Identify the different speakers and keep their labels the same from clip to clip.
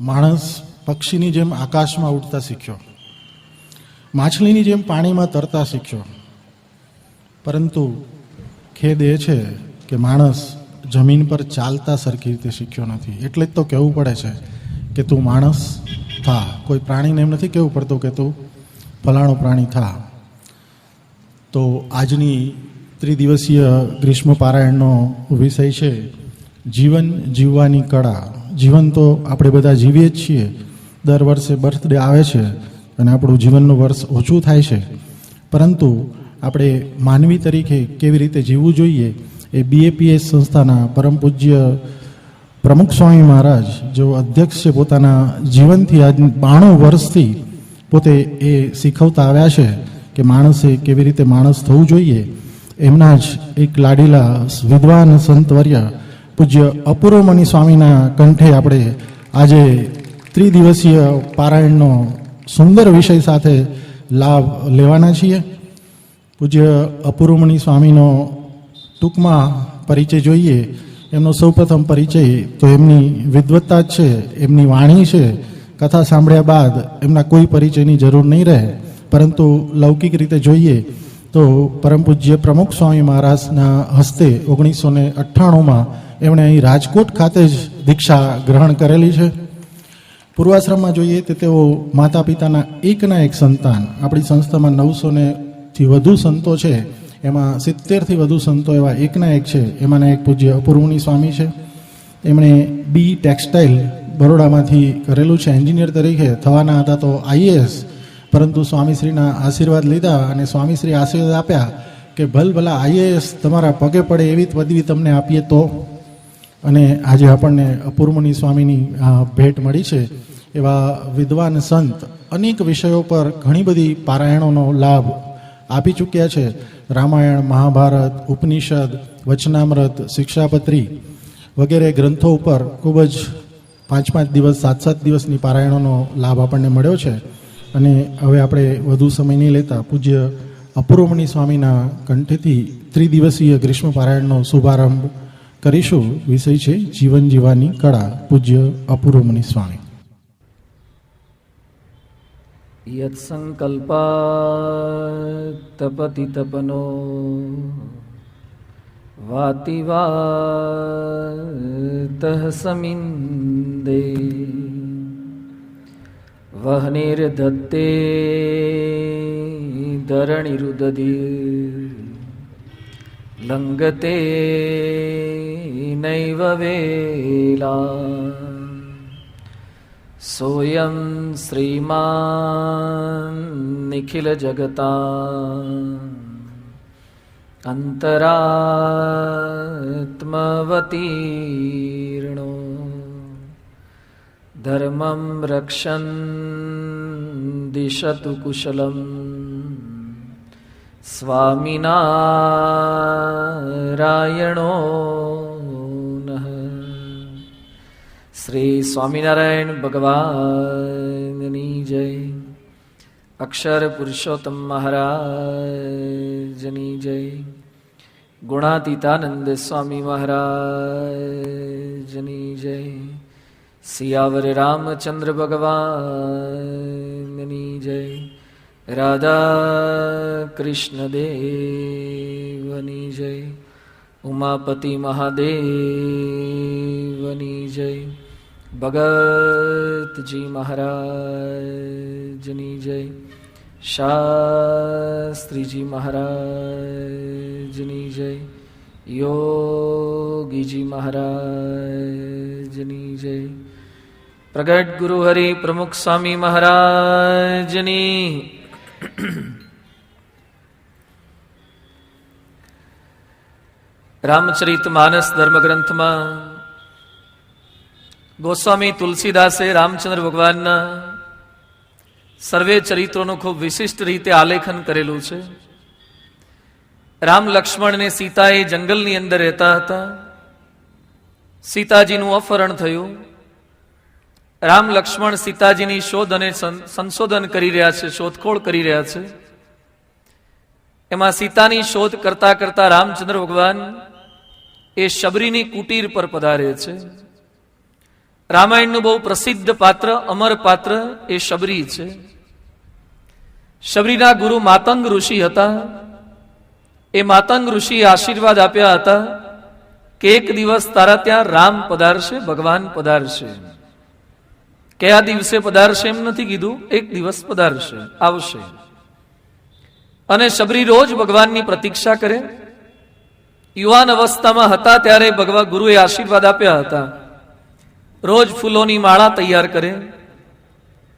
Speaker 1: માણસ પક્ષીની જેમ આકાશમાં ઉડતા શીખ્યો, માછલીની જેમ પાણીમાં તરતા શીખ્યો, પરંતુ ખેદ એ છે કે માણસ જમીન પર ચાલતા સરખી રીતે શીખ્યો નથી. એટલે જ તો કહેવું પડે છે કે તું માણસ થા. કોઈ પ્રાણીને એમ નથી કહેવું પડતું કે તું ફલાણો પ્રાણી થા. તો આજની ત્રિદિવસીય ગ્રીષ્મ પારાયણનો વિષય છે જીવન જીવવાની કળા. જીવન તો આપણે બધા જીવીએ જ છીએ. દર વર્ષે બર્થડે આવે છે અને આપણું જીવનનું વર્ષ ઓછું થાય છે, પરંતુ આપણે માનવી તરીકે કેવી રીતે જીવવું જોઈએ એ BAPS સંસ્થાના પરમ પૂજ્ય પ્રમુખ સ્વામી મહારાજ જેઓ અધ્યક્ષ છે, પોતાના જીવનથી આજ 92 વર્ષથી પોતે એ શીખવતા આવ્યા છે કે માણસે કેવી રીતે માણસ થવું જોઈએ. એમના જ એક લાડીલા વિદ્વાન સંતવર્ય પૂજ્ય અપૂર્વમણી સ્વામીના કંઠે આપણે આજે ત્રિદિવસીય પારાયણનો સુંદર વિષય સાથે લાભ લેવાના છીએ. પૂજ્ય અપૂર્વમણી સ્વામીનો ટૂંકમાં પરિચય જોઈએ. એમનો સૌપ્રથમ પરિચય તો એમની વિદ્વત્તા જ છે, એમની વાણી છે. કથા સાંભળ્યા બાદ એમના કોઈ પરિચયની જરૂર નહીં રહે, પરંતુ લૌકિક રીતે જોઈએ તો પરમ પૂજ્ય પ્રમુખ સ્વામી મહારાજના હસ્તે 1998માં એમણે અહીં રાજકોટ ખાતે જ દીક્ષા ગ્રહણ કરેલી છે. પૂર્વાશ્રમમાં જોઈએ તો તેઓ માતા પિતાના એકના એક સંતાન. આપણી સંસ્થામાં 900થી વધુ સંતો છે, એમાં 70થી વધુ સંતો એવા એકના એક છે. એમાંના એક પૂજ્ય અપૂર્વમણી સ્વામી છે. એમણે B ટેક્સટાઇલ બરોડામાંથી કરેલું છે. એન્જિનિયર તરીકે થવાના હતા તો IAS, પરંતુ સ્વામીશ્રીના આશીર્વાદ લીધા અને સ્વામીશ્રી આશીર્વાદ આપ્યા કે ભલા IAS તમારા પગે પડે એવી પદવી તમને આપીએ તો. અને આજે આપણને અપૂર્વમણી સ્વામીની ભેટ મળી છે. એવા વિદ્વાન સંત અનેક વિષયો પર ઘણી બધી પારાયણોનો લાભ આપી ચૂક્યા છે. રામાયણ, મહાભારત, ઉપનિષદ, વચનામૃત, શિક્ષાપત્રી વગેરે ગ્રંથો ઉપર ખૂબ જ 5-5 દિવસ 7-7 દિવસની પારાયણોનો લાભ આપણને મળ્યો છે. અને હવે આપણે વધુ સમય નહીં લેતા પૂજ્ય અપૂર્વમણી સ્વામીના કંઠેથી ત્રિદિવસીય ગ્રીષ્મ પારાયણનો શુભારંભ કરીશું. વિષય છે જીવન જીવવાની કળા. પૂજ્ય અપૂર્વમણી સ્વામી.
Speaker 2: યત સંકલ્પાત તપતિ તપનો વાતિ વાતઃ સમિંદે વહનિર્દત્તે ધરણીરુદધી લંગતે નૈવ વેલા સોયં શ્રીમાન નિખિલ જગતા અંતરાત્મવતીર્ણો ધર્મં રક્ષન દિશતુ કુશલમ સ્વામિનારાયણો નઃ. શ્રી સ્વામિનારાયણ ભગવાનની જય. અક્ષર પુરુષોત્તમ મહારાજની જય. ગુણાતીતાનંદ સ્વામી મહારાજની જય. સિયાવર રામચંદ્ર ભગવાનની જય. રાધા કૃષ્ણ દેવની જય. ઉમાપતિ મહાદેવની જય. ભગતજી મહારાજની જય. શાસ્ત્રીજી મહારાજની જય. યોગીજી મહારાજની જય. પ્રગટ ગુરુ હરિ પ્રમુખ સ્વામી મહારાજની. રામચરિત માનસ ધર્મગ્રંથમાં ગોસ્વામી તુલસીદાસે રામચંદ્ર ભગવાનના સર્વે ચરિત્રોનું ખૂબ વિશિષ્ટ રીતે આલેખન કરેલું છે. રામ, લક્ષ્મણ અને સીતા એ જંગલની અંદર રહેતા હતા. સીતાજીનું અપહરણ થયું. રામ, લક્ષ્મણ સીતાજીની શોધ અને સંશોધન કરી રહ્યા છે, શોધખોળ કરી રહ્યા છે. એમાં સીતાની શોધ કરતા કરતા રામચંદ્ર ભગવાન એ શબરીની કુટીર પર પધારે છે. રામાયણનું બહુ પ્રસિદ્ધ પાત્ર, અમર પાત્ર એ શબરી છે. શબરીના ગુરુ માતંગ ઋષિ હતા. એ માતંગ ઋષિએ આશીર્વાદ આપ્યા હતા કે એક દિવસ તારા ત્યાં રામ પધારશે, ભગવાન પધારશે. કયા દિવસે પધારશે એમ નથી કીધું, એક દિવસ પધારશે, આવશે. અને શબરી રોજ ભગવાનની પ્રતીક્ષા કરે. યુવાન અવસ્થામાં હતા ત્યારે ભગવાન ગુરુએ આશીર્વાદ આપ્યા હતા. રોજ ફૂલોની માળા તૈયાર કરે,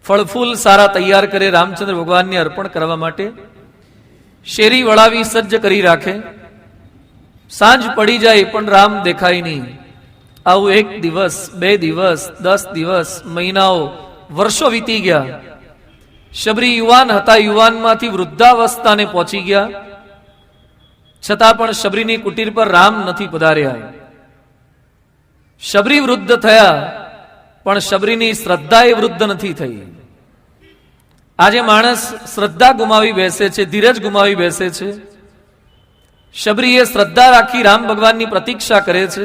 Speaker 2: ફળફૂલ સારા તૈયાર કરે રામચંદ્ર ભગવાનને અર્પણ કરવા માટે. શેરી વળાવી સજ્જ કરી રાખે. સાંજ પડી જાય પણ રામ દેખાય નહીં. આવું એક દિવસ, 2 દિવસ, 10 દિવસ, મહિનાઓ, વર્ષો વીતી ગયા. શબરી યુવાન હતા, યુવાનમાંથી વૃદ્ધાવસ્થાને પહોંચી ગયા. છતાં પણ શબરીની કુટીર પર રામ નથી પધાર્યા. શબરી વૃદ્ધ થયા પણ શબરીની શ્રદ્ધા એ વૃદ્ધ નથી થઈ. આજે માણસ શ્રદ્ધા ગુમાવી બેસે છે, ધીરજ ગુમાવી બેસે છે. શબરીએ શ્રદ્ધા રાખી રામ ભગવાનની પ્રતીક્ષા કરે છે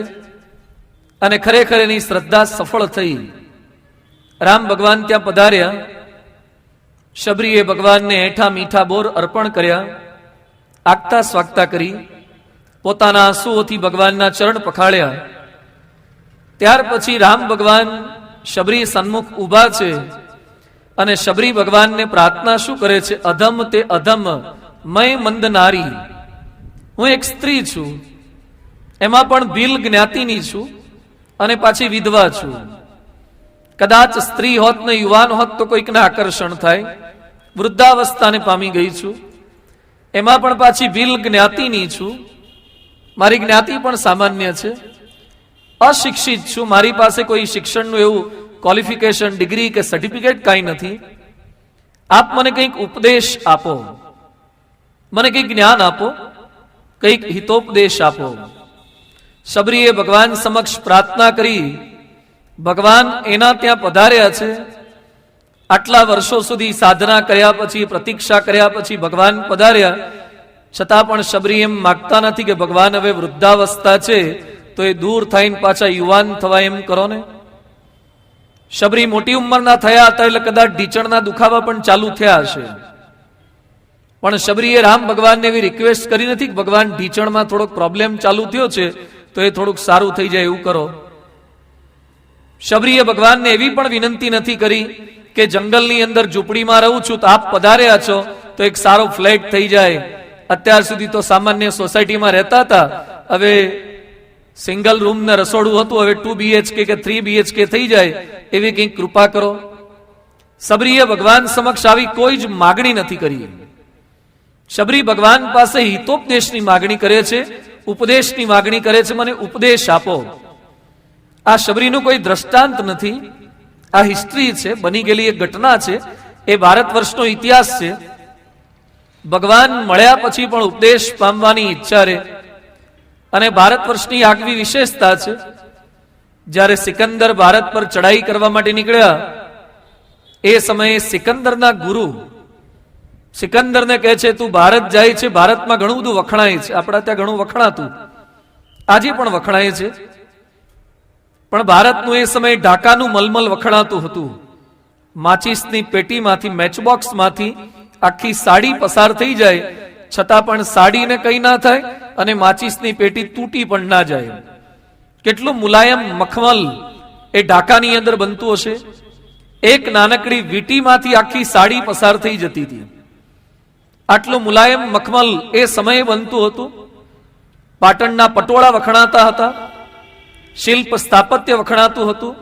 Speaker 2: અને ખરેખર એની શ્રદ્ધા સફળ થઈ. રામ ભગવાન ત્યાં પધાર્યા. શબરીએ ભગવાનને હેઠા મીઠા બોર અર્પણ કર્યા, આગતા સ્વાગતા કરી, પોતાના આંસુઓથી ભગવાનના ચરણ પખાળ્યા. ત્યાર પછી રામ ભગવાન શબરી સન્મુખ ઊભા છે અને શબરી ભગવાનને પ્રાર્થના શું કરે છે? અધમ તે અધમ મય મંદ નારી. હું એક સ્ત્રી છું, એમાં પણ ભીલ જ્ઞાતિની છું અને પાછી વિધવા છું. કદાચ સ્ત્રી હોત ને યુવાન હોત તો કોઈકને આકર્ષણ થાય. વૃદ્ધાવસ્થાને પામી ગઈ છું, એમાં પણ પાછી ભીલ જ્ઞાતિની છું. મારી જ્ઞાતિ પણ સામાન્ય છે. અશિક્ષિત છું, મારી પાસે કોઈ શિક્ષણનું એવું ક્વોલિફિકેશન, ડિગ્રી કે સર્ટિફિકેટ કાંઈ નથી. આપ મને કંઈક ઉપદેશ આપો, મને કંઈક જ્ઞાન આપો, કંઈક હિતોપદેશ આપો. શબરીએ ભગવાન સમક્ષ પ્રાર્થના કરી. ભગવાન એના ત્યાં પધાર્યા છે. આટલા વર્ષો સુધી સાધના કર્યા પછી, પ્રતીક્ષા કર્યા પછી ભગવાન પધાર્યા. છતાં પણ શબરી એમ માગતા નથી કે ભગવાન હવે વૃદ્ધાવસ્થા છે તો એ દૂર થઈને પાછા યુવાન થવા એમ કરો ને. શબરી મોટી ઉંમરના થયા હતા એટલે કદાચ ઢીચણના દુખાવા પણ ચાલુ થયા હશે. પણ શબરીએ રામ ભગવાનને એવી રિક્વેસ્ટ કરી નથી કે ભગવાન ઢીચણમાં થોડોક પ્રોબ્લેમ ચાલુ થયો છે તો એ થોડુંક સારું થઈ જાય એવું કરો. શબરીએ ભગવાનને એવી પણ વિનંતી નથી કરી કે જંગલની અંદર ઝૂંપડીમાં રહું છું તો આપ પધાર્યા છો તો એક સારો ફ્લેટ થઈ જાય. અત્યાર સુધી તો સામાન્ય સોસાયટીમાં રહેતા હતા, હવે સિંગલ રૂમ ને રસોડું હતું, હવે 2 BHK કે 3 BHK થઈ જાય એવી કંઈક કૃપા કરો. શબરીએ ભગવાન સમક્ષ આવી કોઈ જ માગણી નથી કરી. શબરી ભગવાન પાસે હિતોપદેશની માગણી કરે છે, ઉપદેશની માગણી કરે છે. મને ઉપદેશ આપો. આ શબરીનું કોઈ દ્રષ્ટાંત નથી, આ હિસ્ટ્રી છે, બની ગયેલી એક ઘટના છે. એ ભારત વર્ષનો ઇતિહાસ છે. ભગવાન મળ્યા પછી પણ ઉપદેશ પામવાની ઈચ્છા રહે. અને ભારત વર્ષની આગવી વિશેષતા છે, જ્યારે સિકંદર ભારત પર ચડાઈ કરવા માટે નીકળ્યા એ સમયે સિકંદરના ગુરુ સિકંદરને કહે છે તું ભારત જાય છે, ભારતમાં ઘણું બધું વખણાય છે. આપણા ત્યાં ઘણું વખણાતું, આજે પણ વખણાય છે. પણ ભારતનું એ સમયે ઢાકાનું મલમલ વખણાતું હતું. માચીસની પેટીમાંથી, મેચબોક્સમાંથી આખી સાડી પસાર થઈ જાય છતાં પણ સાડીને કંઈ ના થાય અને માચીસની પેટી તૂટી પણ ના જાય. કેટલું મુલાયમ મખમલ એ ઢાકાની અંદર બનતું હશે. એક નાનકડી વીટીમાંથી આખી સાડી પસાર થઈ જતી હતી. આટલું મુલાયમ મખમલ એ સમયે બનતું હતું. પાટણના પટોળા વખણાતા હતા, શિલ્પ સ્થાપત્ય વખણાતું હતું,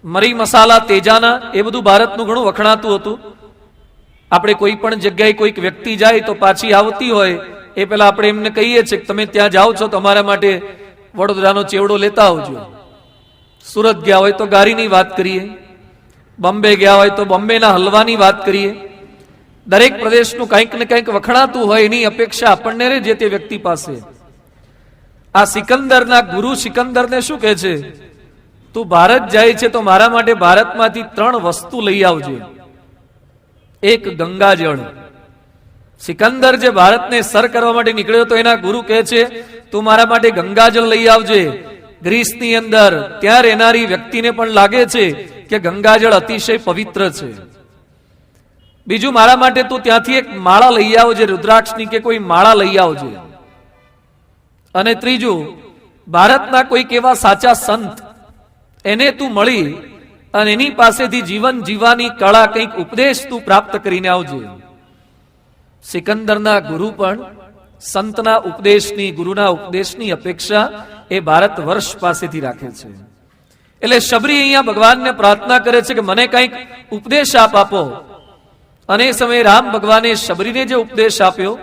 Speaker 2: મરી મસાલા તેજાના એ બધું ભારતનું ઘણું વખણાતું હતું. આપણે કોઈ પણ જગ્યાએ કોઈક વ્યક્તિ જાય તો પાછી આવતી હોય એ પેલા આપણે એમને કહીએ છીએ કે તમે ત્યાં જાઓ છો તો અમારા માટે વડોદરાનો ચેવડો લેતા આવજો. સુરત ગયા હોય તો ગારીની વાત કરીએ, બોમ્બે ગયા હોય તો બોમ્બેના હલવાની વાત કરીએ. દરેક પ્રદેશનું કંઈક ને કંઈક વખણાતું હોય એની અપેક્ષા આપણને રહે જે તે વ્યક્તિ પાસે. આ સિકંદરના ગુરુ સિકંદરને શું કહે છે? તું ભારત જાય છે તો મારા માટે ભારતમાંથી 3 વસ્તુ લઈ આવજે. એક ગંગાજળ. સિકંદર જે ભારતને સર કરવા માટે નીકળ્યો તો એના ગુરુ કહે છે તું મારા માટે ગંગાજળ લઈ આવજે. ગ્રીસની અંદર ત્યાં રહેનારી વ્યક્તિને પણ લાગે છે કે ગંગાજળ અતિશય પવિત્ર છે. બીજું, મારા માટે તું ત્યાંથી એક માળા લઈ આવજે, રુદ્રાક્ષની કે કોઈ માળા લઈ આવજે. અને ત્રીજું, ભારતના કોઈક એવા સાચા સંત એને તું મળી અને એની પાસેથી જીવન જીવવાની કળા કંઈક ઉપદેશ તું પ્રાપ્ત કરીને આવજે. સિકંદરના ગુરુ પણ સંતના ઉપદેશની, ગુરુના ઉપદેશની અપેક્ષા એ ભારત વર્ષ પાસેથી રાખે છે. એટલે શબરી અહીંયા ભગવાનને પ્રાર્થના કરે છે કે મને કંઈક ઉપદેશ આપો. અને એ સમયે રામ ભગવાને શબરીને જે ઉપદેશ આપ્યો,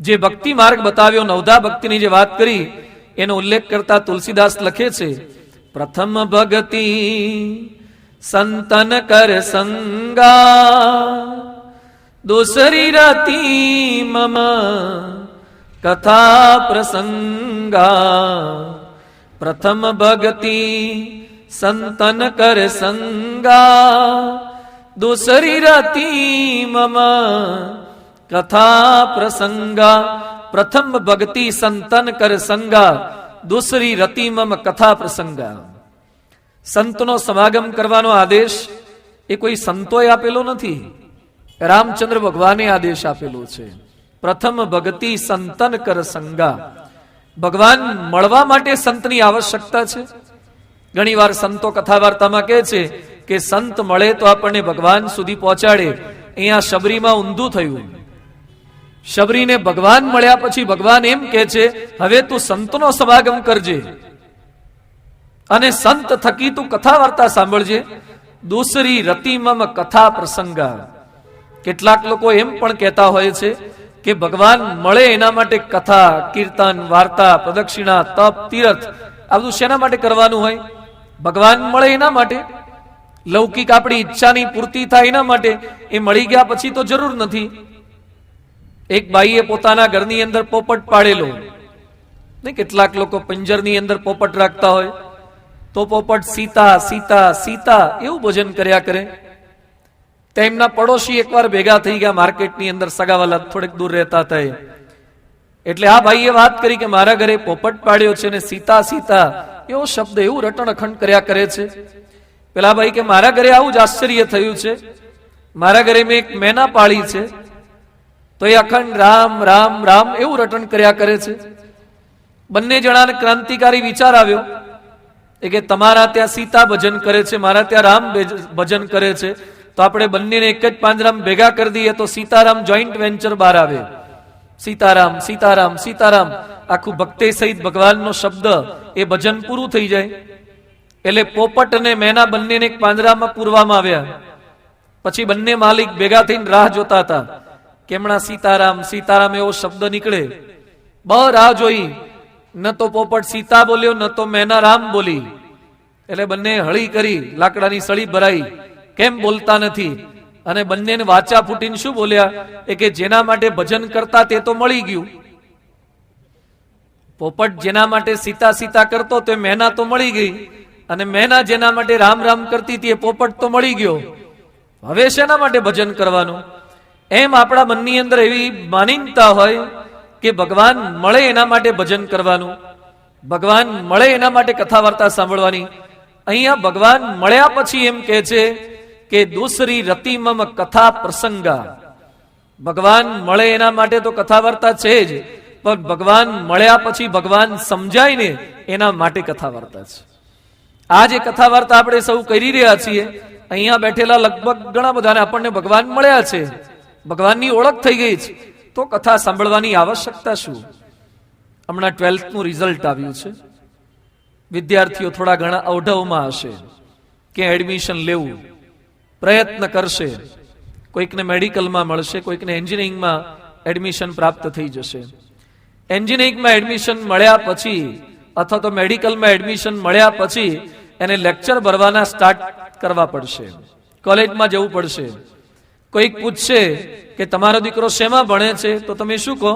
Speaker 2: જે ભક્તિ માર્ગ બતાવ્યો, નવધા ભક્તિની જે વાત કરી, એનો ઉલ્લેખ કરતા તુલસીદાસ લખે છે, પ્રથમ ભક્તિ સંતન કર સંગા, દૂસરી રતિ મમ કથા પ્રસંગા. પ્રથમ ભક્તિ સંતન કર સંગા, દૂસરી રતિ મમ કથા પ્રસંગા. પ્રથમ ભક્તિ સંતન કર સંગા, દૂસરી રતિ મમ કથા પ્રસંગા. સંતનો સમાગમ કરવાનો આદેશ એ કોઈ સંતોએ આપેલો નથી, રામચંદ્ર ભગવાને આદેશ આપેલો છે. પ્રથમ ભક્તિ સંતન કર સંગા. ભગવાન મળવા માટે સંતની આવશ્યકતા છે. ઘણીવાર સંતો કથા વાર્તામાં કહે છે કે સંત મળે તો આપણને ભગવાન સુધી પહોંચાડે. અહીંયા શબરીમાં ઊંધું થયું. શબરીને ભગવાન મળ્યા પછી ભગવાન એમ કહે છે, હવે તું સંતનો સમાગમ કરજે અને સંત થકી તું કથા વાર્તા સાંભળજે. દૂસરી રતિ મમ કથા પ્રસંગા. કેટલાક લોકો એમ પણ કહેતા હોય છે કે ભગવાન મળે એના માટે કથા, કીર્તન, વાર્તા, પ્રદક્ષિણા, તપ, તીર્થ આ બધું શેના માટે કરવાનું હોય? ભગવાન મળે એના માટે, લૌકિક આપણી ઈચ્છાની પૂર્તિ થાય એના માટે. એ મળી ગયા પછી તો જરૂર નથી. એક બાઈએ પોતાના ઘરની અંદર પોપટ પાડેલો. નહીં, કેટલાક લોકો પંજરની અંદર પોપટ રાખતા હોય તો પોપટ સીતા સીતા સીતા એવું ભજન કર્યા કરે. તેમના પડોશી એકવાર ભેગા થઈ ગયા માર્કેટની અંદર, સગાવાલા થોડેક દૂર રહેતા હતા. એટલે આ ભાઈએ વાત કરી કે મારા ઘરે પોપટ પાડ્યો છે ને સીતા સીતા એવો શબ્દ, એવું રટણ અખંડ કર્યા કરે છે. પેલા ભાઈ કે મારા ઘરે આવું જ આશ્ચર્ય થયું છે, મારા ઘરે મેં એક મેના પાળી છે તો એ અખંડ રામ રામ રામ એવું રટણ કર્યા કરે છે. બંને જણાને ક્રાંતિકારી વિચાર આવ્યો કે તમારા ત્યાં સીતા ભજન કરે છે, મારા ત્યાં રામ ભજન કરે છે, તો આપણે બંનેને એક જ પાંજરામાં ભેગા કરી દઈએ તો સીતારામ જોઈન્ટ વેન્ચર બહાર આવે. સીતારામ સીતારામ સીતારામ આખું ભક્તિ સહિત ભગવાનનો શબ્દ, એ ભજન પૂરું થઈ જાય. એટલે પોપટ અને મેના બંનેને એક પાંજરામાં પૂરવામાં આવ્યા. પછી બંને માલિક ભેગા થઈને રાહ જોતા હતા કે હમણાં સીતારામ સીતારામ એવો શબ્દ નીકળે. બહુ રાહ જોઈ, ન તો પોપટ સીતા બોલ્યો ન તો મેના રામ બોલી. એટલે બંને હળી કરી, લાકડાની સળી ભરાઈ, કેમ બોલતા નથી? અને બંનેને વાચા ફૂટીને શું બોલ્યા કે જેના માટે ભજન કરતા તે તો મળી ગયું. પોપટ જેના માટે સીતા સીતા કરતો તે મેના તો મળી ગઈ, અને મેના જેના માટે રામ રામ કરતી હતી એ પોપટ તો મળી ગયો. હવે શેના માટે ભજન કરવાનું? એમ આપણા મનની અંદર એવી માનીનતા હોય કે ભગવાન મળે એના માટે ભજન કરવાનું, ભગવાન મળે એના માટે કથા વાર્તા સાંભળવાની. અહીંયા ભગવાન મળ્યા પછી એમ કહે છે કે દૂસરી રતિ મમ કથા પ્રસંગા. ભગવાન મળે એના માટે તો કથા વાર્તા છે જ, પણ ભગવાન મળ્યા પછી ભગવાન સમજાય ને એના માટે કથા વાર્તા છે. આ જે કથા વાર્તા આપણે સૌ કરી રહ્યા છીએ, અહીંયા બેઠેલા લગભગ ઘણા બધાને આપણને ભગવાન મળ્યા છે, ભગવાનની ઓળખ થઈ ગઈ છે, તો કથા સાંભળવાની આવશ્યકતા શું? હમણાં 12th નું રિઝલ્ટ આવ્યું છે. વિદ્યાર્થીઓ થોડા ઘણા અવઢવમાં હશે કે એડમિશન લેવું, પ્રયત્ન કરશે. કોઈકને મેડિકલમાં મળશે, કોઈકને એન્જિનિયરિંગમાં એડમિશન પ્રાપ્ત થઈ જશે. એન્જિનિયરિંગમાં એડમિશન મળ્યા પછી અથવા તો મેડિકલમાં એડમિશન મળ્યા પછી એને લેક્ચર ભરવાના સ્ટાર્ટ કરવા પડશે, કોલેજમાં જવું પડશે. કોઈક પૂછશે કે તમારો દીકરો શેમાં ભણે છે, તો તમે શું કહો?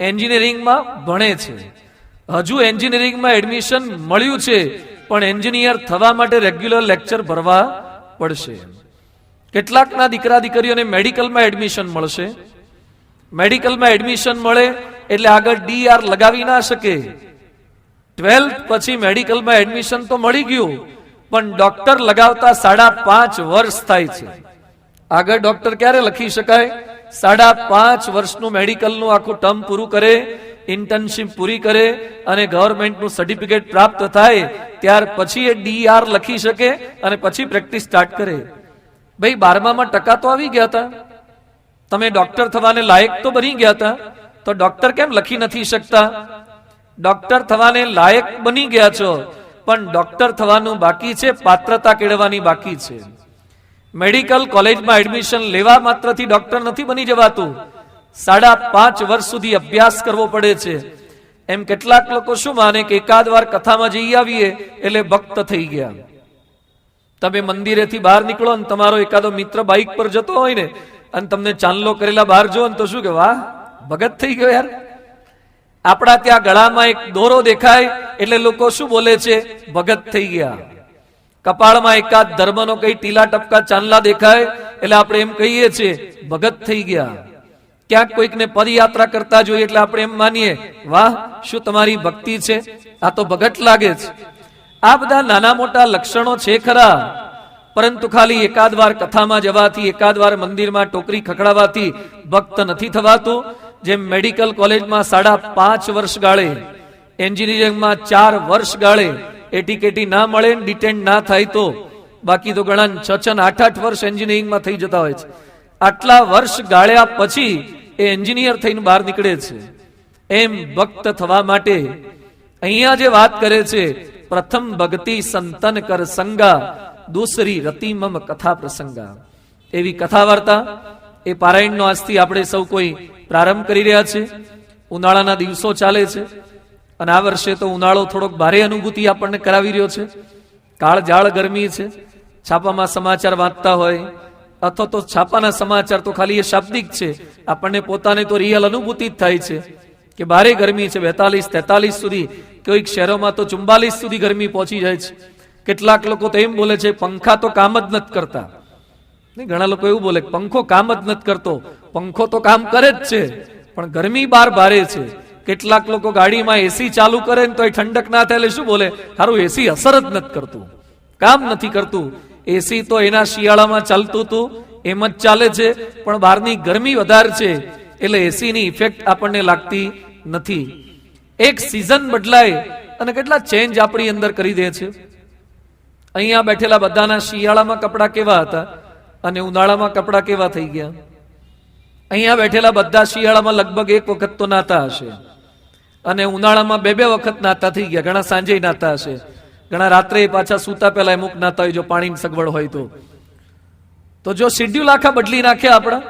Speaker 2: એન્જિનિયરિંગમાં ભણે છે. હજુ એન્જિનિયરિંગમાં એડમિશન મળ્યું છે, પણ એન્જિનિયર થવા માટે રેગ્યુલર લેક્ચર ભરવા પડશે. કેટલાકના દીકરા દીકરીઓને મેડિકલમાં એડમિશન મળશે. મેડિકલમાં એડમિશન મળે એટલે આગળ DR લગાવી ના શકે, 12th પછી મેડિકલમાં એડમિશન તો મળી ગયું, પણ ડોક્ટર લગાવતા 5.5 વર્ષ થાય છે. આગળ ડોક્ટર ક્યારે લખી શકાય? 5.5 વર્ષનું મેડિકલનું આખું ટર્મ પૂરું કરે, ઇન્ટર્નશિપ પૂરી કરે અને ગવર્મેન્ટનું સર્ટિફિકેટ પ્રાપ્ત થાય, ત્યાર પછી એ DR લખી શકે અને પછી પ્રેક્ટિસ સ્ટાર્ટ કરે. ભાઈ 12માં ટકા તો આવી ગયા હતા, તમે ડોક્ટર થવાને લાયક તો બની ગયા હતા, તો ડોક્ટર કેમ લખી નથી શકતા? ડોક્ટર થવાને લાયક બની ગયા છો, પણ ડોક્ટર થવાનું બાકી છે, પાત્રતા કેળવવાની બાકી છે. મેડિકલ કોલેજમાં એડમિશન લેવા માત્રથી ડોક્ટર નથી બની જવાતું, 5.5 વર્ષ સુધી અભ્યાસ કરવો પડે છે. એમ કેટલાક લોકો શું માને કે એકાદ વાર કથામાં જઈ આવીએ એટલે ભક્ત થઈ ગયા. તમે મંદિરેથી બહાર નીકળો ને તમારો એકાદો મિત્ર બાઇક પર જતો હોય ને અને તમને ચાંદલો કરેલા બહાર જો ને તો શું કે વાહ ભગત થઈ ગયો યાર. આપણા ત્યાં ગળામાં એક દોરો દેખાય એટલે લોકો શું બોલે છે? ભગત થઈ ગયા. કપાળમાં એકાદ ધર્મનો કઈ ટીલા ટપકા ચાંદલા દેખાય એટલે આપણે એમ કહીએ છીએ ભગત થઈ ગયા. ક્યાંક કોઈકને પદયાત્રા કરતા જોઈએ એટલે આપણે એમ માનીએ વાહ શું તમારી ભક્તિ છે, આ તો ભગત લાગે છે. આ બધા નાના મોટા લક્ષણો છે ખરા, પરંતુ ખાલી એકાદ વાર કથામાં જવાથી, એકાદ વાર મંદિરમાં ટોકરી ખખડાવવાથી ભક્ત નથી થવાતું. જેમ મેડિકલ કોલેજમાં 5.5 વર્ષ ગાળે, એન્જિનિયરિંગમાં 4 વર્ષ ગાળે એટીકેટી ના મળે, ડિટેન્ડ ના થાય તો, બાકી તો ઘણા 6-8 વર્ષ એન્જિનિયરિંગમાં થઈ જતા હોય છે. આટલા વર્ષ ગાળ્યા પછી એ એન્જિનિયર થઈને બહાર નીકળે છે. એમ ભક્ત થવા માટે અહીંયા જે વાત કરે છે, પ્રથમ ભક્તિ સંતન કર સંગા, દૂસરી રતિ મમ કથા પ્રસંગા. એવી કથા વાર્તા એ પારાયણનો આજથી આપણે સૌ કોઈ પ્રારંભ કરી રહ્યા છે. ઉનાળાના દિવસો ચાલે છે અને આ વર્ષે તો ઉનાળો થોડોક ભારે અનુભૂતિ આપણને કરાવી રહ્યો છે. કાળઝાળ ગરમી છે. છાપામાં સમાચાર વાંચતા હોય અથવા તો છાપાના સમાચાર તો ખાલી એ શાબ્દિક છે, આપણને પોતાને તો રિયલ અનુભૂતિ જ થાય છે કે ભારે ગરમી છે. 42-43 સુધી, કોઈક શહેરોમાં તો 44 સુધી ગરમી પહોંચી જાય છે. કેટલાક લોકો તો એમ બોલે છે પંખા તો કામ જ નથી કરતા. નહીં, ઘણા લોકો એવું બોલે પંખો કામ જ નથી કરતો. પંખો તો કામ કરે જ છે, પણ ગરમી બહાર ભારે છે. કેટલાક લોકો ગાડીમાં એસી ચાલુ કરે ને તો એ ઠંડક ના થાય એટલે શું બોલે, સારું એસી અસર જ નથી કરતું, કામ નથી કરતું. એસી તો એના શિયાળામાં ચાલતું હતું એમ જ ચાલે છે, પણ બહારની ગરમી વધારે છે એટલે એસીની ઇફેક્ટ આપણને લાગતી નથી. એક સિઝન બદલાય અને કેટલા ચેન્જ આપણી અંદર કરી દે છે. અહીંયા બેઠેલા બધાના શિયાળામાં કપડા કેવા હતા અને ઉનાળામાં કપડા કેવા થઈ ગયા. અહીંયા બેઠેલા બધા શિયાળામાં લગભગ 1 વખત તો નાતા હશે અને ઉનાળામાં 2 વખત નાતા થઈ ગયા. ઘણા સાંજે નાતા હશે, ઘણા રાત્રે પાછા સૂતા પહેલા અમુક નાતા હોય જો પાણીની સગવડ હોય તો જો શેડ્યુલ આખા બદલી નાખ્યા આપણા.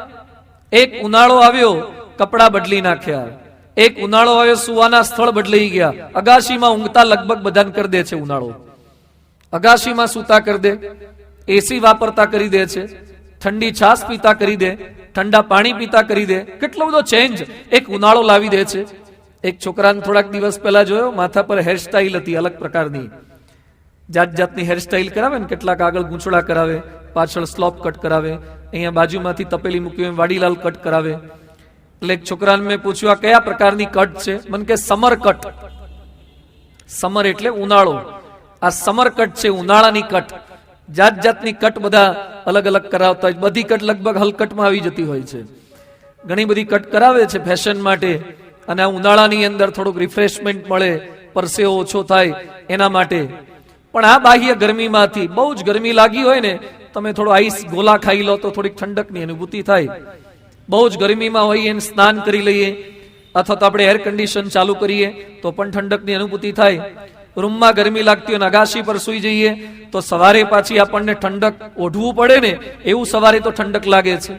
Speaker 2: એક ઉનાળો આવ્યો, કપડા બદલી નાખ્યા. એક ઉનાળો આવ્યો, સુવાના સ્થળ બદલાઈ ગયા. અગાશીમાં ઊંઘતા લગભગ બધાને કરી દે છે ઉનાળો. અગાશીમાં સૂતા કરી દે, એસી વાપરતા કરી દે છે, ઠંડી છાશ પીતા કરી દે, ઠંડા પાણી પીતા કરી દે. કેટલો બધો ચેન્જ એક ઉનાળો લાવી દે છે. એક છોકરાને થોડાક દિવસ પહેલા જોયો, માથા પર હેરસ્ટાઈલ હતી અલગ પ્રકારની, જાત જાતની હેરસ્ટાઈલ કરાવે ને, કેટલાક આગળ ગૂંચડા કરાવે, પાછળ સ્લોપ કટ કરાવે, અહીંયા બાજુમાંથી તપેલી મૂકી વાડીલાલ કટ કરાવે. એટલે એક છોકરાને મેં પૂછ્યું આ કયા પ્રકારની કટ છે? મને કે સમર કટ. સમર એટલે ઉનાળો, આ સમર કટ છે, ઉનાળાની કટ. જાત જાતની કટ બધા અલગ અલગ કરાવતા હોય. બધી કટ લગભગ હલકટમાં આવી જતી હોય છે. ઘણી બધી કટ કરાવે છે ફેશન માટે, અને આ ઉનાળાની અંદર થોડુંક રિફ્રેશમેન્ટ મળે, પરસેવો ઓછો થાય એના માટે. પણ આ બાહ્ય ગરમીમાંથી બહુ જ ગરમી લાગી હોય ને, તમે થોડો આઈસ ગોલા ખાઈ લો તો થોડીક ઠંડકની અનુભૂતિ થાય. બહુ જ ગરમીમાં હોય એને સ્નાન કરી લઈએ અથવા તો આપણે એર કન્ડિશન ચાલુ કરીએ તો પણ ઠંડકની અનુભૂતિ થાય. રૂમમાં ગરમી લાગતી હોય અને અગાશી પર સૂઈ જઈએ તો સવારે પાછી આપણને ઠંડક ઓઢવું પડે ને, એવું સવારે તો ઠંડક લાગે છે.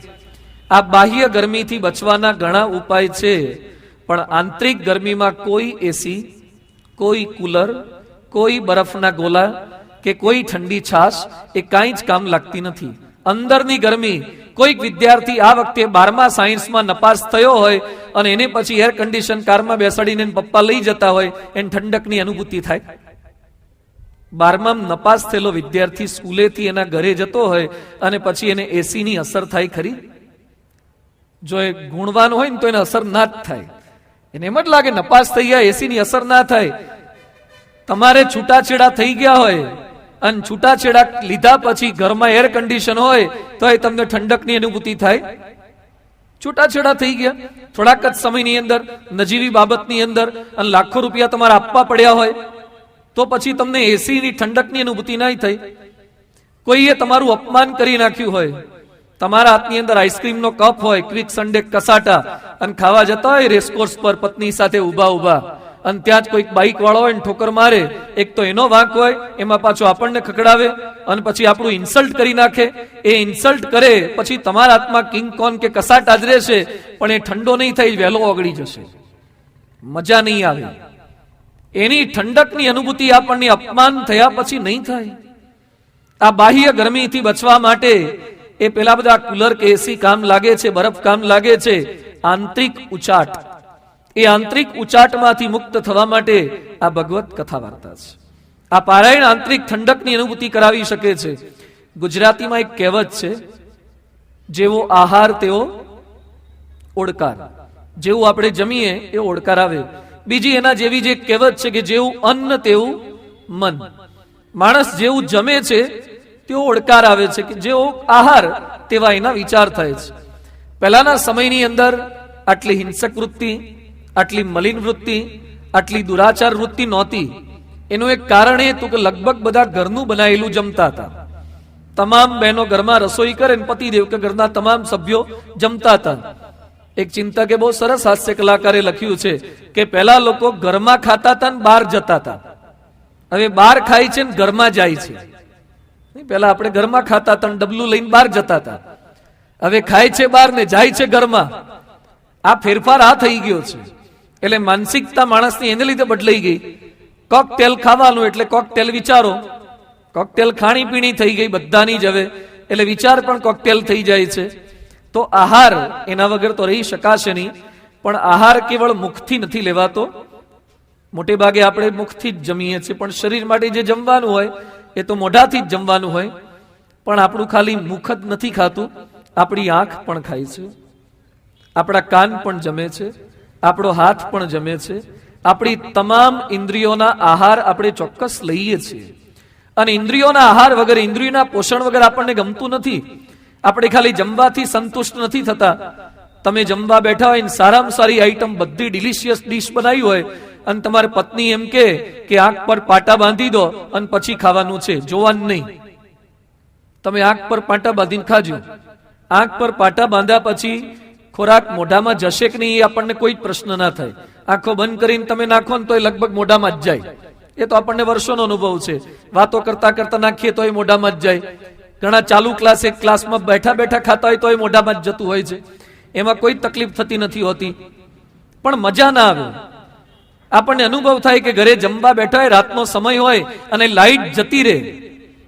Speaker 2: આ બાહ્ય ગરમીથી બચવાના ઘણા ઉપાય છે, પણ આંતરિક ગરમીમાં કોઈ એસી, કોઈ કુલર, કોઈ બરફના ગોલા કે કોઈ ઠંડી છાશ એ કાંઈ જ કામ લાગતી નથી. અંદરની ગરમી, કોઈક વિદ્યાર્થી આ વખતે 12મા સાયન્સમાં નપાસ થયો હોય અને એને પછી એર કન્ડિશન કારમાં બેસાડીને પપ્પા લઈ જતા હોય, એને ઠંડકની અનુભૂતિ થાય. 12માં નપાસ થયેલો વિદ્યાર્થી સ્કૂલેથી એના ઘરે જતો હોય અને પછી એને એસીની અસર થાય ખરી? જો એ ગુણવાન હોય ને તો એને અસર ના જ થાય. એને એમ જ લાગે નપાસ થઈ ગયા, એસીની અસર ના થાય. તમારે છૂટાછેડા થઈ ગયા હોય અને છૂટાછેડા લીધા પછી ઘરમાં એર કન્ડિશન હોય તો એ તમને ઠંડકની અનુભૂતિ થાય? છૂટાછેડા થઈ ગયા થોડાક જ સમયની અંદર, નજીવી બાબતની અંદર, અને લાખો રૂપિયા તમારે આપવા પડ્યા હોય તો પછી તમને એસી ની ઠંડકની અનુભૂતિ નહીં થઈ. કોઈએ તમારું અપમાન કરી નાખ્યું હોય, તમારા હાથની અંદર આઈસ્ક્રીમનો કપ હોય, ક્વિક સન્ડે કસાટા, અને ખાવા જતા હોય રેસકોર્સ પર પત્ની સાથે ઉભા ઉભા, અને ત્યાં જ કોઈક બાઇક વાળો હોય ને ઠોકર મારે, એક તો એનો વાંક હોય, એમાં પાછો આપણને ખકડાવે અને પછી આપણું ઇન્સલ્ટ કરી નાખે. એ ઇન્સલ્ટ કરે પછી તમારા હાથમાં કિંગ કોન કે કસાટા જ રહેશે, પણ એ ઠંડો નહીં થઈ, વહેલો ઓગળી જશે, મજા નહીં આવે. એની ઠંડકની અનુભૂતિ આપણને અપમાન થયા પછી નહીં થાય. આ બાહ્ય ગરમીથી બચવા માટે એ પેલા બધા કુલર કે એસી કામ લાગે છે, બરફ કામ લાગે છે. આંતરિક ઉચાટ, એ આંતરિક ઉચાટમાંથી મુક્ત થવા માટે આ ભગવત કથા વાર્તા છે. આ પારાયણ આંતરિક ઠંડકની અનુભૂતિ કરાવી શકે છે. ગુજરાતીમાં એક કહેવત છે, જેવો આહાર તેવો ઓડકાર. જેવું આપણે જમીએ એ ઓડકાર આવે. બીજી એના જેવી જે કહેવત છે કે જેવું અન્ન તેવું મન. માણસ જેવું જમે છે તેવો ઓડકાર આવે છે, કે જેવો આહાર તેવા એના વિચાર થાય છે. પહેલાના સમયની અંદર આટલી હિંસક વૃત્તિ, આટલી મલિન વૃત્તિ, આટલી દુરાચાર વૃત્તિ નહોતી. એનું એક કારણ એ હતું કે લગભગ બધા ઘરનું બનાવેલું જમતા હતા. તમામ બહેનો ઘરમાં રસોઈ કરે ને પતિદેવ કે ઘરના તમામ સભ્યો જમતા હતા. એક ચિંતકે બહુ સરસ હાસ્ય કલાકારે લખ્યું છે કે પહેલા લોકો ઘરમાં ખાતા હતા ને બહાર જતા હતા. હવે બહાર ખાય છે ને ઘરમાં જાય છે. પહેલા આપણે ઘરમાં ખાતા હતા, ડબલું લઈને બહાર જતા હતા. હવે ખાય છે બહાર ને જાય છે ઘરમાં. આ ફેરફાર આ થઈ ગયો છે. એટલે માનસિકતા માણસની એને લીધે બદલાઈ ગઈ. કોકટેલ ખાવાનું એટલે કોકટેલ વિચારો, કોકટેલ ખાણી પીણી થઈ ગઈ બધાની જ હવે, એટલે વિચાર પણ કોકટેલ થઈ જાય છે. તો આહાર એના વગર તો રહી શકાશે નહીં. પણ આહાર કેવળ મુખથી નથી લેવાતો. મોટે ભાગે આપણે મુખથી જ જમીએ છીએ, પણ શરીર માટે જે જમવાનું હોય એ તો મોઢાથી જ જમવાનું હોય. પણ આપણું ખાલી મુખ જ નથી ખાતું, આપણી આંખ પણ ખાય છે, આપણા કાન પણ જમે છે, આપણો હાથ પણ જમે છે. આપણી તમામ ઇન્દ્રિયોના આહાર આપણે ચોક્કસ લઈએ છીએ. અને ઇન્દ્રિયોના આહાર વગર, ઇન્દ્રિયોના પોષણ વગર આપણને ગમતું નથી. આપણે ખાલી જમવાથી સંતુષ્ટ નથી થતા. તમે જમવા બેઠા હોય ને સારામાં સારી આઈટમ, બધી ડિલિશિયસ ડીશ બનાવી હોય, અને તમારી પત્ની એમ કે આંખ પર પાટા બાંધી દો અને પછી ખાવાનું છે, જોવાનું નહીં. તમે આંખ પર પાટા બાંધીને ખાજો. આંખ પર પાટા બાંધ્યા પછી ખોરાક મોઢામાં જશે કે નહીં એ આપણને કોઈ પ્રશ્ન ના થાય. આંખો બંધ કરીને તમે નાખો ને તો એ લગભગ મોઢામાં જ જાય. એ તો આપણને વર્ષોનો અનુભવ છે. વાતો કરતા કરતા નાખીએ તો એ મોઢામાં જ જાય. ઘણા ચાલુ ક્લાસ, એક ક્લાસમાં બેઠા બેઠા ખાતા હોય તો એ મોઢામાં જ જતું હોય છે. એમાં કોઈ તકલીફ થતી નથી હોતી, પણ મજા ના આવે. આપણને અનુભવ થાય કે ઘરે જમવા બેઠા હોય, રાતનો સમય હોય અને લાઈટ જતી રહે.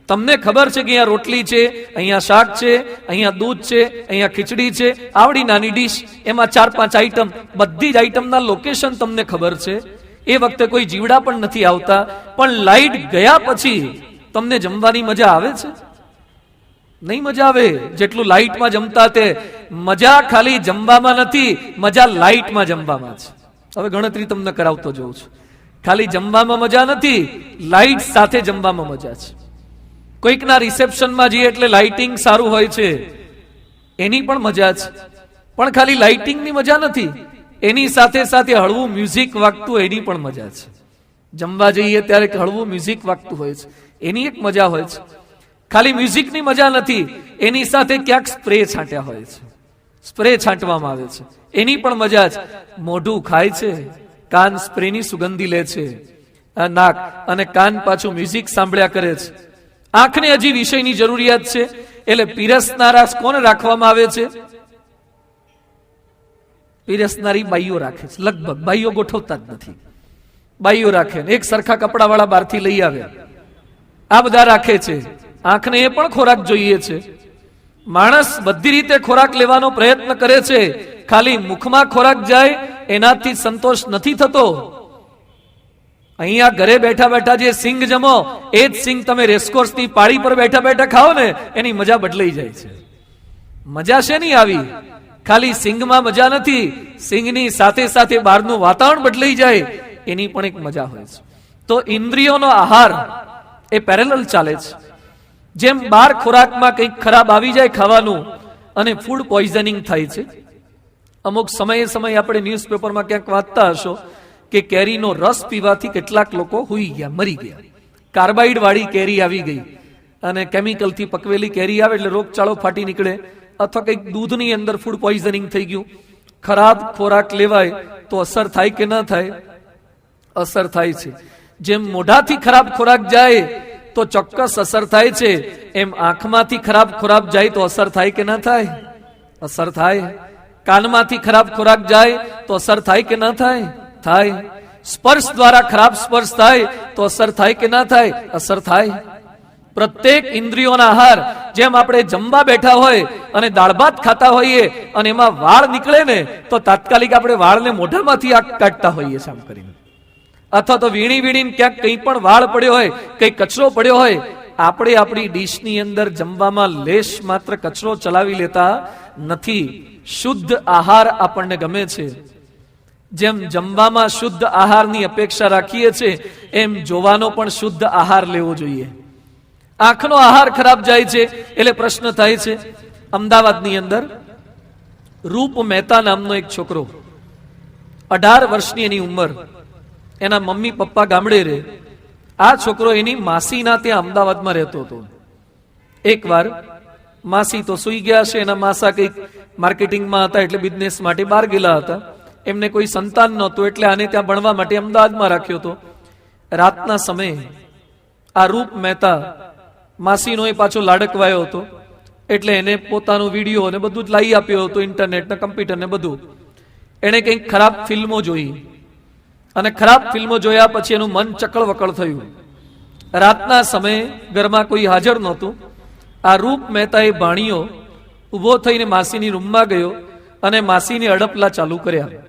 Speaker 2: તમને ખબર છે કે અહીંયા રોટલી છે, અહીંયા શાક છે, અહીંયા દૂધ છે, અહીંયા ખીચડી છે, આવડી નાની ડીશ, એમાં 4-5 આઈટમ, બધી જ આઈટમના લોકેશન તમને ખબર છે. એ વખતે કોઈ જીવડા પણ નથી આવતા. પણ લાઈટ ગયા પછી તમને જમવાની મજા આવે છે? નહીં મજા આવે. જેટલું લાઈટમાં જમતા તે મજા ખાલી જમવામાં નથી, મજા લાઈટમાં જમવામાં છે. હવે ગણતરી તમને કરાવતો જોઉં છું. ખાલી જમવામાં મજા નથી, લાઈટ સાથે જમવામાં મજા છે. કોઈકના રિસેપ્શનમાં જઈએ એટલે લાઇટિંગ સારું હોય છે, એની પણ મજા છે. પણ ખાલી લાઇટિંગની મજા નથી, એની સાથે સાથે હળવું મ્યુઝિક વાગતું એની પણ મજા છે. જમવા જઈએ ત્યારે હળવું મ્યુઝિક વાગતું હોય છે, એની એક મજા હોય છે. ખાલી મ્યુઝિકની મજા નથી, એની સાથે ક્યાંક સ્પ્રે છાંટ્યા હોય છે, સ્પ્રે છાંટવામાં આવે છે, એની પણ મજા છે. મોઢું ખાય છે, કાન સ્પ્રેની સુગંધી લે છે, નાક અને કાન પાછું મ્યુઝિક સાંભળ્યા કરે છે. આંખને હજી વિષયની જરૂરિયાત છે, એટલે પીરસનારા કોને રાખવામાં આવે છે? પીરસનારી બાઈઓ રાખે છે. લગભગ બાઈઓ ગોઠવતા જ નથી, બાઈઓ રાખે. એક સરખા કપડા વાળા બહારથી લઈ આવે, આ બધા રાખે છે. આંખને એ પણ ખોરાક જોઈએ છે. માણસ બધી રીતે ખોરાક લેવાનો પ્રયત્ન કરે છે, ખાલી મુખમાં ખોરાક જાય એનાથી સંતોષ નથી થતો. અહીંયા ઘરે બેઠા બેઠા જે સિંગ જમો, એ જ સિંગ તમે રેસકોર્સની પાળી પર બેઠા બેઠા ખાઓ ને, એની મજા બદલાઈ જાય છે. મજા છે નહીં આવી. ખાલી સિંગમાં મજા નથી, સિંગની સાથે સાથે બહારનું વાતાવરણ બદલાઈ જાય, એની પણ એક મજા હોય છે. તો ઇન્દ્રિયોનો આહાર એ પેરેલલ ચાલે છે. જેમ બાર ખોરાકમાં કંઈક ખરાબ આવી જાય ખાવાનું અને ફૂડ પોઈઝનિંગ થાય છે. અમુક સમયે આપણે ન્યૂઝપેપરમાં ક્યાંક વાંચતા હશો કે કેરીનો રસ પીવાથી કેટલાક લોકો હુઈ ગયા, મરી ગયા. કાર્બાઇડ વાળી કેરી આવી ગઈ અને કેમિકલથી પકવેલી કેરી આવે એટલે રોગચાળો ફાટી નીકળે, અથવા કંઈક દૂધની અંદર ફૂડ પોઈઝનિંગ થઈ ગયું. ખરાબ ખોરાક લેવાય તો અસર થાય કે ન થાય? અસર થાય છે. જેમ મોઢાથી ખરાબ ખોરાક જાય તો ચોક્કસ અસર થાય છે, એમ આંખમાંથી ખરાબ ખોરાક જાય તો અસર થાય કે ન થાય? અસર થાય. કાનમાંથી ખરાબ ખોરાક જાય તો અસર થાય કે ન થાય? થાય. સ્પર્શ દ્વારા ખરાબ સ્પર્શ થાય તો અસર થાય કે ન થાય? અસર થાય. પ્રત્યેક ઇન્દ્રિયોના આહાર, જેમ આપણે જમવા બેઠા હોય અને દાળ ભાત ખાતા હોઈએ અને એમાં વાળ નીકળે ને તો તાત્કાલિક આપણે વાળને મોઢામાંથી કાઢતા હોઈએ આમ કરીને, અથવા તો વીણીને ક્યાંક કંઈ પણ વાળ પડ્યો હોય, કંઈ કચરો પડ્યો હોય, આપણે આપણી ડીશની અંદર જમવામાં લેશ માત્ર કચરો ચલાવી લેતા નથી. શુદ્ધ આહાર આપણને ગમે છે. જેમ જમવામાં શુદ્ધ આહારની અપેક્ષા રાખીએ છીએ, એમ જોવાનો પણ શુદ્ધ આહાર લેવો જોઈએ. આંખનો આહાર ખરાબ જાય છે એટલે પ્રશ્ન થાય છે. અમદાવાદની અંદર રૂપ મહેતા નામનો એક છોકરો, 18 વર્ષની એની ઉંમર, એના મમ્મી પપ્પા ગામડે રહે. આ છોકરો એની માસીના ત્યાં અમદાવાદમાં રહેતો હતો. એકવાર માસી તો સુઈ ગયા છે, એના માસા કંઈક માર્કેટિંગમાં હતા એટલે બિઝનેસ માટે બહાર ગયેલા હતા. એમને કોઈ સંતાન નહોતું એટલે આને ત્યાં ભણવા માટે અમદાવાદમાં રાખ્યો હતો. રાતના સમયે આ રૂપ મહેતા માસીનો એ પાછો લાડકવાયો હતો એટલે એને પોતાનો વિડીયો અને બધું જ લાવી આપ્યો હતો, ઇન્ટરનેટ ને કમ્પ્યુટર ને બધું. એને કંઈક ખરાબ ફિલ્મો જોઈ અને ખરાબ ફિલ્મો જોયા પછી એનું મન ચકળવકળ થયું. રાતના સમયે ઘરમાં કોઈ હાજર નહોતું. આ રૂપ મહેતા એ ભાણિયો ઉભો થઈને માસીની રૂમમાં ગયો અને માસીને અડપલા ચાલુ કર્યા,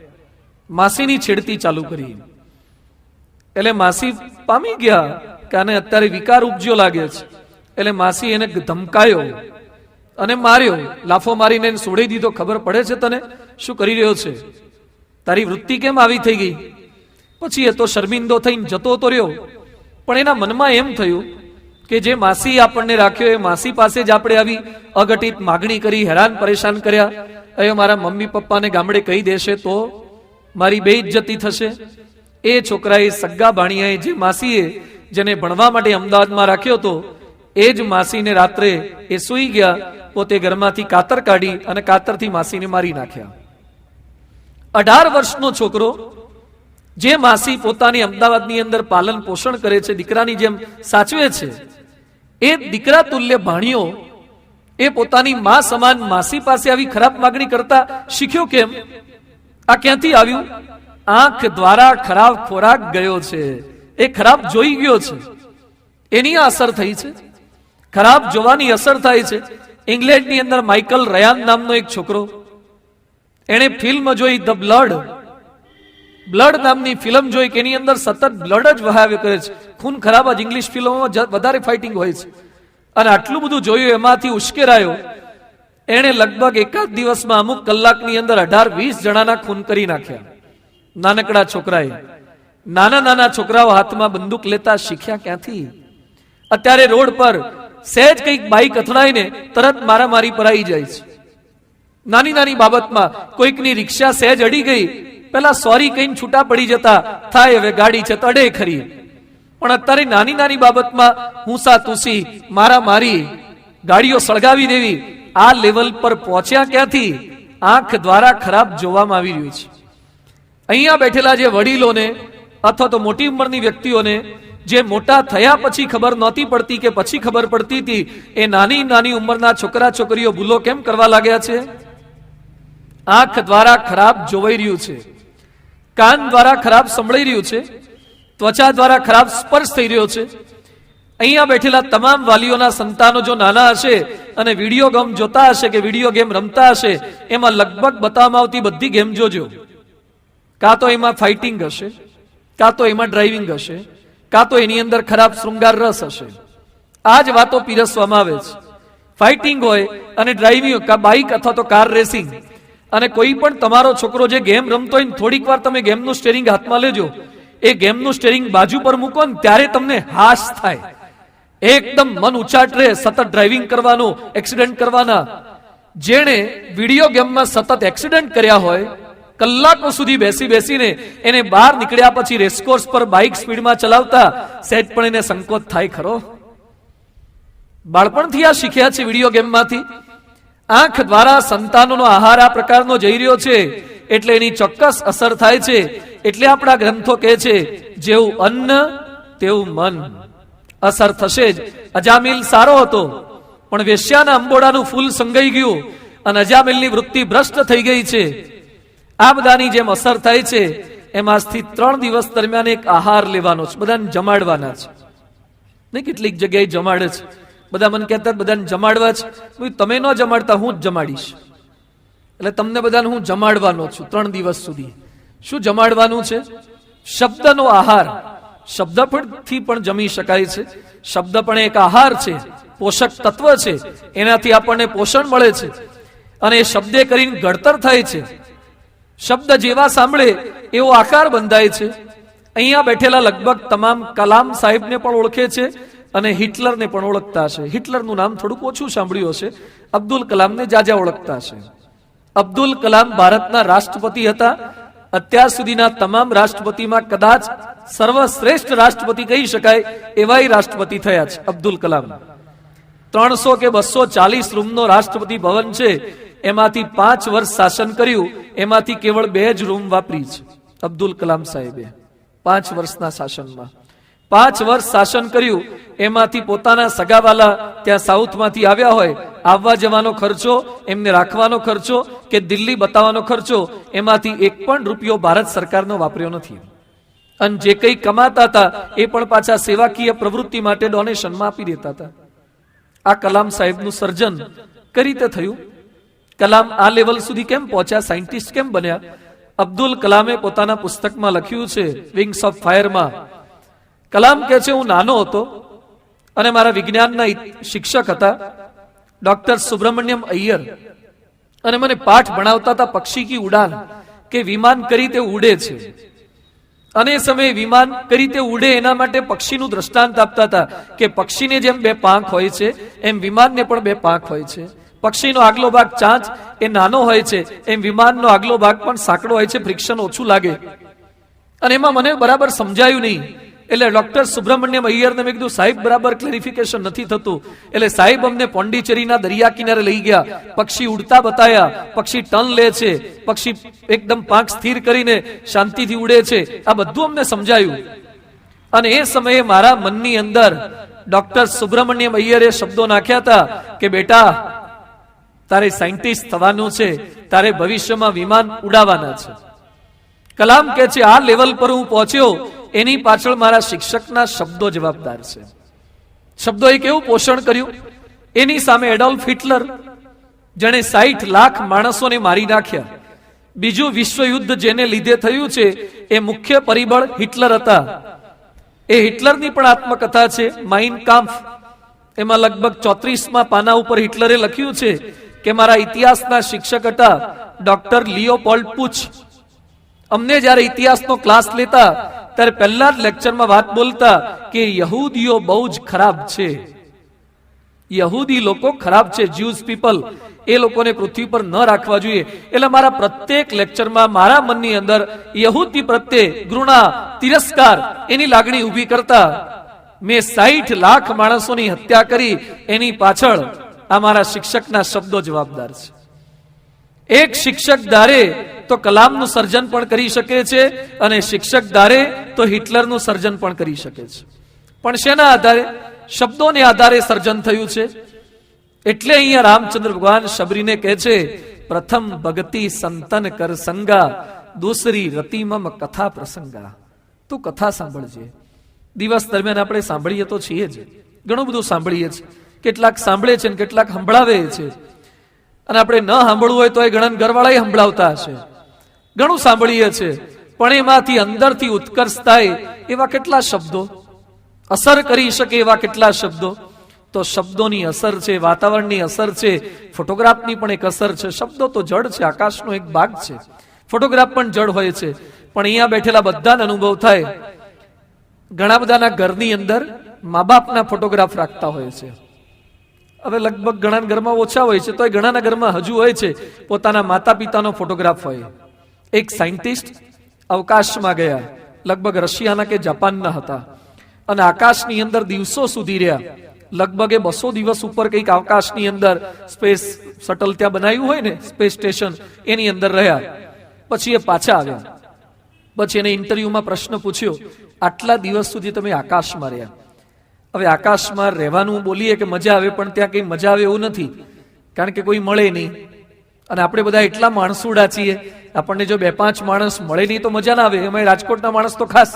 Speaker 2: માસીની છેડતી ચાલુ કરી. એટલે માસી પામી ગયા કે આને અત્યારે વિકાર ઉપજ્યો લાગે છે. એટલે માસી એને ધમકાયો અને માર્યો, લાફો મારીને એને છોડી દીધો. ખબર પડે છે તને શું કરી રહ્યો છે? તારી વૃત્તિ કેમ આવી થઈ ગઈ? પછી એ તો શર્મિંદો થઈને જતો તો રહ્યો, પણ એના મનમાં એમ થયું કે જે માસી આપણને રાખ્યો એ માસી પાસે જ આપણે આવી અઘટિત માગણી કરી, હેરાન પરેશાન કર્યા. હવે મારા મમ્મી પપ્પાને ગામડે કહી દેશે તો મારી બેઇજ્જતી થશે. એ છોકરાએ સગ્ગા ભાણિયાએ જે માસીએ જેને ભણવા માટે અમદાવાદમાં રાખ્યો હતો એ જ માસીને રાત્રે એ સૂઈ ગયા, પોતે ઘરમાંથી કાતર કાઢી અને કાતરથી માસીને મારી નાખ્યા. 18 વર્ષનો છોકરો, જે માસી પોતાની અમદાવાદની અંદર પાલન પોષણ કરે છે, દીકરાની જેમ સાચવે છે, એ દીકરા તુલ્ય ભાણિયો એ પોતાની માં સમાન માસી પાસે આવી ખરાબ માગણી કરતા શીખ્યો કેમ? આ ક્યાંથી આવ્યું? આંખ દ્વારા ખરાબ ખોરાક ગયો છે, એ ખરાબ જોઈ ગયો છે, એની આ અસર થઈ છે. ખરાબ જોવાની અસર થાય છે. ઇંગ્લેન્ડની અંદર માઇકલ રયાન નામનો એક છોકરો, એણે ફિલ્મ જોઈ ધ બ્લડ નામની ફિલ્મ જોઈ કે એની અંદર સતત બ્લડ જ વહાવ્યા કરે છે. ખૂન ખરાબ જ ઇંગ્લિશ ફિલ્મોમાં વધારે ફાઇટિંગ હોય છે. અને આટલું બધું જોયું, એમાંથી ઉશ્કેરાયો. એણે લગભગ એકાદ દિવસમાં અમુક કલાકની અંદર 18-20 જણાના ખૂન કરી નાખ્યા. નાનકડા છોકરાએ. નાના છોકરાઓ હાથમાં બંદૂક લેતા શીખ્યા ક્યાંથી? અત્યારે રોડ પર સહેજ કંઈક બાઈક અથડાઈને તરત મારામારી પર આવી જાય છે. નાની બાબતમાં કોઈકની રિક્ષા સહેજ અડી ગઈ, પેલા સોરી કહીને છૂટા પડી જતા, થાય હવે ગાડી છે તડે ખરી. પણ અત્યારે નાની બાબતમાં હુંસા તુસી, મારામારી, ગાડીઓ સળગાવી દેવી, આ લેવલ પર પહોંચ્યા ક્યાંથી? આંખ દ્વારા ખરાબ જોવામાં આવી રહ્યું છે. અહીંયા બેઠેલા જે વડીલોને અથવા તો મોટી ઉંમરની વ્યક્તિઓને જે મોટા થયા પછી ખબર નહોતી પડતી કે પછી ખબર પડતી હતી, એ નાની ઉંમરના છોકરા છોકરીઓ ભૂલો કેમ કરવા લાગ્યા છે? આંખ દ્વારા ખરાબ જોવાઈ રહ્યું છે, કાન દ્વારા ખરાબ સંભળાઈ રહ્યું છે, ત્વચા દ્વારા ખરાબ સ્પર્શ થઈ રહ્યો છે. અહીંયા બેઠેલા તમામ વાલીઓના સંતાનો જો નાના હશે અને વિડીયો ગેમ જોતા હશે કે વિડીયો ગેમ રમતા હશે, એમાં લગભગ બતાવવામાં આવતી બધી ગેમ જોજો. કાં તો એમાં ફાઇટિંગ હશે, કાં તો એમાં ડ્રાઇવિંગ હશે, કાં તો એની અંદર ખરાબ શૃંગાર રસ હશે. આ જ વાતો પીરસવામાં આવે છે. ફાઇટિંગ હોય અને ડ્રાઇવિંગ, બાઇક અથવા તો કાર રેસિંગ. અને કોઈ પણ તમારો છોકરો જે ગેમ રમતો હોય, થોડીક વાર તમે ગેમનું સ્ટેરિંગ હાથમાં લેજો, એ ગેમનું સ્ટેરિંગ બાજુ પર મૂકો ને ત્યારે તમને હાશ થાય, એકદમ મન ઉચાટ રહે, સતત ડ્રાઇવિંગ કરવાનું, એક્સિડન્ટ કરવાના. જેણે વિડીયો ગેમમાં સતત એક્સિડન્ટ કર્યા હોય, કલાકો સુધી બેસી બેસીને એને બહાર નીકળ્યા પછી રેસકોર્સ પર બાઇક સ્પીડમાં ચલાવતા સહેજ પણ એને સંકોચ થાય ખરો? બાળપણથી આ શીખ્યા છે વિડીયો ગેમમાંથી. આંખ દ્વારા સંતાનોનો આહાર આ પ્રકારનો જઈ રહ્યો છે એટલે એની ચોક્કસ અસર થાય છે. એટલે આપણા ગ્રંથો કહે છે જેવું અન્ન તેવું મન. અસર થશે જ. અજામિલ સારો હતો પણ વેશ્યાના અંબોડાનું ફૂલ સંગાઈ ગયું અને અજામિલની વૃત્તિ ભ્રષ્ટ થઈ ગઈ છે. આ બધાની જેમ અસર થાય છે એમ આજથી 3 દિવસ દરમિયાન એક આહાર લેવાનો છે, બધાને જમાડવાના છે. નહીં કેટલીક જગ્યાએ જમાડે છે, બધા મને કહેતા બધાને જમાડવા છે. તમે ન જમાડતા હું જ જમાડીશ, એટલે તમને બધાને હું જમાડવાનો છું 3 દિવસ સુધી. શું જમાડવાનું છે? શબ્દનો આહાર. શબ્દ પરથી પણ જમી શકાય છે. શબ્દ પણ એક આહાર છે, પોષક તત્વ છે, એનાથી આપણને પોષણ મળે છે અને એ શબ્દે કરીને ઘડતર થાય છે. શબ્દ જેવા સાંભળે એવો આકાર બંધાય છે. અહીંયા બેઠેલા લગભગ તમામ કલામ સાહેબને પણ ઓળખે છે અને હિટલરને પણ ઓળખતા છે. હિટલરનું નામ થોડુંક ઓછું સાંભળ્યું હશે, અબ્દુલ કલામને જાજા ઓળખતા છે. અબ્દુલ કલામ ભારતના રાષ્ટ્રપતિ હતા. અત્યાર સુધીના તમામ રાષ્ટ્રપતિમાં કદાચ સર્વશ્રેષ્ઠ રાષ્ટ્રપતિ કહી શકાય એવા રાષ્ટ્રપતિ થયા છે અબ્દુલ કલામ. 300 કે 240 રૂમનો રાષ્ટ્રપતિ ભવન છે, એમાંથી 5 વર્ષ શાસન કર્યું, એમાંથી કેવળ 2 જ રૂમ વાપરી છે અબ્દુલ કલામ સાહેબે 5 વર્ષના શાસનમાં. 5 વર્ષ શાસન કર્યું, એમાંથી પોતાના સગાવાલા ત્યાં સાઉથમાંથી આવ્યા હોય, આવવા જવાનો ખર્ચો, એમને રાખવાનો ખર્ચો કે દિલ્હી બતાવવાનો ખર્ચો, એમાંથી 1 પણ રૂપિયો ભારત સરકારનો વાપર્યો નથી. અને જે કંઈ કમાતા હતા એ પણ પાછા સેવાકીય પ્રવૃત્તિ માટે ડોનેશનમાં આપી દેતા હતા. આ કલામ સાહેબનું સર્જન કઈ રીતે થયું? કલામ આ લેવલ સુધી કેમ પહોંચ્યા? સાયન્ટિસ્ટ કેમ બન્યા? અબ્દુલ કલામે પોતાના પુસ્તકમાં લખ્યું છે વિંગ્સ ઓફ ફાયરમાં. કલામ કહે છે હું નાનો હતો અને મારા વિજ્ઞાનના શિક્ષક હતા ડોક્ટર સુબ્રમણ્યમ અય્યર, અને મને પાઠ ભણાવતા હતા પક્ષી કી ઉડાન, કે વિમાન કઈ રીતે ઉડે છે. અને એ સમયે વિમાન કઈ રીતે ઉડે એના માટે પક્ષીનું દ્રષ્ટાંત આપતા હતા કે પક્ષીને જેમ 2 પાંખ હોય છે એમ વિમાનને પણ 2 પાંખ હોય છે. પક્ષીનો આગલો ભાગ ચાંચ એ નાનો હોય છે, એમ વિમાનનો આગલો ભાગ પણ સાંકડો હોય છે, ફ્રિક્શન ઓછું લાગે. અને એમાં મને બરાબર સમજાયું નહીં, એટલે ડોક્ટર સુબ્રમણ્યમ અય્યરને મેં કીધું સાહેબ બરાબર ક્લેરિફિકેશન નથી થતું. એટલે સાહેબ અમને પોંડિચેરીના દરિયા કિનારે લઈ ગયા, પક્ષી ઉડતા બતાયા, પક્ષી ટર્ન લે છે, પક્ષી એકદમ પાંખ સ્થિર કરીને શાંતિથી ઉડે છે, આ બધું અમને સમજાયું. અને એ સમયે મારા મનની અંદર ડોક્ટર સુબ્રમણ્યમ અય્યરે શબ્દો નાખ્યા હતા કે બેટા તારે સાયન્ટિસ્ટ થવાનું છે, તારે ભવિષ્યમાં વિમાન ઉડાવવાના છે. કલામ કહે છે આ લેવલ પર હું પહોંચ્યો એની પાછળ મારા શિક્ષકના શબ્દો જવાબદાર છે. શબ્દોએ કેવું પોષણ કર્યું? એની સામે એડોલ્ફ હિટલર, જેણે 60 લાખ માણસોને મારી નાખ્યા, બીજું વિશ્વયુદ્ધ જેને લીધે થયું છે એ મુખ્ય પરિબળ હિટલર હતા. એ હિટલરની પણ આત્મકથા છે માઇન કામ્ફ. એમાં લગભગ 34મા પાના ઉપર હિટલરે લખ્યું છે કે મારા ઇતિહાસના શિક્ષક હતા ડોક્ટર લિયોપોલ્ડ પુચ. અમને જ્યારે ઇતિહાસનો ક્લાસ લેતા ત્યારે પહેલા જ લેક્ચરમાં વાત બોલતા કે યહૂદીઓ બહુ જ ખરાબ છે, યહૂદી લોકો ખરાબ છે, જ્યુઝ પીપલ, એ લોકોને પૃથ્વી પર ન રાખવા જોઈએ. એટલે મારા પ્રત્યેક લેક્ચરમાં મારા મનની અંદર યહૂદી પ્રત્યે ઘૃણા, તિરસ્કાર એની લાગણી ઊભી કરતા. મેં 60 લાખ માણસોની હત્યા કરી, એની પાછળ આ મારા શિક્ષકના શબ્દો જવાબદાર છે. એક શિક્ષક ધારે તો કલામનું સર્જન પણ કરી શકે છે અને શિક્ષક ધારે તો હિટલરનું સર્જન પણ કરી શકે છે. પણ શેના આધારે? શબ્દોને આધારે સર્જન થયું છે. એટલે અહીંયા રામચંદ્ર ભગવાન શબરીને કહે છે પ્રથમ ભગતિ સંતન કર સંગા, દૂસરી રતિમમ કથા પ્રસંગા. તું કથા સાંભળજે. દિવસ દરમિયાન આપણે સાંભળીએ તો છીએ જ, ઘણું બધું સાંભળીએ છીએ. કેટલાક સાંભળે છે ને કેટલાક સંભળાવે છે. અને આપણે ન સાંભળવું હોય તો એ ઘણા ઘરવાળા સંભળાવતા હશે. ઘણું સાંભળીએ છીએ, પણ એમાંથી અંદરથી ઉત્કર્ષ થાય એવા કેટલા શબ્દો, અસર કરી શકે એવા કેટલા શબ્દો. તો શબ્દોની અસર છે, વાતાવરણની અસર છે, ફોટોગ્રાફની પણ એક અસર છે. શબ્દો તો જડ છે, આકાશનો એક ભાગ છે, ફોટોગ્રાફ પણ જડ હોય છે, પણ અહીંયા બેઠેલા બધાને અનુભવ થાય. ઘણા બધાના ઘરની અંદર મા બાપના ફોટોગ્રાફ રાખતા હોય છે. હવે લગભગ ઘણા ઘરમાં ઓછા હોય છે, તો એ ઘણાના ઘરમાં હજુ હોય છે પોતાના માતા પિતાનો ફોટોગ્રાફ હોય. એક સાયન્ટિસ્ટ અવકાશમાં ગયા, લગભગ રશિયાના કે જાપાનના હતા, અને આકાશની અંદર દિવસો સુધી રહ્યા. લગભગ એ 200 દિવસ ઉપર કંઈક આકાશની અંદર સ્પેસ શટલ ત્યાં બનાવ્યું હોય ને, સ્પેસ સ્ટેશન, એની અંદર રહ્યા. પછી એ પાછા આવ્યા. પછી એને ઇન્ટરવ્યુમાં પ્રશ્ન પૂછ્યો, આટલા દિવસ સુધી તમે આકાશમાં રહ્યા. હવે આકાશમાં રહેવાનું બોલીએ કે મજા આવે, પણ ત્યાં કઈ મજા આવે એવું નથી, કારણ કે કોઈ મળે નહીં. અને આપણે બધા એટલા માણસુડા છીએ, આપણને જો 2-5 માણસ મળે નહીં તો મજા ના આવે. એમાં રાજકોટના માણસ તો ખાસ,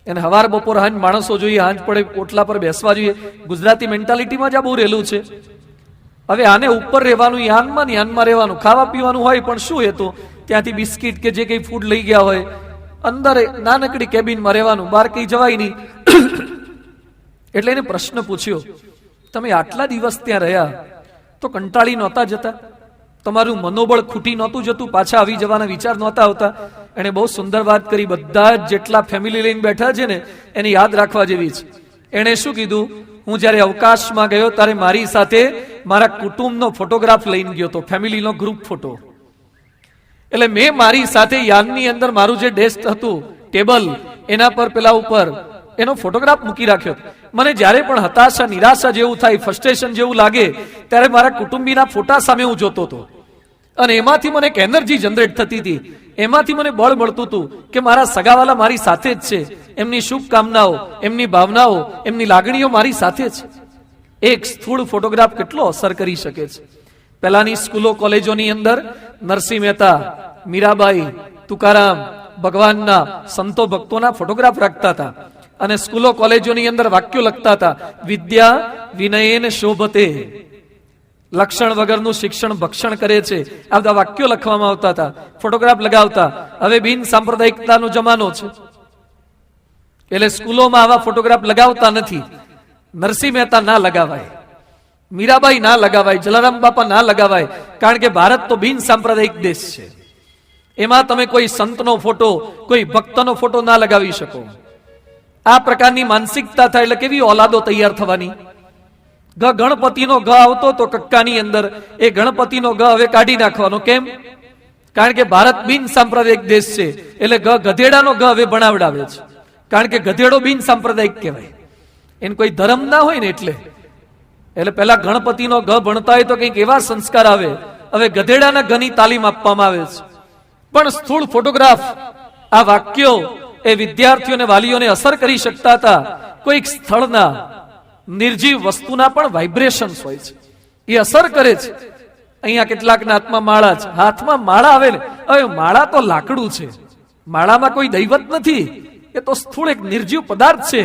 Speaker 2: એને હવાર બપોર હાંજ માણસો જોઈએ, હાંજ પડે ઓટલા પર બેસવા જોઈએ. ગુજરાતી મેન્ટાલિટીમાં જ આ બહુ રહેલું છે. હવે આને ઉપર રહેવાનું, યાનમાં રહેવાનું, ખાવા પીવાનું હોય, પણ શું એ તો ત્યાંથી બિસ્કિટ કે જે કઈ ફૂડ લઈ ગયા હોય, અંદર નાનકડી કેબિનમાં રહેવાનું, બહાર કઈ જવાય નહીં. એટલે એને પ્રશ્ન પૂછ્યો, તમે આટલા દિવસ ત્યાં રહ્યા તો કંટાળી નહોતા જતા? તમારું મનોબળ ખૂટી નહોતું જતું? પાછા આવી જવાના વિચાર નહોતા આવતા? એને બહુ સુંદર વાત કરી. બધા જેટલા ફેમિલી લઈને બેઠા છે ને, એને યાદ રાખવા જેવી છે. એને શું કીધું, હું જ્યારે અવકાશમાં ગયો ત્યારે મારી સાથે મારા કુટુંબનો ફોટોગ્રાફ લઈને ગયો હતો, ફેમિલીનો ગ્રુપ ફોટો. એટલે મેં મારી સાથે યાનની અંદર મારું જે ડેસ્ક હતું, ટેબલ, એના પર પેલા ઉપર એનો ફોટોગ્રાફ મૂકી રાખ્યો. મને જ્યારે પણ હતાશા, નિરાશા જેવું થાય, ફ્રસ્ટ્રેશન જેવું લાગે, ત્યારે મારા કુટુંબીના ફોટા સામે હું જોતો હતો, અને એમાંથી મને એક એનર્જી જનરેટ થતી હતી. એમાંથી મને બળ મળતું હતું કે મારા સગાવાલા મારી સાથે જ છે, એમની શુભકામનાઓ, એમની ભાવનાઓ, એમની લાગણીઓ મારી સાથે છે. એક સ્થૂળ ફોટોગ્રાફ કેટલો અસર કરી શકે છે. પહેલાની સ્કૂલો કોલેજોની અંદર નરસિંહ મહેતા, મીરાબાઈ, તુકારામ, ભગવાનના, સંતો ભક્તોના ફોટોગ્રાફ રાખતા હતા, અને સ્કૂલો કોલેજોની અંદર વાક્યો લખતા હતા, વિદ્યા વિનયેન શોભતે, લક્ષણ વગરનું શિક્ષણ ભક્ષણ કરે છે. આ બધા વાક્યો લખવામાં આવતા હતા, ફોટોગ્રાફ લગાવતા. હવે બિન સાંપ્રદાયિકતાનો જમાનો છે, એટલે સ્કૂલોમાં આવા ફોટોગ્રાફ લગાવતા નથી. નરસિંહ મહેતા ના લગાવાય, મીરાબાઈ ના લગાવાય, જલારામ બાપા ના લગાવાય, કારણ કે ભારત તો બિન સાંપ્રદાયિક દેશ છે. એમાં તમે કોઈ સંતનો ફોટો, કોઈ ભક્તનો ફોટો ના લગાવી શકો. આ પ્રકારની માનસિકતા થાય એટલે કેવી ઓલાદો તૈયાર થવાની. ગણપતિનો ગ આવતો તો કક્કાની અંદર, એ ગણપતિનો ગ હવે કાઢી નાખવાનો. કેમ? કારણ કે ભારત બિન સાંપ્રદાયિક દેશ છે, એટલે ગધેડાનો ગ હવે બનાવડાવે છે, કારણ કે ગધેડો બિન સાંપ્રદાયિક કહેવાય, એને કોઈ ધર્મ ના હોય ને. એટલે પેલા ગણપતિનો ગ ભણતા હોય તો કંઈક એવા સંસ્કાર આવે. હવે ગધેડાના ગની તાલીમ આપવામાં આવે છે. પણ સ્થૂળ ફોટોગ્રાફ, આ વાક્યો એ વિદ્યાર્થીઓને, વાલીઓને અસર કરી શકતા હતા. કોઈક સ્થળના, નિર્જીવ વસ્તુના પણ વાઇબ્રેશન્સ હોય છે, એ અસર કરે છે. અહીંયા કેટલાકના હાથમાં માળા છે, હાથમાં માળા આવે ને, હવે માળા તો લાકડું છે, માળામાં કોઈ દૈવત નથી, એ તો સ્થૂળ એક નિર્જીવ પદાર્થ છે.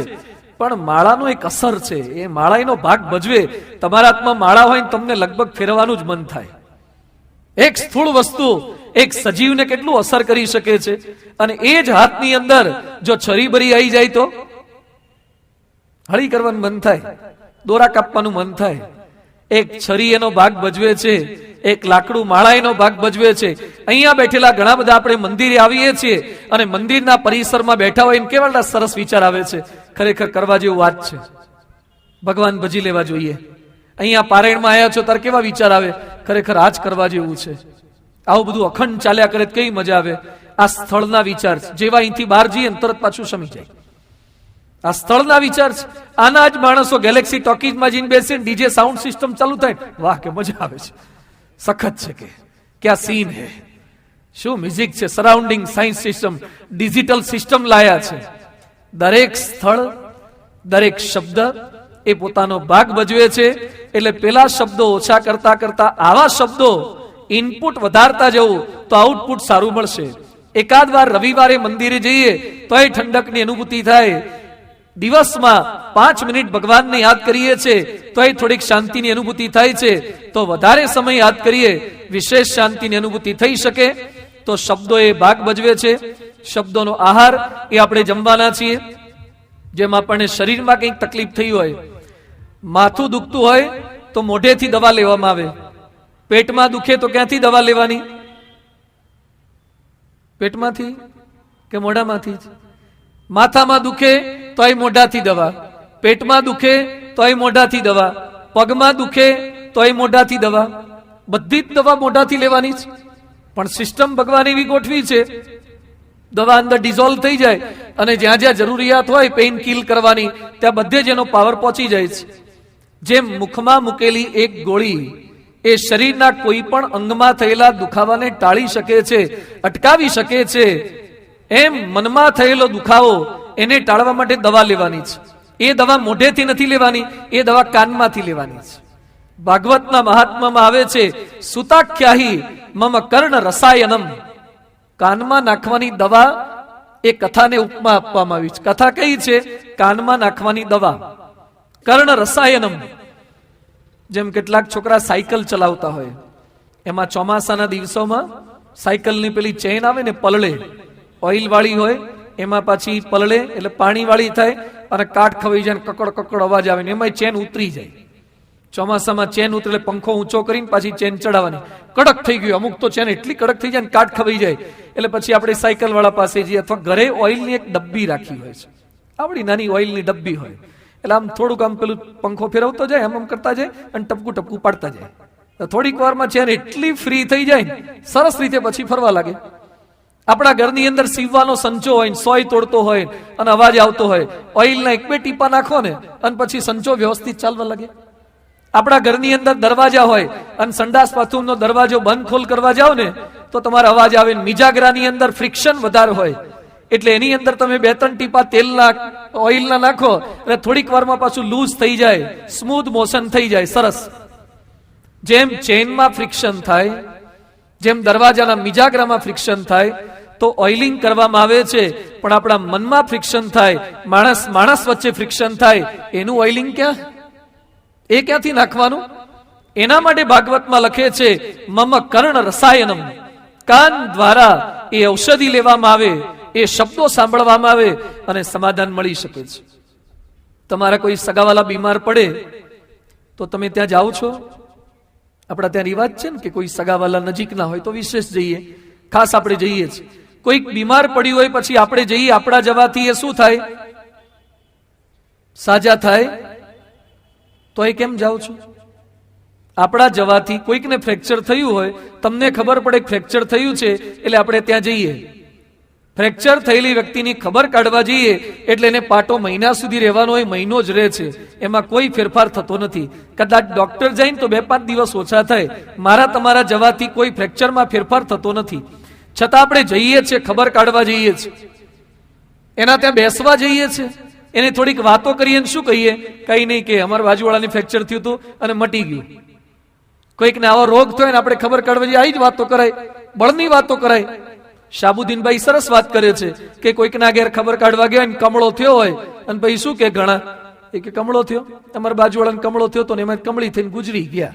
Speaker 2: પણ માળાનો એક અસર છે, એ માળાનો ભાગ ભજવે. તમારા હાથમાં માળા હોય ને તમને લગભગ ફેરવાનું જ મન થાય. એક સ્થૂળ વસ્તુ એક સજીવને કેટલું અસર કરી શકે છે. અને એ જ હાથની અંદર જો છરી બરી આવી જાય તો હળી કરવાનું મન થાય, દોરા કાપવાનું મન થાય. એક છરી એનો ભાગ ભજવે છે, એક લાકડું માળા એનો ભાગ ભજવે છે. અહીંયા બેઠેલા ઘણા બધા આપણે મંદિરે આવીએ છીએ, અને મંદિરના પરિસરમાં બેઠા હોય કેવા સરસ વિચાર આવે છે. ખરેખર કરવા જેવું વાત છે, ભગવાન ભજી લેવા જોઈએ. અહીંયા પારાયણમાં આવ્યા છો ત્યારે કેવા વિચાર આવે, ખરેખર આ જ કરવા જેવું છે. આવું બધું અખંડ ચાલ્યા કરે કઈ મજા આવે. આ સ્થળના વિચાર છે, જેવા અહીંથી બહાર જઈએ તરત પાછું શમી જાય. આ સ્થળના વિચાર છે. આના જ માણસો ગેલેક્સી ટોકીઝમાં જઈને બેસીને ડીજે સાઉન્ડ સિસ્ટમ ચાલુ થાય, વાહ કે મજા આવે છે, સખત છે, કે ક્યાં સીન હે, શું મ્યુઝિક છે, surrounding science system, digital system લાયા છે. દરેક સ્થળ, દરેક શબ્દ એ પોતાનો ભાગ ભજવે છે. એટલે પેલા શબ્દો ઓછા કરતા કરતા આવા શબ્દો ઇનપુટ વધારતા જવું તો આઉટપુટ સારું મળશે. એકાદ વાર રવિવારે મંદિરે જઈએ તો એ ઠંડકની અનુભૂતિ થાય. દિવસમાં 5 મિનિટ ભગવાનને યાદ કરીએ છીએ તો એ થોડીક શાંતિની અનુભૂતિ થાય છે. તો વધારે સમય યાદ કરીએ, વિશેષ શાંતિની અનુભૂતિ થઈ શકે. તો શબ્દો એ ભાગ ભજવે છે. શબ્દોનો આહાર એ આપણે જમવાના છીએ. જેમ આપણને શરીરમાં કંઈક તકલીફ થઈ હોય, માથું દુખતું હોય તો મોઢેથી દવા લેવામાં આવે, પેટમાં દુખે તો ક્યાંથી દવા લેવાની? પેટમાંથી કે મોઢામાંથી જ? માથામાં દુખે તોય મોઢાથી દવા, પેટમાં દુખે તોય મોઢાથી દવા, પગમાં દુખે તોય મોઢાથી દવા. બધી જ દવા મોઢાથી લેવાની છે. પણ સિસ્ટમ ભગવાન એવી ગોઠવી છે, દવા અંદર ડિઝોલ્વ થઈ જાય અને જ્યાં જ્યાં જરૂરિયાત હોય પેઇન કિલ કરવાની, ત્યાં બધે જ એનો પાવર પહોંચી જાય છે. જેમ મુખમાં મૂકેલી એક ગોળી એ શરીરના કોઈ પણ અંગમાં થયેલા દુખાવાને ટાળી શકે છે, અટકાવી શકે છે, એમ મનમાં થયેલો દુખાવો એને ટાળવા માટે દવા લેવાની છે. એ દવા મોઢેથી નથી લેવાની, એ દવા કાનમાંથી લેવાની છે. ભાગવતના મહાત્મામાં આવે છે, સુતાખ્યાહી મમ કર્ણ રસાયનમ. કાનમાં નાખવાની દવા, એ કથાને ઉપમા આપવામાં આવી છે. કથા કઈ છે? કાનમાં નાખવાની દવા, કર્ણ રસાયનમ. જેમ કેટલાક છોકરા સાયકલ ચલાવતા હોય, એમાં ચોમાસાના દિવસોમાં સાયકલની પેલી ચેન આવે ને પલળે, ઓઇલ વાળી હોય, એમાં પાછી પલળે એટલે પાણી વાળી થાય અને કાટ ખવાઈ જાય, કકડ કકડ અવાજ આવે ને એમાં ચેન ઉતરી જાય. ચોમાસામાં ચેન ઉતરે એટલે પંખો ઊંચો કરીને પાછી ચેન ચડાવવાની. કડક થઈ ગયું, અમુક તો ચેન એટલી કડક થઈ જાય ને કાટ ખવાઈ જાય. એટલે પછી આપણે સાયકલ વાળા પાસે જઈએ, અથવા ઘરે ઓઇલની એક ડબ્બી રાખી હોય છે, આપણી નાની ઓઇલની ડબ્બી હોય, એટલે આમ થોડુંક આમ પેલું પંખો ફેરવતો જાય, આમ કરતા જાય અને ટપકું ટપકું પાડતા જાય. થોડીક વારમાં ચેન એટલી ફ્રી થઈ જાય ને સરસ રીતે પછી ફરવા લાગે. આપણા ઘરની અંદર સીવવાનો સંચો હોય, સોય તોડતો હોય અને અવાજ આવતો હોય, ઓઇલના એક બે ટીપા નાખો ને અને પછી સંચો વ્યવસ્થિત ચાલવા લાગે. આપણા ઘરની અંદર દરવાજા હોય અને સંડાસ બાથરૂમનો દરવાજો બંધ ખોલ કરવા જાઓ ને તો તમારો અવાજ આવે. મિજાગરાની અંદર ફ્રિક્શન વધારે હોય એટલે એની અંદર તમે 2-3 ટીપા તેલના ઓઇલના નાખો એટલે થોડીક વારમાં પાછું લૂઝ થઈ જાય, સ્મૂથ મોશન થઈ જાય, સરસ. જેમ ચેનમાં ફ્રિક્શન થાય, જેમ દરવાજાના મિજાગરામાં ફ્રિક્શન થાય, તો ઓઇલિંગ કરવામાં આવે છે, પણ આપણા મનમાં ફ્રિક્શન થાય, માણસ વચ્ચે ફ્રિક્શન થાય, એનું ઓઇલિંગ ક્યાં? એ ક્યાંથી નાખવાનું? એના માટે ભાગવતમાં લખે છે, મમ કર્ણ રસાયનમ. કાન દ્વારા એ ઔષધિ લેવામાં આવે, એ શબ્દો સાંભળવામાં આવે અને સમાધાન મળી શકે છે. તમારા કોઈ સગાવાલા બીમાર પડે તો તમે ત્યાં જાઓ છો? આપણા ત્યાં રિવાજ છે ને કે કોઈ સગાવાલા નજીક ના હોય તો વિશેષ જઈએ, ખાસ આપણે જઈએ છીએ. કોઈક બીમાર પડ્યું હોય પછી આપણે જઈએ, આપણા જવાથી એ શું થાય? સાજા થાય. તો એ કેમ જાઓ છો? આપણા જવાથી કોઈકને ફ્રેક્ચર થયું હોય, તમને ખબર પડે ફ્રેક્ચર થયું છે એટલે આપણે ત્યાં જઈએ. ફ્રેક્ચર થયેલી વ્યક્તિની ખબર કાઢવા જઈએ એટલે એને પાટો મહિના સુધી રહેવાનો હોય, મહિનો જ રહે છે, એમાં કોઈ ફેરફાર થતો નથી. કદાચ ડોક્ટર જઈને તો 2-5 દિવસ ઓછા થાય. મારા તમારા જવાથી કોઈ ફ્રેક્ચરમાં ફેરફાર થતો નથી, છતાં આપણે જઈએ છીએ, ખબર કાઢવા જઈએ છીએ, એના ત્યાં બેસવા જઈએ છીએ, એને થોડીક વાતો કરીએ. શું કહીએ? કઈ નહીં કે અમારા બાજુવાળાને ફ્રેક્ચર થયું હતું અને મટી ગયું. કોઈકને આવો રોગ થયો ને આપણે ખબર કાઢવા જઈએ, આવી જ વાતો કરાય, બળની વાતો કરાય. શાબુદ્દીનભાઈ સરસ વાત કરે છે કે કોઈકના ઘેર ખબર કાઢવા ગયા ને કમળો થયો હોય અને પછી શું કે ઘણા એ કે કમળો થયો, તમારા બાજુવાળાને કમળો થયો તો ને એમાં કમળી થઈને ગુજરી ગયા.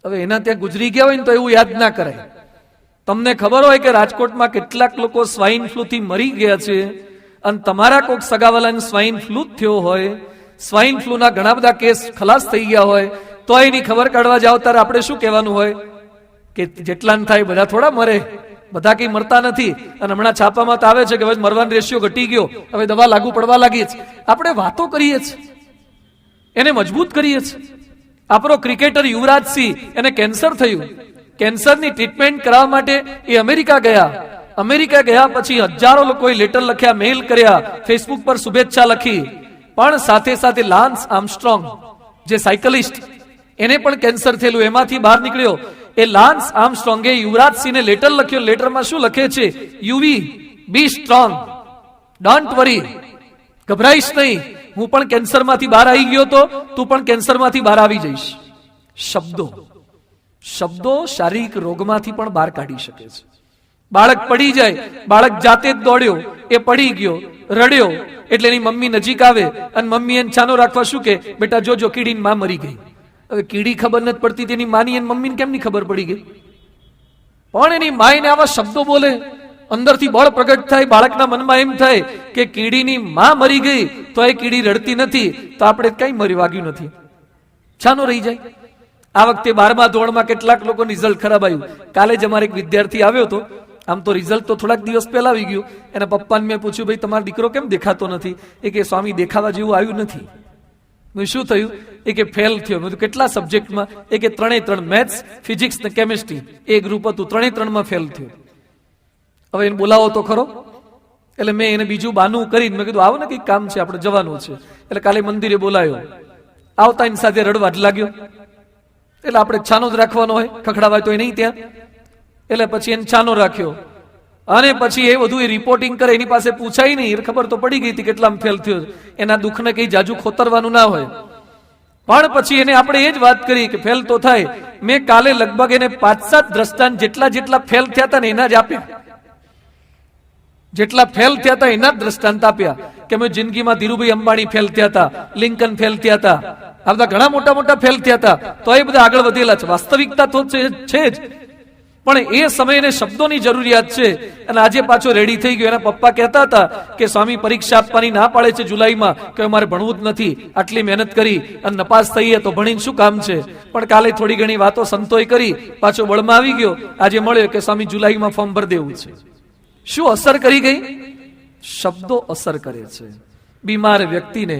Speaker 2: હવે એના ત્યાં ગુજરી ગયા હોય ને તો એવું યાદ ના કરાય. તમને ખબર હોય કે રાજકોટમાં કેટલાક લોકો સ્વાઇન ફ્લૂ થી મરી ગયા છે અને તમારા કોઈક સગાવાલાને સ્વાઇન ફ્લૂ થયો હોય, સ્વાઇન ફ્લૂના ઘણા બધા કેસ ખલાસ થઈ ગયા હોય, તો એની ખબર કાઢવા જાવ ત્યારે આપણે શું કહેવાનું હોય કે જેટલાને થાય બધા થોડા મરે, બધા કઈ મરતા નથી. અને હમણાં છાપામાં તો આવે છે કે હવે મરવાનો રેશિયો ઘટી ગયો, હવે દવા લાગુ પડવા લાગી છે. આપણે વાતો કરીએ છીએ, એને મજબૂત કરીએ છીએ. આપણો ક્રિકેટર યુવરાજસિંહ, એને કેન્સર થયું, કેન્સરની ટ્રીટમેન્ટ કરાવવા માટે એ અમેરિકા ગયા. અમેરિકા ગયા પછી હજારો લોકોએ લેટર લખ્યા, મેલ કર્યા, ફેસબુક પર શુભેચ્છા લખી. પણ સાથે સાથે લાન્સ આર્મસ્ટ્રોંગ જે સાયકલિસ્ટ, એને પણ કેન્સર થયેલું, એમાંથી બહાર નીકળ્યો. એ લાન્સ આર્મસ્ટ્રોંગે યુવરાજસિંહને લેટર લખ્યો. લેટરમાં શું લખે છે? You've be strong, don't worry, ગભરાઈશ નહીં, હું પણ કેન્સરમાંથી બહાર આવી ગયો તો તું પણ કેન્સરમાંથી બહાર આવી જઈશ. શબ્દો શારીરિક રોગમાંથી પણ બહાર કાઢી શકે છે. બાળક પડી જાય, બાળક જાતે જ દોડ્યો, એ પડી ગયો, રડ્યો એટલે એની મમ્મી નજીક આવે અને મમ્મી એને છાનો રાખવા શું કે, બેટા જોજો કીડીની માં મરી ગઈ. હવે કીડી ખબર નથી પડતી, તેની માની એની મમ્મીને કેમની ખબર પડી ગઈ? પણ એની માઈને આવા શબ્દો બોલે, અંદરથી બળ પ્રગટ થાય, બાળકના મનમાં એમ થાય કે કીડીની માં મરી ગઈ તો એ કીડી રડતી નથી, તો આપણે કઈ મરી વાગ્યું નથી, છાનો રહી જાય. આ વખતે 12મા ધોરણમાં કેટલાક લોકોનું રિઝલ્ટ ખરાબ આવ્યું. કાલે જ અમારે એક વિદ્યાર્થી આવ્યો હતો, આમ તો રિઝલ્ટ તો થોડાક દિવસ પહેલા આવી ગયું. એના પપ્પાને મેં પૂછ્યું, ભાઈ તમારો દીકરો કેમ દેખાતો નથી? એ કે સ્વામી દેખાવા જેવું આવ્યું નથી. મેં શું થયું? એ કે ફેલ થયો. મેં કેટલા સબ્જેક્ટમાં? એ કે 3 મેથ્સ, ફિઝિક્સ ને કેમિસ્ટ્રી એ ગ્રુપ હતું, 3 ફેલ થયો. હવે એને બોલાવો તો ખરો. એટલે મેં એને બીજું બાનું કરીને મેં કીધું આવો ને કંઈક કામ છે, આપણે જવાનું છે. એટલે કાલે મંદિરે બોલાયો. આવતા એની સાથે રડવા જ લાગ્યો. એટલે આપણે છાનો જ રાખવાનો હોય, ખખડાવાય તો એ નહીં ત્યાં. એટલે પછી એને છાનો રાખ્યો અને પછી એ બધું રિપોર્ટિંગ કરે. એની પાસે પૂછાય નહીં, ખબર તો પડી ગઈ હતી કેટલામાં ફેલ થયો. એના દુઃખને કઈ જાજુ ખોતરવાનું ના હોય. પણ પછી એને આપણે એ જ વાત કરી કે ફેલ તો થાય. મેં કાલે લગભગ એને 5-7 દ્રષ્ટાંત જેટલા ફેલ થયા હતા ને એના જ આપ્યા. જેટલા ફેલ થયા હતા એના જ દ્રષ્ટાંત આપ્યા કે મેં જિંદગીમાં ધીરુભાઈ અંબાણી ફેલ થયા હતા, લિંકન ફેલ થયા હતા, આ બધા ઘણા મોટા ફેલ થયા હતા. તો એ બધા આગળ વધેલા છે. વાસ્તવિકતા તો છે જ, પણ એ સમયે શબ્દોની જરૂરિયાત છે. અને આજે પાછો રેડી થઈ ગયો. એના પપ્પા કહેતા હતા કે સ્વામી પરીક્ષા આપવાની ના પાડે છે જુલાઈમાં, કે મારે ભણવું જ નથી, આટલી મહેનત કરી અને નપાસ થઈએ તો ભણીને શું કામ છે. પણ કાલે થોડી ઘણી વાતો સંતોય કરી, પાછો બળમાં આવી ગયો. આજે મળ્યો કે સ્વામી જુલાઈમાં ફોર્મ ભરી દેવું છે. શું અસર કરી ગઈ? શબ્દો અસર કરે છે. બીમાર વ્યક્તિને,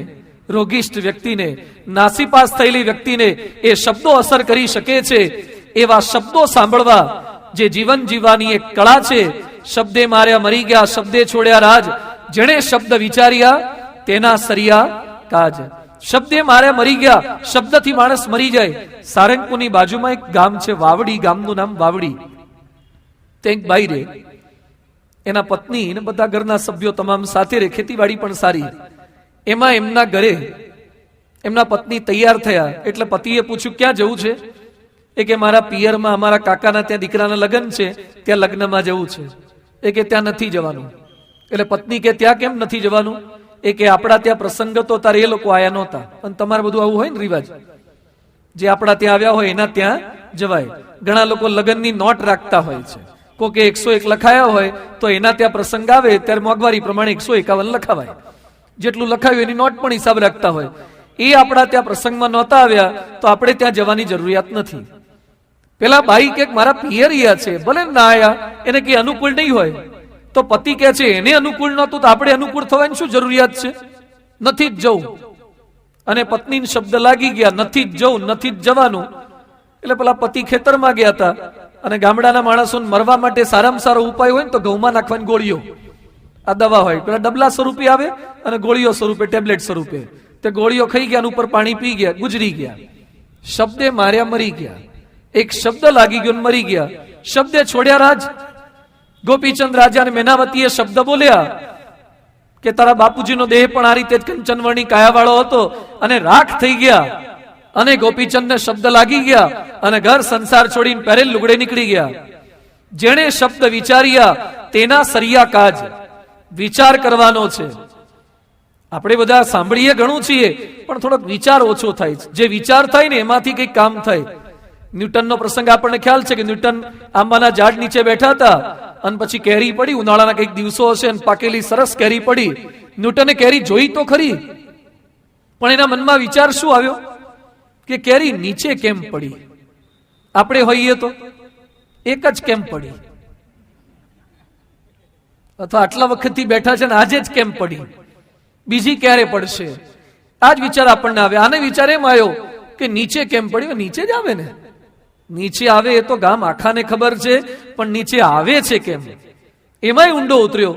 Speaker 2: રોગિષ્ઠ વ્યક્તિને, નાસીપાસ થયેલી વ્યક્તિને એ શબ્દો અસર કરી શકે છે. એવા શબ્દો સાંભળવા જે જીવન જીવવાની એક કળા છે. શબ્દે માર્યા મરી ગયા, શબ્દે છોડ્યા રાજ, જેણે શબ્દ વિચાર્યા તેના સરિયા કાજ. શબ્દે માર્યા મરી ગયા, શબ્દથી માણસ મરી જાય. સારંગપુરની બાજુમાં એક ગામ છે વાવડી, ગામનું નામ વાવડી. તે એક બાઈ રે, એના પત્ની અને બધા ઘરના સભ્યો તમામ સાથે રહે, ખેતીવાડી પણ સારી. એમાં એમના ઘરે એમના પત્ની તૈયાર થયા એટલે પતિએ પૂછ્યું ક્યાં જવું છે? એ કે મારા પિયરમાં અમારા કાકાના ત્યાં દીકરાના લગ્ન છે, ત્યાં લગ્નમાં જવું છે. એ કે ત્યાં નથી જવાનું. એટલે પત્ની કે ત્યાં કેમ નથી જવાનું? એ કે આપણા ત્યાં પ્રસંગ હતો તારે એ લોકો આયા નહોતા, અને તમારે બધું આવું હોય ને રિવાજ, જે આપણા ત્યાં આવ્યા હોય એના ત્યાં જવાય. ઘણા લોકો લગ્નની નોટ રાખતા હોય છે. કોકે 101 લખાયા હોય તો એના ત્યાં પ્રસંગ આવે ત્યારે મોંઘવારી પ્રમાણે 151 લખાવાય. જેટલું લખાયું એની નોટ પણ હિસાબ રાખતા હોય. એ આપણા ત્યાં પ્રસંગમાં નહોતા આવ્યા તો આપણે ત્યાં જવાની જરૂરિયાત નથી. પેલા બાઈ કે મારા પિયરિયા છે, ભલે ના આયા, એને કઈ અનુકૂળ નહીં હોય. તો પતિ કે છે એને અનુકૂળ નહોતું તો આપણે અનુકૂળ થવાની શું જરૂરિયાત છે? નથી જ જવું. અને પત્નીને શબ્દ લાગી ગયા, નથી જ જવું, નથી જ જવાનું. એટલે પેલા પતિ ખેતરમાં ગયા હતા અને ગામડાના માણસોને મરવા માટે સારામાં સારો ઉપાય હોય ને તો ઘઉંમાં નાખવાની ગોળીઓ, આ દવા હોય. પેલા ડબલા સ્વરૂપે આવે અને ગોળીઓ સ્વરૂપે, ટેબ્લેટ સ્વરૂપે. તે ગોળીઓ ખાઈ ગયા, ઉપર પાણી પી ગયા, ગુજરી ગયા. શબ્દે માર્યા મરી ગયા. એક શબ્દ લાગી ગયો મરી ગયા. શબ્દે છોડ્યા રાજ. ગોપીચંદ રાજા અને મેનાવતીએ શબ્દ બોલ્યા કે તારા બાપુજીનો દેહ પણ આ રીતે જ કંચનવર્ણી કાયાવાળો હતો અને રાખ થઈ ગયા. અને ગોપીચંદને શબ્દ લાગી ગયા અને ઘર સંસાર છોડીને પહેરેલ લુગડે નીકળી ગયા. જેણે શબ્દ વિચાર્યા તેના સરિયા કાજ. વિચાર કરવાનો છે. આપણે બધા સાંભળીએ ઘણું છીએ પણ થોડોક વિચાર ઓછો થાય છે. જે વિચાર થાય ને એમાંથી કંઈક કામ થાય. ન્યૂટનનો પ્રસંગ આપણને ખ્યાલ છે કે ન્યૂટન આંબાના ઝાડ નીચે બેઠા હતા અને પછી કેરી પડી. ઉનાળાના કંઈક દિવસો હશે અને પાકેલી સરસ કેરી પડી. ન્યૂટને કેરી જોઈ તો ખરી, પણ એના મનમાં વિચાર શું આવ્યો કે કેરી નીચે કેમ પડી? આપણે હોઈએ તો એક જ કેમ પડી, અથવા આટલા વખતથી બેઠા છે ને આજે જ કેમ પડી, બીજી ક્યારે પડશે? આ જ વિચાર આપણને આવે. આને વિચાર એમ આવ્યો કે નીચે કેમ પડ્યો? નીચે જ આવે ને. નીચે આવે એ તો ગામ આખાને ખબર છે, પણ નીચે આવે છે કેમ? એમાંય ઊંડો ઉતર્યો.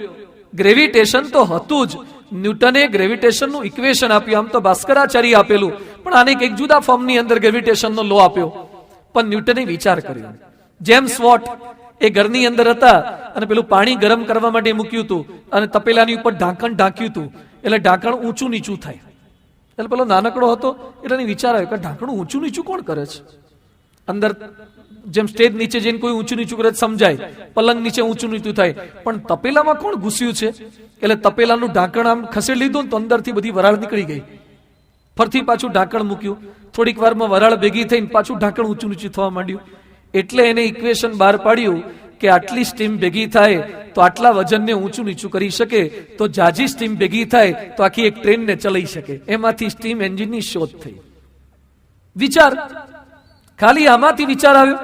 Speaker 2: ગ્રેવિટેશન તો હતું જ. ન્યૂટને ગ્રેવિટેશનનું ઇક્વેશન આપ્યું. આમ તો ભાસ્કરાચાર્ય આપેલું, પણ આને એક જુદા ફોર્મની અંદર ગ્રેવિટેશનનો લો આપ્યો. પણ ન્યૂટને વિચાર કર્યો. જેમ્સ વોટ એ ઘરની અંદર હતા અને પેલું પાણી ગરમ કરવા માટે મૂક્યું હતું અને તપેલાની ઉપર ઢાંકણ ઢાંક્યું હતું. એટલે ઢાંકણ ઊંચું નીચું થાય. એટલે પેલો નાનકડો હતો એટલે વિચાર આવ્યો કે ઢાંકણું ઊંચું નીચું કોણ કરે છે? અંદર જેમ સ્ટેજ નીચે જઈને કોઈ ઊંચું નીચું કરે સમજાય, પલંગ નીચે ઊંચું નીચું થાય, પણ તપેલામાં કોણ ઘૂસ્યું છે? એટલે તપેલાનું ઢાંકણ આમ ખસેડી લીધું તો અંદરથી બધી વરાળ નીકળી ગઈ. ફરથી પાછું ઢાંકણ મૂક્યું. થોડીક વારમાં વરાળ ભેગી થઈને પાછું ઢાંકણ ઊંચું નીચું થવા માંડ્યું. એટલે એને ઇક્વેશન બહાર પાડ્યું કે આટલી સ્ટીમ ભેગી થાય તો આટલા વજનને ઊંચું નીચું કરી શકે, તો જાજી સ્ટીમ ભેગી થાય તો આખી એક ટ્રેનને ચલાવી શકે. એમાંથી સ્ટીમ એન્જિનની શોધ થઈ. વિચાર, ખાલી આમાંથી વિચાર આવ્યો.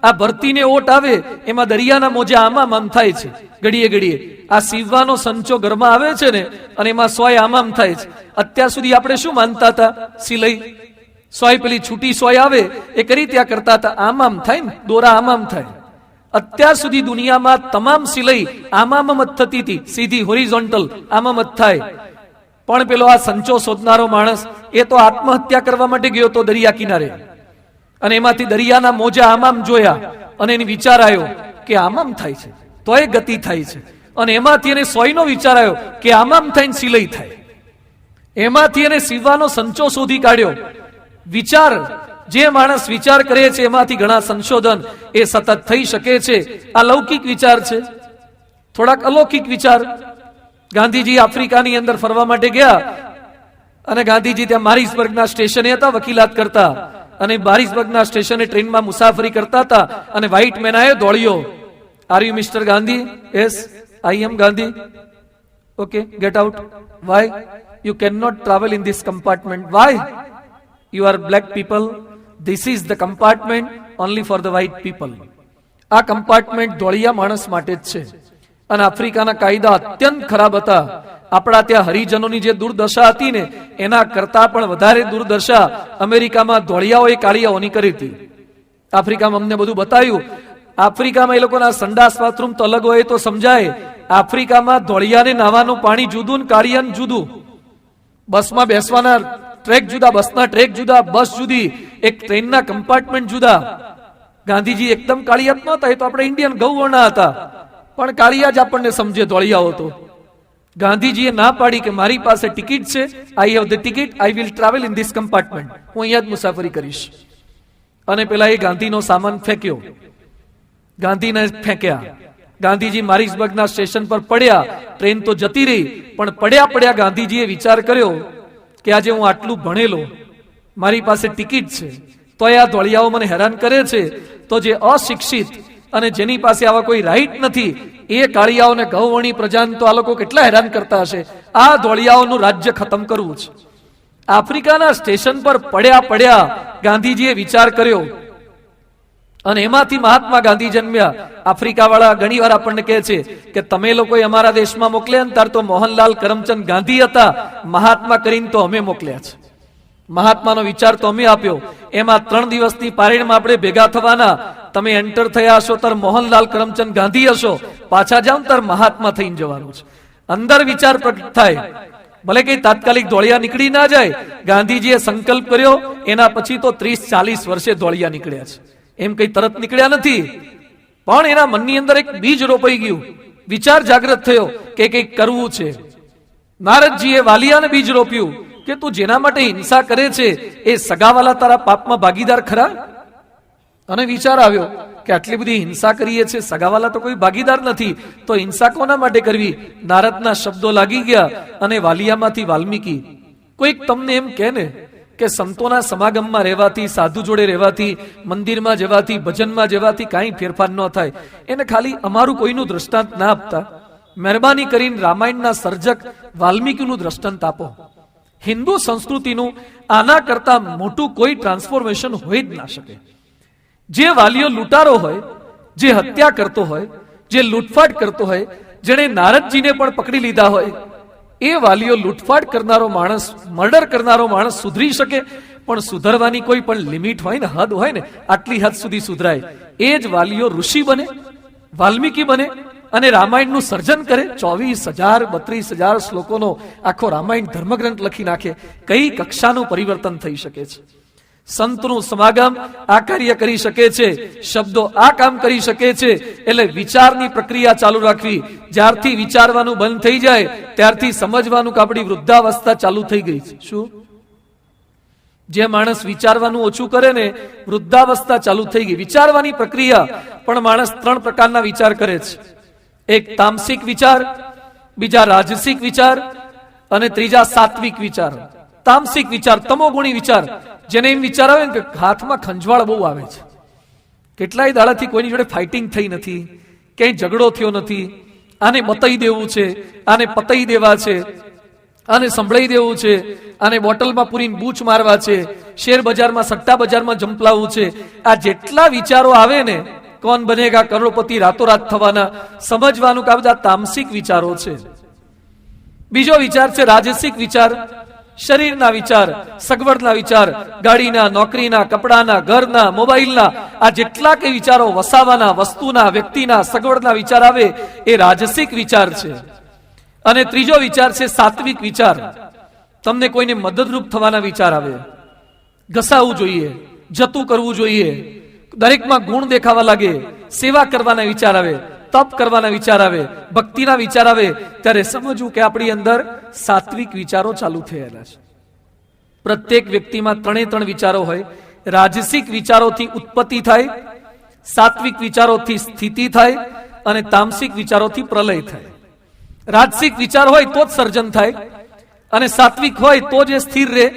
Speaker 2: આ ભરતીને ઓટ આવે એમાં દરિયાના મોજા આમ થાય છે ઘડીએ ઘડીએ. આ સીવવાનો સંચો ઘરમાં આવે છે ને અને એમાં સોય આમ થાય છે. અત્યાર સુધી આપણે શું માનતા હતા? સિલાઈ સોય પેલી છૂટી સોય આવે એ કરી ત્યાં કરતા હતા, આમ થાય ને, દોરા આમ થાય. અત્યાર સુધી દુનિયામાં તમામ સિલાઈ આમ જ થતી હતી, સીધી હોરિઝોન્ટલ આમ જ થાય. પણ પેલો આ સંચો શોધનારો માણસ એ તો આત્મહત્યા કરવા માટે ગયો તો દરિયા કિનારે, અને એમાંથી દરિયાના મોજા આમ જોયા અને એને વિચાર આવ્યો કે આમ થાય છે તો એ ગતિ થાય છે. અને એમાંથી એને સોયનો વિચાર આવ્યો કે આમ થઈને સિલાઈ થાય. એમાંથી એને સીવવાનો સંચો શોધી કાઢ્યો. વિચાર, જે માણસ વિચાર કરે છે એમાંથી ઘણા સંશોધન એ સતત થઈ શકે છે. આ લૌકિક વિચાર છે. થોડાક અલૌકિક વિચાર. ગાંધીજી આફ્રિકાની અંદર ફરવા માટે ગયા અને ગાંધીજી ત્યાં મારિસબર્ગના સ્ટેશને હતા વકીલાત કરતા, અને મારિસબર્ગના સ્ટેશને ટ્રેનમાં મુસાફરી કરતા હતા અને વ્હાઇટ મેન આયો દોડ્યો. Are you mister Gandhi? Yes, I am Gandhi. Okay, get out. Why? You can not travel in this compartment. Why? You are black people. This is the compartment only for the white people. આ compartment ધોળિયા માણસ માટે જ છે. અને આફ્રિકાના કાયદા અત્યંત ખરાબ હતા. આપણા ત્યાં હરિજનોની જે દુર્દશા હતી ને એના કરતા પણ વધારે દુર્દશા અમેરિકામાં ધોળિયાઓએ કાળિયાઓની કરી હતી. આફ્રિકામાં અમને બધું બતાવ્યું. આફ્રિકામાં એ લોકોના સંડાસ બાથરૂમ તો અલગ હોય તો સમજાય. આફ્રિકામાં ધોળિયાને નાવાનું પાણી જુદું ને કાળિયાનું જુદું. બસમાં બેસવાના ટ્રેક જુદા, બસના ટ્રેક જુદા, બસ જુદી, એક ટ્રેનના કમ્પાર્ટમેન્ટ જુદા. ગાંધીજી એકદમ કાળિયા નહોતા, એ તો આપણે ઇન્ડિયન ગૌવર્ણા હતા, પણ કાળિયા જ આપણને સમજે ધોળિયાઓ તો. ગાંધીજીએ ના પાડી કે મારી પાસે ટિકિટ છે, I have the ticket, I will travel in this compartment, હું અહીંયા જ મુસાફરી કરીશ. અને પેલા એ ગાંધીનો સામાન ફેંક્યો, ગાંધીને ફેંક્યા. ગાંધીજી મારિસબર્ગના સ્ટેશન પર પડ્યા. ટ્રેન તો જતી રહી, પણ પડ્યા ગાંધીજીએ વિચાર કર્યો કે આજે હું આટલું ભણેલો, મારી પાસે ટિકિટ છે, તો આ ધોળિયાઓ મને હેરાન કરે છે, તો જે અશિક્ષિત અને જેની પાસે આવા કોઈ રાઈટ નથી એ કાળિયાઓને ગૌવર્ણી પ્રજાને તો આ લોકો કેટલા હેરાન કરતા હશે. આ ધોળિયાઓનું રાજ્ય ખતમ કરવું છે. આફ્રિકાના સ્ટેશન પર પડ્યા ગાંધીજીએ વિચાર કર્યો અને એમાંથી મહાત્મા ગાંધી જન્મ્યા. આફ્રિકા વાળા ઘણી વાર આપણને કહે છે કે તમે લોકો અમારા દેશમાં મોકલ્યા ને તાર તો મોહનલાલ કરમચંદ ગાંધી હતા, મહાત્મા કરીને તો અમે મોકલ્યા છે. મહાત્માનો વિચાર તો અમે આપ્યો. એમાં 3 દિવસની પારેડમાં આપણે ભેગા થવાના. તમે એન્ટર થયા હશો તાર મોહનલાલ કરમચંદ ગાંધી હશો, પાછા જાવ તાર મહાત્મા થઈને જવાનું છે. અંદર વિચાર પ્રગટ થાય. ભલે કઈ તાત્કાલિક ધોળિયા નીકળી ના જાય. ગાંધીજીએ સંકલ્પ કર્યો, એના પછી તો 30-40 વર્ષે ધોળિયા નીકળ્યા છે. એમ કઈ તરત નીકળ્યા નથી, પણ એના મનની અંદર એક બીજ રોપાઈ ગયું. વિચાર જાગૃત થયો કે કંઈક કરવું છે. નારદજીએ વાલિયાને બીજ રોપ્યું કે તું જેના માટે હિંસા કરે છે એ સગાવાલા તારા પાપમાં ભાગીદાર ખરા? અને વિચાર આવ્યો કે આટલી બધી હિંસા કરીએ છે, સગાવાલા તો કોઈ ભાગીદાર નથી, તો હિંસા કોના માટે કરવી? નારદના શબ્દો લાગી ગયા અને વાલિયામાંથી વાલ્મીકી. કોઈક તમને એમ કહે ને કે સંતોના સમાગમમાં રહેવાથી, સાધુ જોડે રહેવાથી, મંદિરમાં જવાથી, ભજનમાં જવાથી કાંઈ ફેરફાર ન થાય, એને ખાલી અમારું કોઈનું દ્રષ્ટાંત ના આપતા, મહેરબાની કરીને રામાયણના સર્જક વાલ્મીકીનું દ્રષ્ટાંત આપો. હિન્દુ સંસ્કૃતિનું આના કરતા મોટું કોઈ ટ્રાન્સફોર્મેશન હોય જ ના શકે. જે વાલીઓ લૂંટારો હોય, જે હત્યા કરતો હોય, જે લૂંટફાટ કરતો હોય, જેણે નારદજીને પણ પકડી લીધા હોય, એ વાલીઓ લૂંટફાટ કરનારો માણસ, મર્ડર કરનારો માણસ સુધરી શકે, પણ સુધરવાની કોઈ પણ લિમિટ હોય ને, હદ હોય ને, આટલી હદ સુધી સુધરાય. એ જ વાલીઓ ઋષિ બને, વાલ્મીકી બને અને રામાયણનું સર્જન કરે. 24,000-32,000 શ્લોકોનો આખો રામાયણ ધર્મગ્રંથ લખી નાખે. કઈ કક્ષાનું પરિવર્તન થઈ શકે છે? સંતનું સમાગમ આ કાર્ય કરી શકે છે, શબ્દો આ કામ કરી શકે છે. એટલે વિચારની પ્રક્રિયા ચાલુ રાખવી. જ્યારથી વિચારવાનું બંધ થઈ જાય ત્યારથી સમજવાનું કે આપણી વૃદ્ધાવસ્થા ચાલુ થઈ ગઈ છે. શું? જે માણસ વિચારવાનું ઓછું કરે ને, વૃદ્ધાવસ્થા ચાલુ થઈ ગઈ. વિચારવાની પ્રક્રિયા પણ માણસ 3 પ્રકારના વિચાર કરે છે. એક તામસિક વિચાર, બીજા રાજસિક વિચાર અને ત્રીજા સાત્વિક વિચાર. તામસિક વિચાર, તમોગુણી વિચાર, જેને એમ વિચાર આવે ને કે હાથમાં ખંજવાળ બહુ આવે છે, કેટલાય દાડાથી કોઈની જોડે ફાઇટિંગ થઈ નથી, ક્યાંય ઝઘડો થયો નથી, આને બતાઈ દેવું છે, આને પતાઈ દેવા છે, આને સંભળાઈ દેવું છે, આને બોટલમાં પૂરીને બૂચ મારવા છે, શેર બજારમાં સટ્ટા બજારમાં જંપલાવવું છે, આ જેટલા વિચારો આવે ને, કોણ બનેગા કરોડપતિ રાતોરાત થવાના, સમજવાનું કે આ બધા તામસિક વિચારો છે. બીજો વિચાર છે રાજસિક વિચાર, શરીરના વિચાર, સગવડના વિચાર, ગાડીના, નોકરીના, કપડાના, ઘરના, મોબાઈલના, આ જેટલા કે વિચારો વસાવાના, વસ્તુના, વ્યક્તિના, સગવડના વિચાર આવે એ રાજસિક વિચાર છે. અને ત્રીજો વિચાર છે સાત્વિક વિચાર. તમને કોઈને મદદરૂપ થવાના વિચાર આવે, ઘસાવવું જોઈએ, જતું કરવું જોઈએ, દરેકમાં ગુણ દેખાવા લાગે, સેવા કરવાના વિચાર આવે, તપ કરવાના વિચાર આવે, ભક્તિના વિચાર આવે, ત્યારે સમજવું કે આપણી અંદર સાત્વિક વિચારો ચાલુ થયેલા છે. પ્રત્યેક વ્યક્તિમાં ત્રણે ત્રણ વિચારો હોય. રાજસિક વિચારોથી ઉત્પત્તિ થાય, સાત્વિક વિચારોથી સ્થિતિ થાય અને તામસિક વિચારોથી પ્રલય થાય. રાજસિક વિચાર હોય તો જ સર્જન થાય, અને સાત્વિક હોય તો જ એ સ્થિર રહે,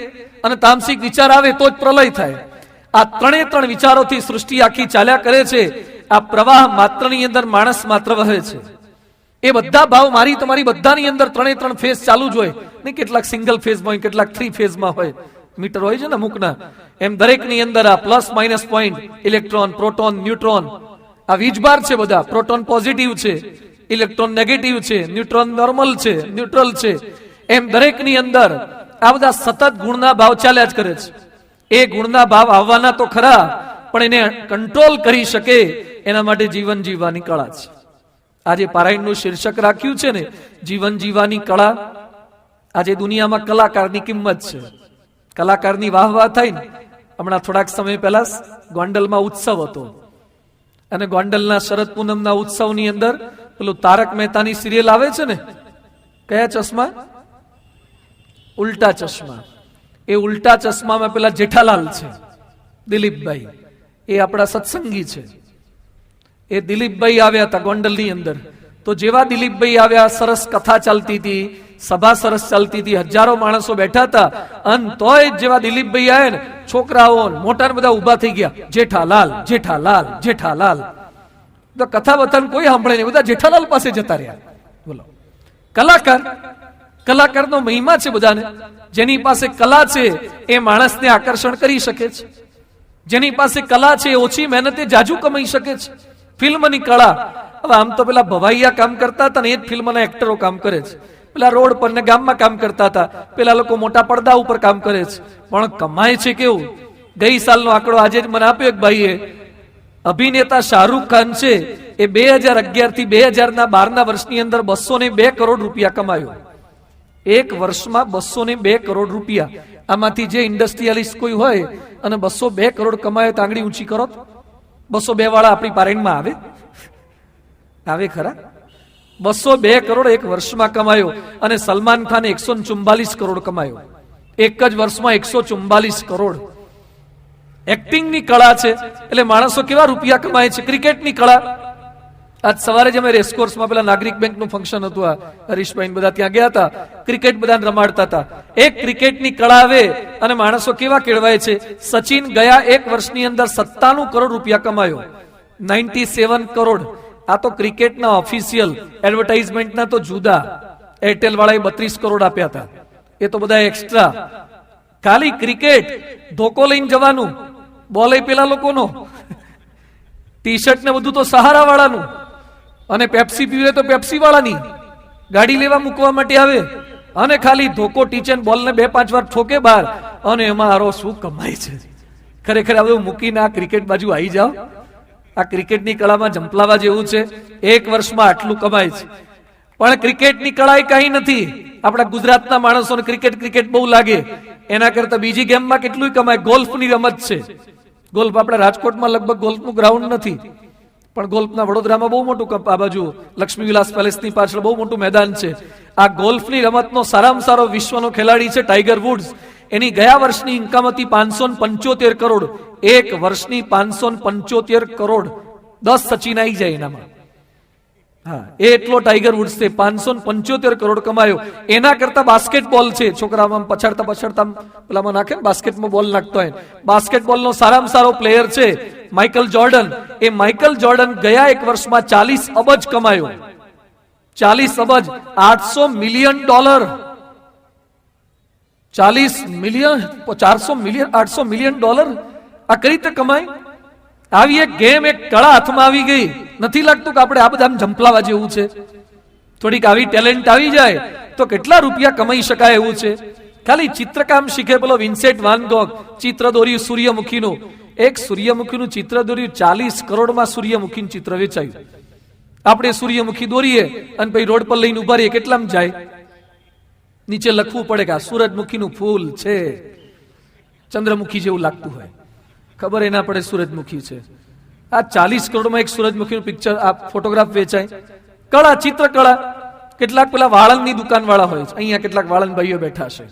Speaker 2: અને તામસિક વિચાર આવે તો જ પ્રલય થાય. આ ત્રણે ત્રણ વિચારોથી સૃષ્ટિ આખી ચાલ્યા કરે છે. આ પ્રવાહ માત્રની અંદર માણસ માત્ર વહે છે. એ બધા ભાવ મારી તમારી બધાની અંદર ત્રણે ત્રણ ફેઝ ચાલુ જ હોય ને, કેટલાક સિંગલ ફેઝમાં હોય, કેટલાક થ્રી ફેઝમાં હોય, મીટર હોય છે ને અમુકના, એમ દરેકની અંદર આ plus minus point, electron, proton, neutron, આ વીજભાર છે બધા. પ્રોટોન પોઝિટિવ છે, ઇલેક્ટ્રોન નેગેટિવ છે, ન્યુટ્રોન નોર્મલ છે, ન્યુટ્રલ છે, એમ દરેકની અંદર આ બધા સતત ગુણના ભાવ ચાલ્યા જ કરે છે. એ ગુણના ભાવ આવવાના તો ખરા, પણ એને કંટ્રોલ કરી શકે એના માટે જીવન જીવવાની કળા છે. આજે પારાયણનું શીર્ષક રાખ્યું છે ને, જીવન જીવવાની કળા. આજે દુનિયામાં કલાકારની કિંમત છે, કલાકારની વાહ વાહ થાય ને. હમણાં થોડાક સમય પહેલા ગોંડલમાં ઉત્સવ હતો, અને ગોંડલના શરદ પૂનમના ઉત્સવની અંદર પેલું તારક મહેતાની સિરિયલ આવે છે ને, કયા ચશ્મા? ઉલ્ટા ચશ્મા. એ ઉલ્ટા ચશ્મામાં પેલા જેઠાલાલ છે, દિલીપભાઈ, એ આપણા સત્સંગી છે. એ દિલીપભાઈ આવ્યા હતા ગોંડલની અંદર. તો જેવા દિલીપભાઈ આવ્યા, સરસ કથા ચાલતી હતી, સભા સરસ ચાલતી હતી, હજારો માણસો બેઠા હતા, અને તોય જેવા દિલીપભાઈ આવ્યા ને, છોકરાઓ મોટા બધા ઉભા થઈ ગયા, જેઠાલાલ, જેઠાલાલ, જેઠાલાલ. તો કથા બથાને કોઈ સાંભળે નહીં, બધા જેઠાલાલ પાસે જતા રહ્યા. બોલો, કલાકાર, કલાકારનો મહિમા છે બધાને. જેની પાસે કલા છે એ માણસને આકર્ષણ કરી શકે છે. જેની પાસે કલા છે એ ઓછી મહેનતે જાજુ કમાઈ શકે છે. ફિલ્મની કળા, હવે આમ તો પેલા ભવાઈયા કામ કરતા હતા ને, એ જ ફિલ્મના એક્ટરો કામ કરે છે. પેલા રોડ પર ને ગામમાં કામ કરતા હતા, પેલા લોકો મોટા પડદા ઉપર કામ કરે છે, પણ કમાય છે કેવું? ગઈ સાલનો આંકડો આજે જ મને આપ્યો એક ભાઈએ. અભિનેતા શાહરૂખ ખાન છે એ 2011 થી 2012 વર્ષની અંદર 202 કરોડ રૂપિયા કમાયો. એક વર્ષમાં 202 કરોડ રૂપિયા. આમાંથી જે ઇન્ડસ્ટ્રીયલિસ્ટ કોઈ હોય અને 202 કરોડ કમાય તો આંગળી ઊંચી કરો. 202 વાળા આપણી પારેણમાં આવે? આવે ખરા? 202 કરોડ એક વર્ષમાં કમાયો. અને સલમાન ખાને 144 કરોડ કમાયો. એક જ વર્ષમાં 144 કરોડ. એક્ટિંગની કળા છે એટલે માણસો કેવા રૂપિયા કમાય છે. ક્રિકેટની કળા, આજ સવારે જ અમે રેસકોર્સમાં પેલા નાગરિક બેંકનું ફંક્શન હતું, આ હરીશભાઈ બધા ત્યાં ગયા હતા, ક્રિકેટ બધાને રમાડતા હતા. એક ક્રિકેટની કળા આવે અને માણસો કેવા કેળવાય છે. સચિન ગયા એક વર્ષની અંદર 97 કરોડ રૂપિયા કમાયો. 97 કરોડ. આ તો ક્રિકેટના ઓફિશિયલ, એડવર્ટાઇઝમેન્ટના તો જુદા. એરટેલ વાળાએ 32 કરોડ આપ્યા હતા, એ તો બધા એક્સ્ટ્રા. ખાલી ક્રિકેટ, ધોકો લઈને જવાનું, બોલ પેલા લોકોનો, ટી શર્ટ ને બધું તો સહારા વાળાનું, અને પેપ્સી પીવે તો પેપ્સી વાળાની. ગાડી લેવા મૂકવા માટે આવે અને ખાલી ધોકો, ટીચર બોલ ને 2-5 વાર ઠોકે બહાર, અને એમાં હારો શું કમાય છે. ખરેખર આ બધું મૂકીને આ ક્રિકેટ બાજુ આવી જાઓ. આ ક્રિકેટની કળામાં જંપલાવા જેવું છે. એક વર્ષમાં આટલું કમાય છે. પણ ક્રિકેટની કળા એ કઈ નથી. આપણા ગુજરાતના માણસોને ક્રિકેટ ક્રિકેટ બહુ લાગે, એના કરતા બીજી ગેમમાં કેટલું કમાય. ગોલ્ફની રમત છે. ગોલ્ફ આપણા રાજકોટમાં લગભગ ગોલ્ફનું ગ્રાઉન્ડ નથી, પણ ગોલ્ફના વડોદરામાં બહુ મોટું, આ બાજુ લક્ષ્મી વિલાસ પેલેસની પાછળ બહુ મોટું મેદાન છે. આ ગોલ્ફની રમતનો સારામાં સારો વિશ્વનો ખેલાડી છે ટાઈગર વુડ્સ. એની ગયા વર્ષની ઇન્કમ હતી 575 કરોડ. એક વર્ષની 575 કરોડ. 10 સચિન આવી જાય એનામાં. હા, એટલો ટાઈગર વુડ્સ છે. 575 કરોડ કમાયો. એના કરતા બાસ્કેટબોલ છે, છોકરામાં પછાડતા પછાડતા પેલામાં નાખે ને, બાસ્કેટમાં બોલ નાખતો હોય, બાસ્કેટબોલનો સારામાં સારો પ્લેયર છે માઇકલ જોર્ડન. એ માઇકલ જોર્ડન ગયા એક વર્ષમાં 40 અબજ કમાયો. 40 અબજ, $800 million. 40 million, 400 million, 800 million dollar આ કઈ રીતે કમાય? આવી એક ગેમ, એક કળા હાથમાં આવી ગઈ. નથી લાગતું કે આપણે આ બધા જંપલાવા જેવું છે? થોડીક આવી ટેલેન્ટ આવી જાય તો કેટલા રૂપિયા કમાઈ શકાય એવું છે. ખાલી ચિત્રકામ શીખે પેલો વિન્સેન્ટ વાન ગોગ, ચિત્ર દોર્યું સૂર્યમુખીનું. એક સૂર્યમુખીનું ચિત્ર દોર્યું, 40 કરોડમાં સૂર્યમુખીનું ચિત્ર વેચાયું. આપણે સૂર્યમુખી દોરીએ અને પછી રોડ પર લઈને ઉભા રહીએ, કેટલામાં જાય? નીચે લખવું પડે કે આ સૂરજમુખીનું ફૂલ છે. ચંદ્રમુખી જેવું લાગતું હોય, ખબર એ ના પડે સૂરજમુખી છે. આ 40 કરોડમાં એક સૂરજમુખીનું પિક્ચર, આ ફોટોગ્રાફ વેચાય. કળા, ચિત્રકળા. કેટલાક પેલા વાળંદની દુકાન વાળા હોય છે, અહીંયા કેટલાક વાળંદ ભાઈઓ બેઠા છે.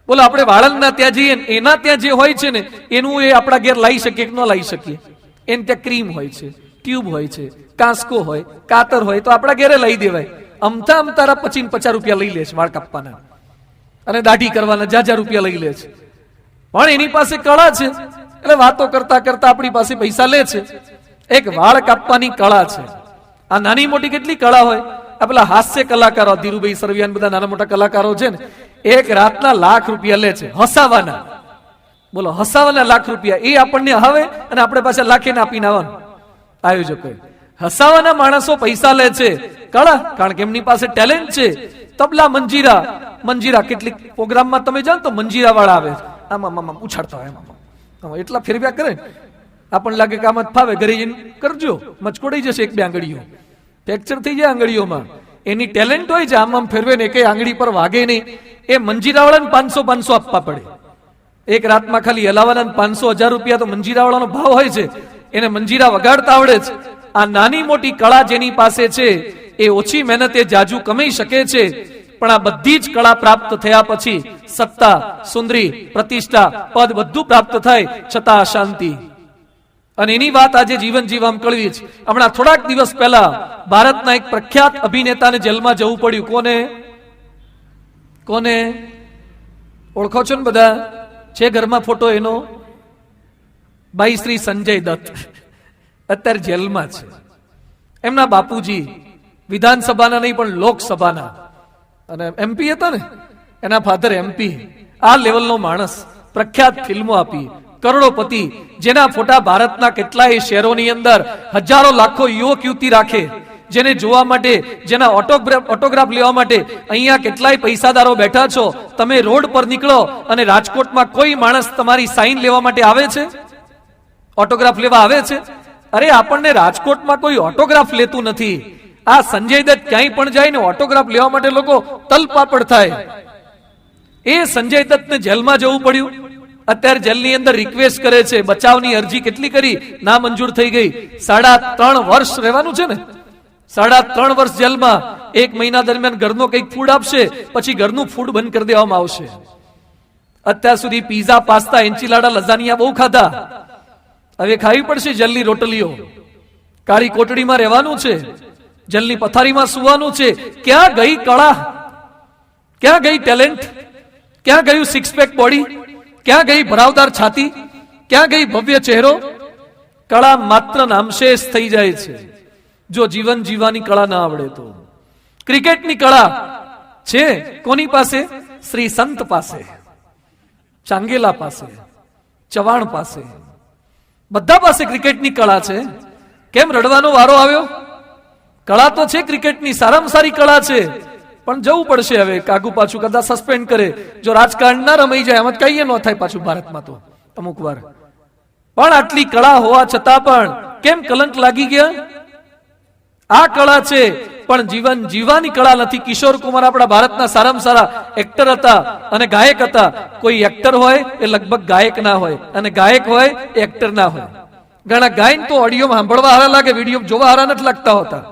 Speaker 2: બોલો, આપણે વાળંદના ત્યાં જઈએ, એના ત્યાં જે હોય છે ને એનું એ આપણા ઘેર લાવી શકીએ કે ન લાવી શકીએ? એને ત્યાં ક્રીમ હોય છે, ટ્યુબ હોય છે, કાંસકો હોય, કાતર હોય, તો આપણા ઘેરે લઈ દેવાય. અમથા અમતારા 50 રૂપિયા લઈ લે છે વાળ કાપવાના, અને દાઢી કરવાના 1000 રૂપિયા લઈ લે છે. પણ એની પાસે કળા છે એટલે વાતો કરતા કરતા આપણી પાસે પૈસા લે છે. એક વાળ કાપવાની કળા છે. આ નાની મોટી કેટલી કળા હોય. આ પેલા હાસ્ય કલાકારો, ધીરુભાઈ સરવિયાન, બધા નાના મોટા કલાકારો છે ને, એક રાતના લાખ રૂપિયા લે છે હસાવાના. બોલો, હસાવાના લાખ રૂપિયા. એ આપણને હવે અને આપણે પાછા લાખે ને આપીને આવવાનું આયોજકો. હસાવાના માણસો પૈસા લે છે. કળા, કારણ કે એમની પાસે ટેલેન્ટ છે. તબલા, મંજીરા કેટલીક પ્રોગ્રામમાં તમે જાઓ તો મંજીરા વાળા આવે, આમાં ઉછાડતા હોય, આમાં એટલા ફેરવ્યા કરે, આપણને લાગે કે આમાં ફાવે, ઘરે જઈને કરજો, મચકોડાઈ જશે 1-2 આંગળીઓ, ફ્રેક્ચર થઈ જાય આંગળીઓમાં. એની ટેલેન્ટ હોય છે, આમ ફેરવે ને કઈ આંગળી પર વાગે નહીં. એ મંજીરાવાળાને 500 આપવા પડે એક રાતમાં. ખાલી હલાવાના 500-1000 રૂપિયા તો મંજીરાવાળાનો ભાવ હોય છે. એને મંજીરા વગાડતા આવડે છે. આ નાની મોટી કળા જેની પાસે છે એ ઓછી મહેનતે જાજુ કમાઈ શકે છે. પણ આ બધી જ કળા પ્રાપ્ત થયા પછી સત્તા, સુંદરી, પ્રતિષ્ઠા, પદ બધું પ્રાપ્ત થાય છતાં અશાંતિ. અને એની વાત આજે જીવન જીવવા કળવી છે. હમણાં થોડાક દિવસ પહેલા ભારતના એક પ્રખ્યાત અભિનેતાને જેલમાં જવું પડ્યું. કોને ઓળખો છો ને બધા? છે ઘરમાં ફોટો એનો? ભાઈ શ્રી સંજય દત્ત અત્યારે જેલમાં છે. એમના બાપુજી વિધાનસભાના નહીં પણ લોકસભાના અને એમપી હતા ને, એના ફાધર એમપી. આ લેવલનો માણસ, પ્રખ્યાત ફિલ્મો આપી, કરોડોપતિ, જેના ફોટા ભારતના કેટલાય શહેરોની અંદર હજારો લાખો યુવક યુવતી રાખે, જેને જોવા માટે, જેના ઓટોગ્રાફ લેવા માટે અહીંયા કેટલાય પૈસાદારો બેઠા છો. તમે રોડ પર નીકળો અને રાજકોટમાં કોઈ માણસ તમારી સાઈન લેવા માટે આવે છે? ઓટોગ્રાફ લેવા આવે છે? અરે, આપણને રાજકોટમાં કોઈ ઓટોગ્રાફ લેતું નથી. આ સંજય દત્ત ક્યાંય પણ જાય ને ઓટોગ્રાફ લેવા માટે લોકો તલપાપડ થાય. એ સંજય દત્તને જેલમાં જવું પડ્યું. અત્યારે જેલની અંદર રિક્વેસ્ટ કરે છે, બચાવની અરજી કેટલી કરી, ના મંજૂર થઈ ગઈ. 3.5 વર્ષ રહેવાનું છે ને, 3.5 વર્ષ જેલમાં. 1 મહિના દરમિયાન ઘરનો કંઈક ફૂડ આપશે, પછી ઘરનું ફૂડ બંધ કરી દેવામાં આવશે. અત્યાર સુધી પીઝા, પાસ્તા, એન્ચીલાડા, લઝાનિયા બહુ ખાધા. હવે ખાવી પડશે જેલની રોટલીઓ. કાળી કોટડીમાં રહેવાનું છે, જેલની પથારીમાં સુવાનું છે. ક્યાં ગઈ કળા? ક્યાં ગઈ ટેલેન્ટ? ક્યાં ગયું સિક્સપેક બોડી? ક્યાં ગઈ ભરાવદાર છાતી? ક્યાં ગઈ ભવ્ય ચહેરો? કળા માત્ર નામશેષ થઈ જાય છે જો જીવન જીવવાની કળા ના આવડે તો. ક્રિકેટની કળા છે કોની પાસે? શ્રી સંત પાસે, ચાંગેલા પાસે, ચવાણ પાસે, બધા પાસે ક્રિકેટની કળા છે. કેમ રડવાનો વારો આવ્યો? કળા તો છે ક્રિકેટની, સારામાં સારી કળા છે. પણ જવું પડશે હવે, કાગુ પાછું કદાચ સસ્પેન્ડ કરે. જો રાજકારણ ના રમાઈ જાય, આમ જ કઈ ન થાય પાછું ભારતમાં તો અમુક વાર. પણ આટલી કળા હોવા છતાં પણ કેમ કલંક લાગી ગયા? આ કળા છે પણ જીવન જીવવાની કળા નથી. કિશોર કુમાર આપણા ભારતના સારામાં સારા એક્ટર હતા અને ગાયક હતા. કોઈ એક્ટર હોય એ લગભગ ગાયક ના હોય, અને ગાયક હોય એ એક્ટર ના હોય. ઘણા ગાયન તો ઓડિયો સાંભળવા હારા લાગે, વિડીયો જોવા હારા નથી લાગતા હોતા.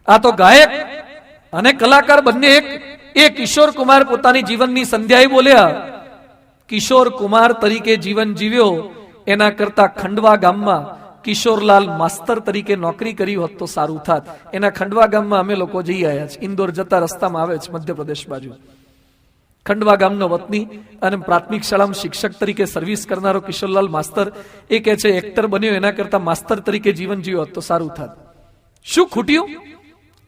Speaker 2: આ તો ગાયક અને કલાકાર બંને એક. એ કિશોર કુમાર પોતાની જીવનની સંધ્યાએ બોલ્યા, કિશોર કુમાર તરીકે જીવન જીવ્યો એના કરતા ખંડવા ગામમાં કિશોરલાલ માસ્તર તરીકે નોકરી કરી હોત તો સારું થાત. એના ખંડવા ગામમાં અમે લોકો જઈ આવ્યા છે. ઇન્દોર જતા રસ્તામાં આવે છે, મધ્યપ્રદેશ બાજુ. ખંડવા ગામનો વતની અને પ્રાથમિક શાળામાં શિક્ષક તરીકે સર્વિસ કરનારો કિશોરલાલ માસ્તર એ કહે છે, એક્ટર બન્યો એના કરતા માસ્તર તરીકે જીવન જીવ્યો હોત તો સારું થાત. શું ખૂટ્યું?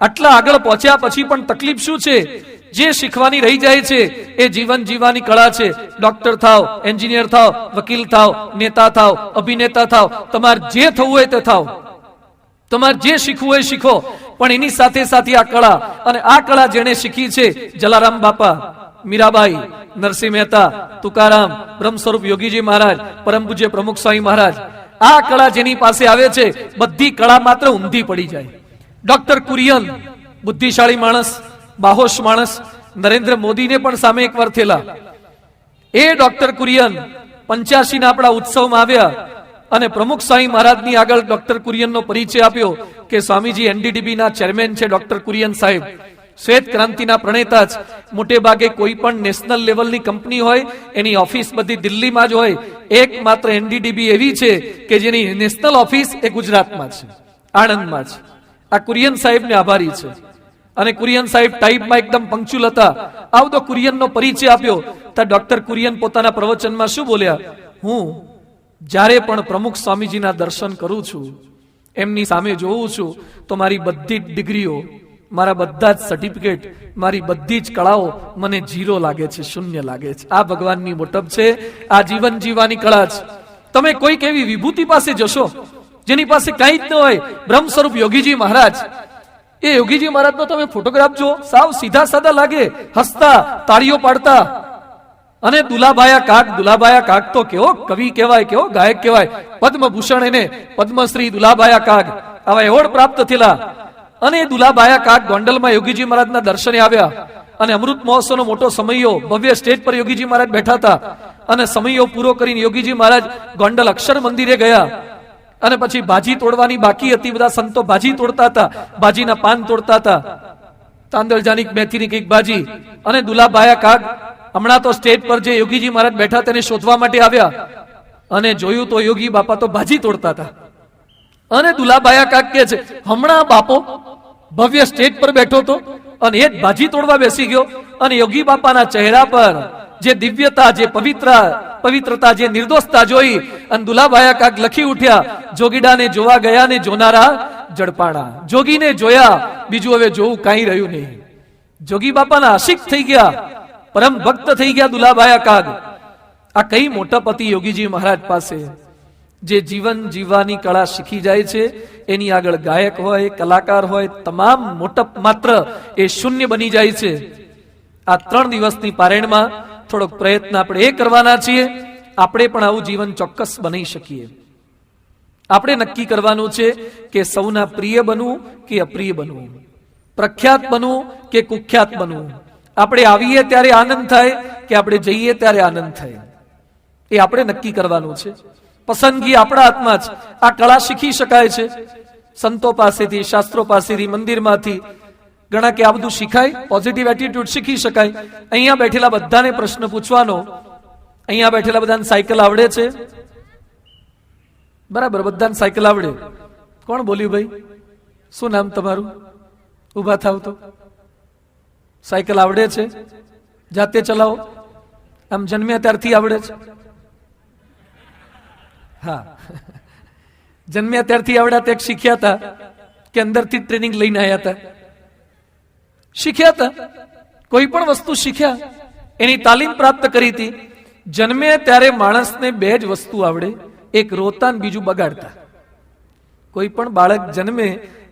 Speaker 2: આટલા આગળ પહોંચ્યા પછી પણ તકલીફ શું છે? જે શીખવાની રહી જાય છે એ જીવન જીવવાની કળા છે. ડોક્ટર થાવ, એન્જિનિયર થાવ, વકીલ થાવ, નેતા થાવ, અભિનેતા થાવ, તમારે જે થવું હોય તે થાવ, તમારે જે શીખવું હોય શીખો, પણ એની સાથે સાથે આ કળા, અને આ કળા જેણે શીખી છે જલારામ બાપા, મીરાબાઈ, નરસિંહ મહેતા, તુકારામ, બ્રહ્મ સ્વરૂપ યોગીજી મહારાજ, પરમ પૂજ્ય પ્રમુખ સ્વામી મહારાજ, આ કળા જેની પાસે આવે છે બધી કળા માત્ર ઊંધી પડી જાય. ડોક્ટર કુરિયન બુદ્ધિશાળી માણસ, બાહોશ માણસ, નરેન્દ્ર મોદીને પણ સામે એકવાર થયેલા. એ ડોક્ટર કુરિયન 85 ના આપણા ઉત્સવમાં આવ્યા અને પ્રમુખ સ્વામી મહારાજની આગળ ડોક્ટર કુરિયનનો પરિચય આપ્યો કે સ્વામીજી એનડીડીબી ના ચેરમેન છે ડોક્ટર કુરિયન સાહેબ, શ્વેત ક્રાંતિના પ્રણેતા જ. મોટે ભાગે કોઈ પણ નેશનલ લેવલની કંપની હોય એની ઓફિસ બધી દિલ્હીમાં જ હોય, એકમાત્ર એનડીડીબી એવી છે કે જેની નેશનલ ઓફિસ એ ગુજરાતમાં છે, આણંદમાં છે. આ કુરિયન સાહેબને આભારી છે. અને કુરિયન સાહેબ ટાઈપમાં એકદમ પંક્ચુઅલ હતા. આ બધો કુરિયનનો પરિચય આપ્યો તો ડોક્ટર કુરિયન પોતાના પ્રવચનમાં શું બોલ્યા, હું જ્યારે પણ પ્રમુખ સ્વામીજીના દર્શન કરું છું, એમની સામે જોઉં છું તો મારી બધી જ ડિગ્રીઓ, મારા બધા જ સર્ટિફિકેટ, મારી બધી જ કળાઓ મને ઝીરો લાગે છે, શૂન્ય લાગે છે. આ ભગવાનની મોટપ છે, આ જીવન જીવવાની કળા છે. તમે કોઈક એવી વિભૂતિ પાસે જશો જેની પાસે કંઈ જ ન હોય, બ્રહ્મ સ્વરૂપ યોગીજી મહારાજ, એ યોગીજી મહારાજનો તમે ફોટોગ્રાફ જો, સાવ સીધા સાદા લાગે, હસતા, તાળીઓ પાડતા. અને દુલાભાયા કાગ તો કેવો કવિ કહેવાય, કેવો ગાયક કહેવાય, પદ્મભૂષણ એને પદ્મશ્રી દુલાભાયા કાગ આવા એવોર્ડ પ્રાપ્ત થયેલા. અને દુલાભાયા કાગ ગોંડલમાં યોગીજી મહારાજના દર્શને આવ્યા અને અમૃત મહોત્સવનો મોટો સમયો, ભવ્ય સ્ટેજ પર યોગીજી મહારાજ બેઠા હતા અને સમયો પૂરો કરીને યોગીજી મહારાજ ગોંડલ અક્ષર મંદિરે ગયા અને પછી ભાજી તોડવાની બાકી હતી. બધા સંતો ભાજી તોડતા હતા, ભાજીના પાન તોડતા હતા, તાંદળજાની મેથીની કઈક ભાજી. અને દુલાભાયા કાગ હમણાં તો સ્ટેજ પર જે યોગીજી મહારાજ બેઠા તેને શોધવા માટે આવ્યા અને જોયું તો યોગી બાપા તો ભાજી તોડતા હતા. અને દુલાભાયા કાગ કહે છે, હમણાં બાપો ભવ્ય સ્ટેજ પર બેઠો હતો અને એ જ ભાજી તોડવા બેસી ગયો. અને યોગી બાપાના ચહેરા પર જે દિવ્યતા, જે પવિત્રતા, જે નિર્દોષતા જોઈ અને દુલાભાયા કાગ લખી ઉઠ્યા, જોગીડાને જોવા ગયા ને જોનારા જડપાણા. જોગીને જોયા, બીજું હવે જોવું કાંઈ રહ્યું નહીં. જોગી બાપાના આશિક થઈ ગયા, પરમ ભક્ત થઈ ગયા દુલાભાયા કાગ. આ કઈ મોટા પતિ યોગીજી મહારાજ પાસે જે જીવન જીવવાની કળા શીખી જાય છે, એની આગળ ગાયક હોય, કલાકાર હોય, તમામ મોટપ માત્ર એ શૂન્ય બની જાય છે. આ 3 દિવસની પારાયણમાં થોડોક પ્રયત્ન આપણે એ કરવાના છીએ, આપણે પણ આવું જીવન ચોક્કસ બનાવી શકીએ. આપણે નક્કી કરવાનું છે કે સૌના પ્રિય બનવું કે અપ્રિય બનવું, પ્રખ્યાત બનવું કે કુખ્યાત બનવું. આપણે આવીએ ત્યારે આનંદ થાય કે આપણે જઈએ ત્યારે આનંદ થાય, એ આપણે નક્કી કરવાનું છે. પસંદગી આપણા હાથમાં જ. આ કળા શીખી શકાય છે સંતો પાસેથી, શાસ્ત્રો પાસેથી, મંદિરમાંથી. ઘણા કે આ બધું શીખાય, પોઝિટિવ એટીટ્યુડ શીખી શકાય. અહીંયા બેઠેલા બધાને પ્રશ્ન પૂછવાનો, અહીંયા બેઠેલા બધાને સાયકલ આવડે છે? બરાબર, બધાને સાયકલ આવડે. કોણ બોલ્યું ભાઈ? શું નામ તમારું? ઉભા થાવ તો. સાયકલ આવડે છે? જાતે ચલાવો? આમ જન્મ્યા ત્યારથી આવડે છે? હા, જન્મ્યા ત્યારથી આવડ્યા. તે શીખ્યા હતા કે અંદરથી ટ્રેનિંગ લઈને આવ્યા હતા? શીખ્યા હતા. કોઈ પણ વસ્તુ શીખ્યા, એની તાલીમ પ્રાપ્ત કરી હતી. જન્મે ત્યારે માણસને 2 જ વસ્તુ આવડે, એક રોતા ને બીજું બગાડતા. કોઈ પણ બાળક જન્મે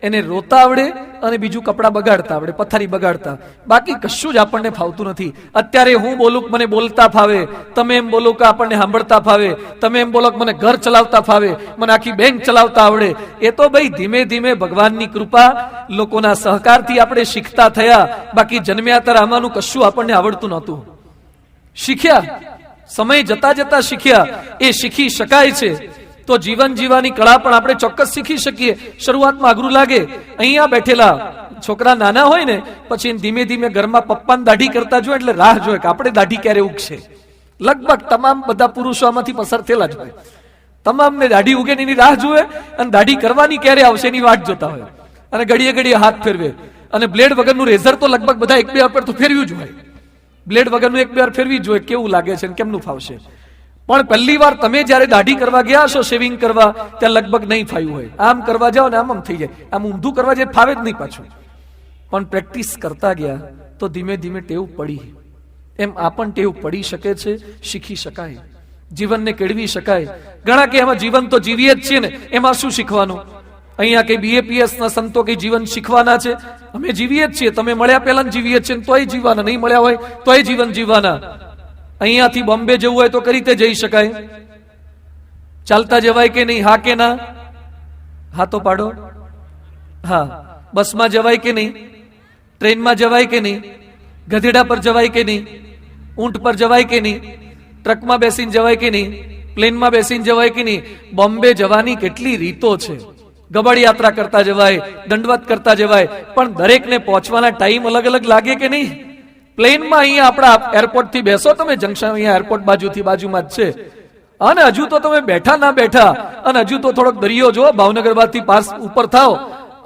Speaker 2: એને રોતા આવડે અને બીજું કપડા બગાડતા આવડે, પથારી બગાડતા. બાકી કશું જ આપણને ફાવતું નથી. અત્યારે હું બોલું મને બોલતા ફાવે, તમે એમ બોલો કે આપણને સાંભળતા ફાવે, તમે એમ બોલો કે મને ઘર ચલાવતા ફાવે, મને આખી બેંક ચલાવતા આવડે. એ તો ભાઈ ધીમે ધીમે ભગવાનની કૃપા, લોકોના સહકારથી આપણે શીખતા થયા. બાકી જન્મ્યા ત્યારે આમાંનું કશું આપણને આવડતું નહોતું. શીખ્યા, સમય જતા જતા શીખ્યા. એ શીખી શકાય છે. તો જીવન જીવવાની કળા પણ આપણે ચોક્કસ શીખી શકીએ. શરૂઆતમાં અઘરું લાગે. અહીંયા બેઠેલા છોકરા નાના હોય ને, પછી ધીમે ધીમે ઘરમાં પપ્પાને દાઢી કરતા જોઈએ એટલે રાહ જોઈએ કે આપણે દાઢી ક્યારે ઉગશે. લગભગ તમામ બધા પુરુષો આમાંથી પસાર થયેલા જ હોય. તમામને દાઢી ઉગે એની રાહ જોવે અને દાઢી કરવાની ક્યારે આવશે એની વાટ જોતા હોય. અને ઘડીએ ઘડીએ હાથ ફેરવે. અને બ્લેડ વગરનું રેઝર તો લગભગ બધા 1-2 વાર તો ફેરવ્યું જ હોય. બ્લેડ વગરનું 1-2 વાર ફેરવી જોઈએ કેવું લાગે છે અને કેમનું ફાવશે. પણ પહેલી વાર તમે જ્યારે દાઢી કરવા ગયા હશો, શેવિંગ કરવા, ત્યાં લગભગ નહીં ફાવ્યું હોય. આમ કરવા જાઓ ને આમ થઈ જાય, આમ ઊંધું કરવા જાય ફાવે જ નહીં પાછું. પણ પ્રેક્ટિસ કરતા ગયા, તો ધીમે ધીમે ટેવ પડી. એમ આ પણ ટેવ પડી શકે છે, શીખી શકાય, જીવનને કેળવી શકાય. ઘણા કે એમાં જીવન તો જીવીએ જ છીએ ને, એમાં શું શીખવાનું? અહીંયા કઈ BAPS ના સંતો કઈ જીવન શીખવાના છે? અમે જીવીએ જ છીએ, તમે મળ્યા પહેલા જીવીએ છીએ, તોય જીવવાના, નહીં મળ્યા હોય તોય જીવન જીવવાના. અહીંયાથી બોમ્બે જવું હોય તો કઈ રીતે જઈ શકાય? ચાલતા જવાય કે નહીં? હા કે ના? હા તો પાડો. હા. બસમાં જવાય કે નહીં? ટ્રેનમાં જવાય કે નહીં? ગધેડા પર જવાય કે નહીં? ઊંટ પર જવાય કે નહીં? ટ્રકમાં બેસીને જવાય કે નહીં? પ્લેનમાં બેસીને જવાય કે નહીં? બોમ્બે જવાની કેટલી રીતો છે. ગબડ યાત્રા કરતા જવાય, દંડવત કરતા જવાય, પણ દરેકને પહોંચવાના ટાઈમ અલગ અલગ લાગે કે નહીં? પ્લેનમાં અહીંયા આપણા એરપોર્ટ થી બેસો તમે, જંકશન અહીંયા એરપોર્ટ બાજુમાં જ છે, અને હજુ તો તમે બેઠા ના બેઠા, અને હજુ તો થોડોક દરિયો જો ભાવનગર બાદથી પાસ ઉપર થાવ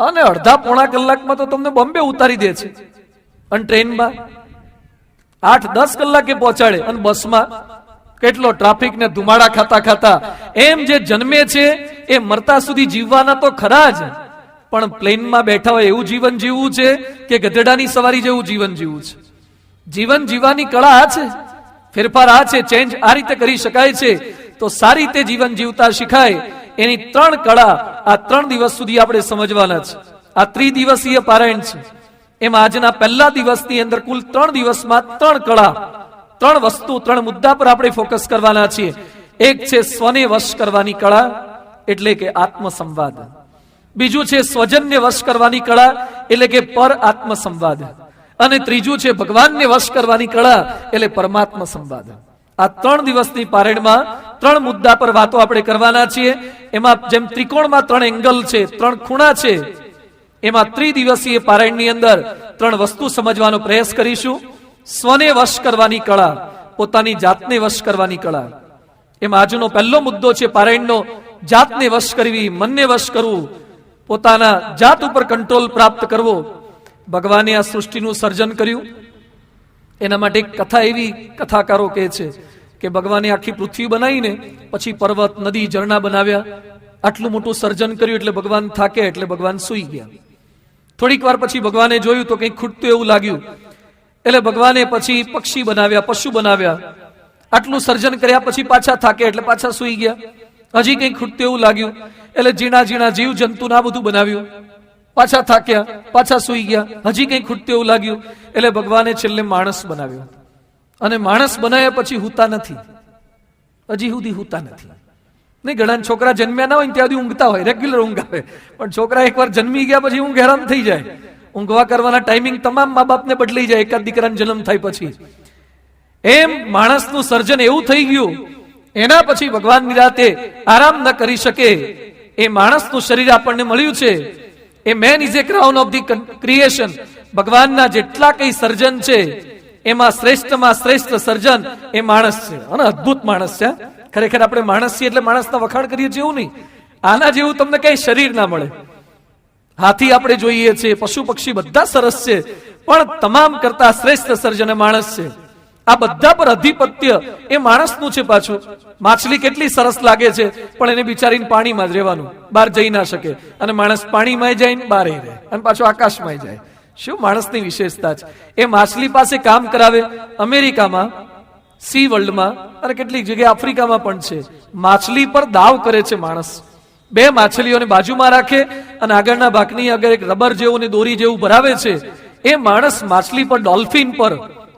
Speaker 2: અને અડધા પોણા કલાકમાં તો તમને બોમ્બે ઉતારી દે છે. અને ટ્રેનમાં 8-10 કલાકે પહોંચાડે, અને બસમાં કેટલો ટ્રાફિક ને ધુમાડા ખાતા ખાતા. એમ જે જન્મે છે એ મરતા સુધી જીવવાના તો ખરા જ, પણ પ્લેનમાં બેઠા હોય એવું જીવન જીવવું છે કે ગધેડાની સવારી જેવું જીવન જીવવું છે? જીવન જીવવાની કળા આ છે, ફેરફાર આ છે, ચેન્જ આ રીતે કરી શકાય છે. તો સારી રીતે જીવન જીવતા શીખાય એની 3 કળા આ 3 દિવસ સુધી આપણે સમજવાના છે. આ ત્રિદિવસીય પારાયણ છે. એમાં આજના પહેલા દિવસની અંદર કુલ 3 દિવસમાં 3 કળા, 3 વસ્તુ, 3 મુદ્દા પર આપણે ફોકસ કરવાના છીએ. એક છે સ્વને વશ કરવાની કળા, એટલે કે આત્મસંવાદ. બીજું છે સ્વજનને વશ કરવાની કળા, એટલે કે પર આત્મસંવાદ. અને ત્રીજું છે ભગવાનને વશ કરવાની કળા, એટલે પરમાત્મા સંવાદ. આ 3 દિવસની પારાયણમાં 3 મુદ્દા પર વાતો આપણે કરવાના છીએ. એમાં જેમ ત્રિકોણમાં 3 એંગલ છે, 3 ખૂણા છે, એમાં ત્રિદિવસીય પારાયણની અંદર 3 વસ્તુ સમજવાનો પ્રયાસ કરીશું. સ્વને વશ કરવાની કળા, પોતાની જાતને વશ કરવાની કળા. એમાં આજનો પહેલો મુદ્દો છે પારાયણનો, જાતને વશ કરવી, મનને વશ કરવું, પોતાના જાત ઉપર કંટ્રોલ પ્રાપ્ત કરવો. ભગવાને આ સૃષ્ટિનું સર્જન કર્યું, એના માટે એક કથા એવી કથાકારો કહે છે કે ભગવાને આખી પૃથ્વી બનાવીને પછી પર્વત, નદી, ઝરણા બનાવ્યા. આટલું મોટું સર્જન કર્યું એટલે ભગવાન થાકે, એટલે ભગવાન સૂઈ ગયા. થોડીક વાર પછી ભગવાને જોયું તો કંઈક ખૂટતું એવું લાગ્યું, એટલે ભગવાને પછી પક્ષી બનાવ્યા, પશુ બનાવ્યા. આટલું સર્જન કર્યા પછી પાછા થાકે એટલે પાછા સૂઈ ગયા. હજી કંઈક ખૂટતું એવું લાગ્યું, એટલે ઝીણા ઝીણા જીવ જંતુ ના બધું બનાવ્યું. પાછા થાક્યા, પાછા સૂઈ ગયા. હજી કંઈક ખૂટતું એવું લાગ્યું, એટલે ભગવાને છેલ્લે માણસ બનાવ્યો. અને માણસ બનાવ્યા પછી હુતા નથી, હજી સુધી હુતા નથી. નહીં, ઘણા છોકરા જન્મ્યા ના હોય ને ત્યાં સુધી ઊંઘતા હોય, રેગ્યુલર ઊંઘ આવે. પણ છોકરા એકવાર જન્મી ગયા પછી ઊંઘ હેરાન થઈ જાય. ઊંઘવા કરવાના ટાઈમિંગ તમામ મા બાપને બદલાઈ જાય એકાદ દીકરાનો જન્મ થાય પછી. એમ માણસનું સર્જન એવું થઈ ગયું, એના પછી ભગવાન નિરાતે આરામ ન કરી શકે. એ માણસનું શરીર આપણને મળ્યું છે. A man is a crown of the creation. ભગવાનના જેટલા કઈ સર્જન છે એમાં શ્રેષ્ઠમાં શ્રેષ્ઠ સર્જન એ માણસ છે, અને અદ્ભુત માણસ છે. ખરેખર આપણે માણસ છીએ એટલે માણસના વખાણ કરીએ છીએ એવું નહીં. આના જેવું તમને કઈ શરીર ના મળે. હાથી આપણે જોઈએ છીએ, પશુ પક્ષી બધા સરસ છે, પણ તમામ કરતા શ્રેષ્ઠ સર્જન માણસ છે. આ બધા પર અધિપત્ય એ માણસનું છે. પાછું માછલી કેટલી સરસ લાગે છે, પણ એને બિચારીને પાણીમાં જ રહેવાનું, બહાર જઈ ના શકે. અને માણસ પાણીમાં જાય ને બહાર રહે, અને પાછું આકાશમાં જાય. શું માણસની વિશેષતા છે! એ માછલી પાસે કામ કરાવે. અમેરિકામાં, સી વર્લ્ડમાં અને કેટલીક જગ્યાએ આફ્રિકામાં પણ છે. માછલી પર દાવ કરે છે માણસ. 2 માછલીઓને બાજુમાં રાખે અને આગળના ભાગની આગળ એક રબર જેવું ને દોરી જેવું ભરાવે છે. એ માણસ માછલી પર, ડોલ્ફિન પર,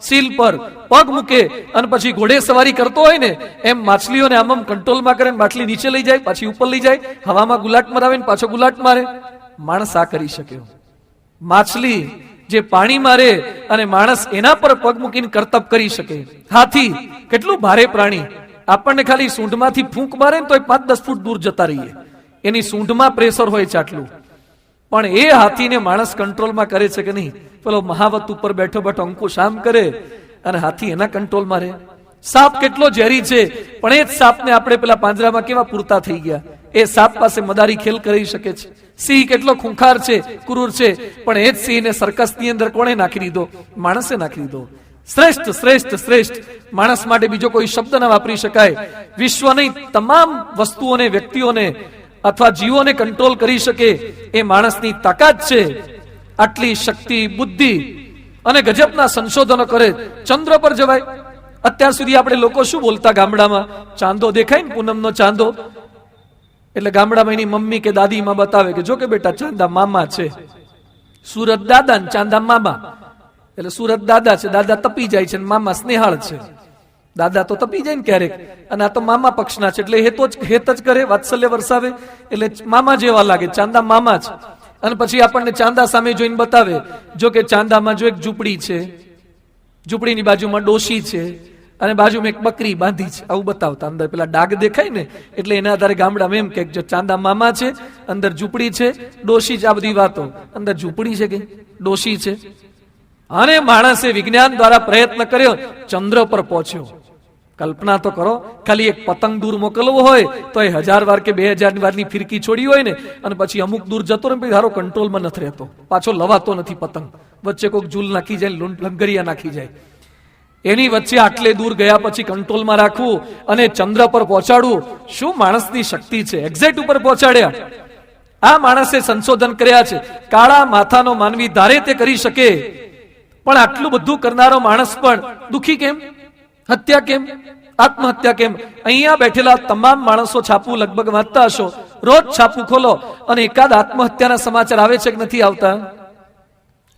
Speaker 2: સીલ પર પગ મૂકે અને પછી ઘોડે સવારી કરતો હોય ને એમ માછલીઓને આમ કંટ્રોલમાં કરે. માછલી નીચે લઈ જાય, પાછી ઉપર લઈ જાય, હવામાં ગુલાટ મરાવે ને પાછો ગુલાટ મારે. માણસ આ કરી શકે. માછલી જે પાણી મારે અને માણસ એના પર પગ મૂકીને કરતબ કરી શકે. હાથી કેટલું ભારે પ્રાણી, આપણને ખાલી સૂંઢમાંથી ફૂંક મારે ને તો 5-10 ફૂટ દૂર જતા રહીએ. એની સૂંઢમાં પ્રેશર હોય છે આટલું. પણ એ હાથીને માણસ કંટ્રોલમાં કરે છે કે નહીં? પેલો મહાવત ઉપર બેઠો બેઠો અંકુશ આમ કરે અને હાથી એના કંટ્રોલમાં રહે. સાપ કેટલો ઝેરી છે, પણ એ જ સાપને આપણે પેલા પાંજરામાં કેવા પૂરતા થઈ ગયા. એ સાપ પાસે મદારી ખેલ કરી શકે છે. સિંહ કેટલો ખૂંખાર છે, ક્રૂર છે, પણ એ જ સિંહને સર્કસની અંદર કોણે નાખી દીધો? માણસે નાખી દીધો. શ્રેષ્ઠ શ્રેષ્ઠ શ્રેષ્ઠ માણસ માટે બીજો કોઈ શબ્દ ના વાપરી શકાય. વિશ્વની તમામ વસ્તુઓને, વ્યક્તિઓને અથવા જીવોને કંટ્રોલ કરી શકે એ માણસની તાકાત છે. આટલી શક્તિ, બુદ્ધિ અને ગજબના સંશોધનો કરે. ચંદ્ર પર જવાય. અત્યાર સુધી આપણે લોકો શું બોલતા ગામડામાં, ચાંદો દેખાય ને પૂનમનો ચાંદો, એટલે ગામડામાં એની મમ્મી કે દાદીમાં બતાવે કે જો કે બેટા ચાંદા મામા છે, સુરત દાદા ને ચાંદા મામા. એટલે સુરત દાદા છે, દાદા તપી જાય છે, મામા સ્નેહાળ છે. દાદા તો તપી જાય ને ક્યારેક, અને આ તો મામા પક્ષના છે, એટલે હેત જ કરે, વાત્સલ્ય વરસાવે, એટલે મામા જેવા લાગે, ચાંદા મામા છે. અને પછી આપણને ચાંદા સામે જોઈને બતાવે, જો કે ચાંદામાં જો એક ઝૂંપડી છે, ઝૂંપડીની બાજુમાં ડોશી છે, અને બાજુમાં એક બકરી બાંધી છે, આવું બતાવતા. અંદર પેલા ડાઘ દેખાય ને, એટલે એના આધારે ગામડામાં એમ કે જો ચાંદા મામા છે, અંદર ઝૂંપડી છે, ડોશી છે. આ બધી વાતો, અંદર ઝૂંપડી છે કે ડોશી છે. અને માણસે વિજ્ઞાન દ્વારા પ્રયત્ન કર્યો, ચંદ્ર પર પહોંચ્યો. કલ્પના તો કરો, ખાલી એક પતંગ દૂર મોકલવો હોય તો એ 1000 વાર કે 2000 વારની ફિરકી છોડી હોય ને, અને પછી અમુક દૂર જતો ને, ધારો કંટ્રોલમાં નથી રહેતો, પાછો લવાતો નથી પતંગ, વચ્ચે કોઈક ઝૂલ નાખી જાય, લંગરિયા નાખી જાય. એની વચ્ચે આટલે દૂર ગયા પછી કંટ્રોલમાં રાખવું અને ચંદ્ર પર પહોંચાડવું, શું માણસની શક્તિ છે! એક્ઝેક્ટ ઉપર પહોંચાડ્યા. આ માણસે સંશોધન કર્યા છે. કાળા માથાનો માનવી ધારે તે કરી શકે, પણ આટલું બધું કરનારો માણસ પણ દુખી કેમ? હત્યા કેમ? આત્મહત્યા કેમ? અહીંયા બેઠેલા તમામ માણસો છાપું લગભગ વાંચતા હશો, રોજ છાપું ખોલો અને એકાદ આત્મહત્યાના સમાચાર આવે છે કે નથી આવતા?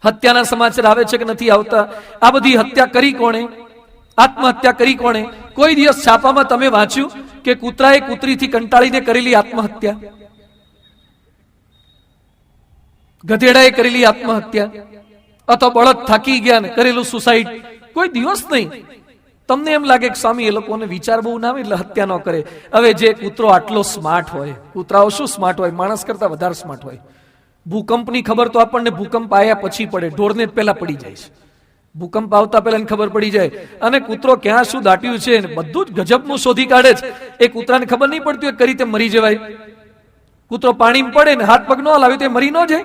Speaker 2: હત્યાના સમાચાર આવે છે કે નથી આવતા? આ બધી હત્યા કરી કોણે? આત્મહત્યા કરી કોણે? કોઈ દિવસ છાપામાં તમે વાંચ્યું કે કૂતરાએ કૂતરીથી કંટાળીને કરેલી આત્મહત્યા, ગધેડાએ કરેલી આત્મહત્યા, અથવા બળદ થાકી ગયા ને કરેલું સુસાઇડ? કોઈ દિવસ નહીં. તમને એમ લાગે કે સ્વામી એ લોકોને વિચાર બહુ ના આવે એટલે હત્યા ન કરે. હવે જે કૂતરો આટલો સ્માર્ટ હોય, કૂતરાઓ શું સ્માર્ટ હોય, માણસ કરતા વધારે સ્માર્ટ હોય. ભૂકંપની ખબર તો આપણને ભૂકંપ આવ્યા પછી પડે, ઢોરને પહેલા પડી જાય છે. ભૂકંપ આવતા પહેલા ખબર પડી જાય. અને કૂતરો ક્યાં શું દાટ્યું છે બધું જ ગજબનું શોધી કાઢે છે. એ કૂતરાને ખબર નહીં પડતી કઈ રીતે મરી જવાય. કૂતરો પાણીમાં પડે ને હાથ પગ ન હલાવે તો મરી ન જાય?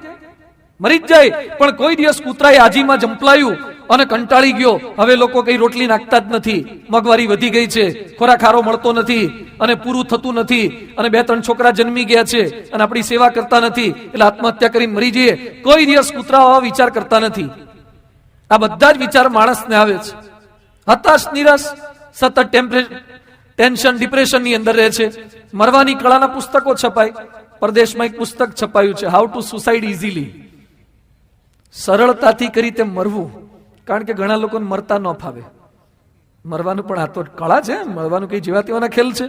Speaker 2: મરી જ જાય. પણ કોઈ દિવસ કૂતરાએ આજીમાં જંપલાયું અને કંટાળી ગયો, હવે લોકો કઈ રોટલી નાખતા જ નથી, મોંઘવારી વધી ગઈ છે, ખોરાક ખારો મળતો નથી, અને પૂરું થતું નથી, અને 2-3 છોકરા જન્મી ગયા છે, અને આપણી સેવા કરતા નથી, એટલે આત્મહત્યા કરીને મરી જઈએ. કોઈ દિવસ કૂતરાઓ આવા વિચાર કરતા નથી. આ બધા જ વિચાર માણસને આવે છે. હતાશ, નિરાશ, સતત ટેન્શન, ડિપ્રેશનની અંદર રહે છે. મરવાની કળાના પુસ્તકો છપાય. પરદેશમાં એક પુસ્તક છપાયું છે, હાઉ ટુ સુસાઇડ ઇઝીલી, સરળતાથી કઈ રીતે મરવું. કારણ કે ઘણા લોકોને મરતા ન ફાવે. મરવાનું પણ આ તો કળા છે, મરવાનું કઈ જેવા તેવાના ખેલ છે.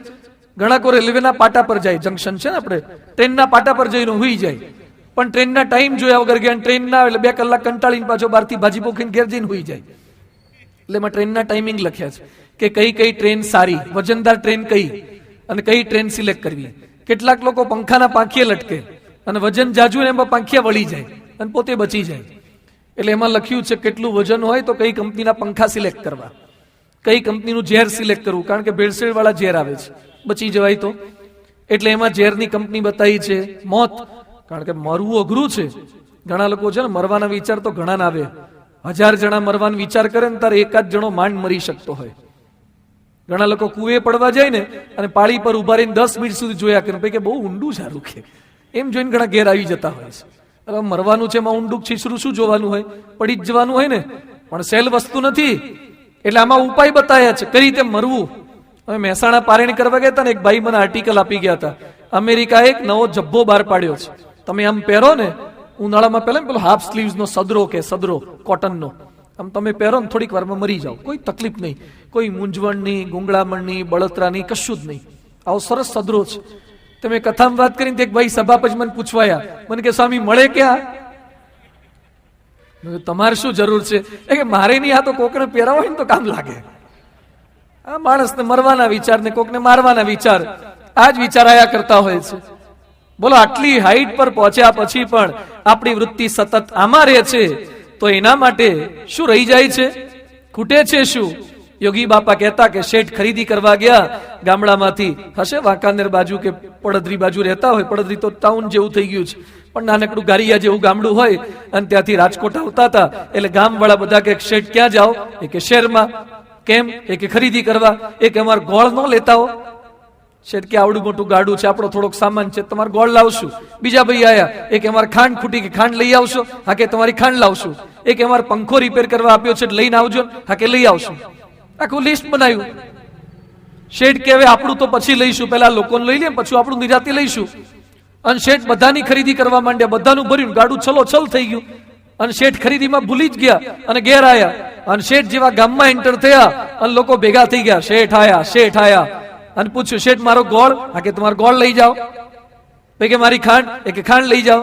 Speaker 2: ઘણા કોઈ રેલવેના પાટા પર જાય, જંકશન છે ને આપણે, ટ્રેનના પાટા પર જઈને હુઈ જાય, પણ ટ્રેનના ટાઈમ જોયા વગર ગયા, ટ્રેન ના એટલે 2 કલાક કંટાળીને પાછો બહારથી ભાજી પોખીને ઘેર જઈને હુઈ જાય. એટલે એમાં ટ્રેનના ટાઈમિંગ લખ્યા છે કે કઈ ટ્રેન સારી, વજનદાર ટ્રેન કઈ, અને કઈ ટ્રેન સિલેક્ટ કરવી. કેટલાક લોકો પંખાના પાંખીએ લટકે અને વજન જાજુ ને એમાં પાંખિયા વળી જાય અને પોતે બચી જાય. એટલે એમાં લખ્યું છે કેટલું વજન હોય તો કઈ કંપનીના પંખા સિલેક્ટ કરવા, કઈ કંપનીનું ઝેર સિલેક્ટ કરવું, કારણ કે ભેળસેળ વાળા ઝેર આવે છે, બચી જવાય તો. એટલે એમાં ઝેરની કંપની બતાવી છે. મોત, કારણ કે મરવું અઘરું છે. ઘણા લોકો છે ને મરવાના વિચાર તો ઘણા ના આવે. 1000 જણા મરવાનો વિચાર કરે ને તારે એકાદ જણો માંડ મરી શકતો હોય. ઘણા લોકો કુએ પડવા જાય ને અને પાળી પર ઉભા રહીને 10 મિનિટ સુધી જોયા કરે કે બહુ ઊંડું સારું કે એમ જોઈને ઘણા ઘેર આવી જતા હોય છે. હવે મરવાનું છે એમાં ઊંડું છીછરું શું જોવાનું હોય, પડી જ જવાનું હોય ને. પણ સહેલ વસ્તુ નથી. એટલે આમાં ઉપાય બતાવ્યા છે કઈ રીતે મરવું. હવે મહેસાણા પારણી કરવા ગયા હતા ને, એક ભાઈ મને આર્ટિકલ આપી ગયા હતા. અમેરિકાએ એક નવો જબ્બો બહાર પાડ્યો છે. તમે આમ પહેરો ને ઉનાળામાં, પહેલા પેલો હાફ સ્લીવ્સ નો સદરો કે સદરો કોટનનો, આમ તમે પહેરો ને થોડીક વારમાં મરી જાઓ, કોઈ તકલીફ નહીં, કોઈ મૂંઝવણની, ગુંગળામણની, બળતરાની, કશું જ નહીં. આવો સરસ સદરો છે. તમે કથામાં વાત કરીને એક ભાઈ સભા પછી મને પૂછવાયા, મને કે સ્વામી મળે ક્યાં? તમારે શું જરૂર છે? કે મારે નહીં, આ તો કોકને પહેરાવો હોય ને તો કામ લાગે. આ માણસને મરવાના વિચાર ને કોકને મારવાના વિચાર, આ જ વિચાર આયા કરતા હોય છે. બોલો, આટલી હાઈટ પર પહોંચ્યા પછી પણ આપણી વૃત્તિ સતત આમાં રહે છે, તો એના માટે શું રહી જાય છે? ખૂટે છે શું? યોગી બાપા કહેતા કે શેઠ ખરીદી કરવા ગયા ગામડામાંથી, હશે વાંકાનેર બાજુ કે પડદરી બાજુ રહેતા હોય. પડદરી તો ટાઉન જેવું થઈ ગયું છે, પણ નાનકડું ગારિયા જેવું ગામડું હોય. અને ત્યાંથી રાજકોટ આવતા હતા, એટલે ગામ વાળા બધા કે શેઠ ક્યાં જાઓ? એ કે શહેરમાં. કેમ? એ કે ખરીદી કરવા. એ કે અમારે ગોળ ન લેતા હો? શેઠ કે આવડું મોટું ગાડું છે, આપણો થોડોક સામાન છે, તમારે ગોળ લાવશું. બીજા ભાઈ આયા, એક અમારે ખાંડ ખૂટી કે ખાંડ લઈ આવશો, હા કે તમારી ખાંડ લાવશું. એક અમારે પંખો રિપેર કરવા આપ્યો છે લઈને આવજો, હા કે લઈ આવશું. આખું લિસ્ટ બનાવ્યું. શેઠ કે હવે આપણું તો પછી લઈશું, પહેલા લોકોને લઈ લે પછી આપણું નિરાતે લઈશું. અને શેઠ બધાની ખરીદી કરવા માંડ્યા, બધાનું ભર્યું, ગાડું છલોછલ થઈ ગયું. અને શેઠ ખરીદીમાં ભૂલી જ ગયા અને ઘેર આયા. અને શેઠ જેવા ગામમાં એન્ટર થયા અને લોકો ભેગા થઈ ગયા, શેઠ આયા અને પૂછ્યું, શેઠ મારો ગોળ, હા કે તમારો ગોળ લઈ જાઓ. ભાઈ કે મારી ખાંડ, એ કે ખાંડ લઈ જાઓ.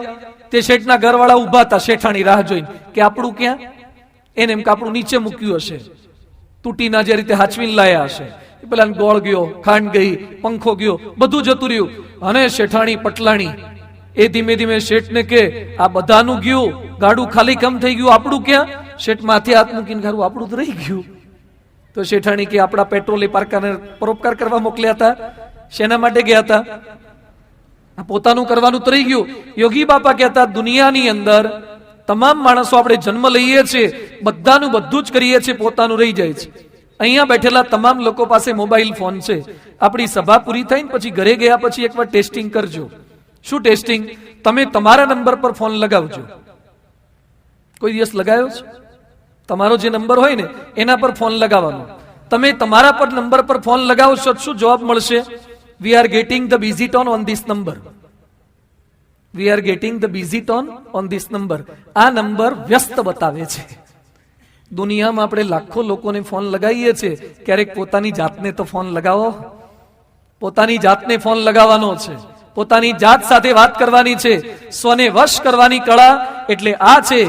Speaker 2: તે શેઠના ઘરવાળા ઉભા હતા શેઠાણી રાહ જોઈને કે આપણું ક્યાં? એને એમ કે આપણું નીચે મૂક્યું હશે, તૂટીના જે રીતે હાચવીને લાયા હશે. પેલા ગોળ ગયો, ખાંડ ગઈ, પંખો ગયો, બધું જતું રહ્યું. અને શેઠાણી પટલાણી એ ધીમે ધીમે શેઠને કે આ બધાનું ગયું, ગાડું ખાલી કમ થઈ ગયું, આપણું ક્યાં? શેઠ માથે હાથ મૂકીને ગાડું આપણું તો રહી ગયું. તો શેઠાણી કે આપણા પેટ્રોલ પાર્કાને પરોપકાર કરવા મોકલ્યા હતા, શેના માટે ગયા હતા? પોતાનું કરવાનું તો રહી ગયું. યોગી બાપા કહેતા દુનિયાની અંદર તમામ માણસો આપણે જન્મ લઈએ છીએ, બધાનું બધું જ કરીએ છીએ, પોતાનું રહી જાય છે. અહીંયા બેઠેલા તમામ લોકો પાસે મોબાઈલ ફોન છે. આપણી સભા પૂરી થઈને પછી ઘરે ગયા પછી એકવાર ટેસ્ટિંગ કરજો. શું ટેસ્ટિંગ? તમે તમારા નંબર પર ફોન લગાવજો. કોઈ દિવસ લગાવ્યો છે? તમારો જે નંબર હોય ને એના પર ફોન લગાવવાનો. તમે તમારા પર નંબર પર ફોન લગાવશો, શું જવાબ મળશે? We are getting the busy tone on this number. We are getting the busy tone on this number. આ નંબર વ્યસ્ત બતાવે છે. દુનિયામાં આપણે લાખો લોકોને ફોન લગાવીએ છીએ, ક્યારેક પોતાની જાતને તો ફોન લગાવો. પોતાની જાતને ફોન લગાવવાનો છે, પોતાની જાત સાથે વાત કરવાની છે. સ્વને વશ કરવાની કળા એટલે આ છે,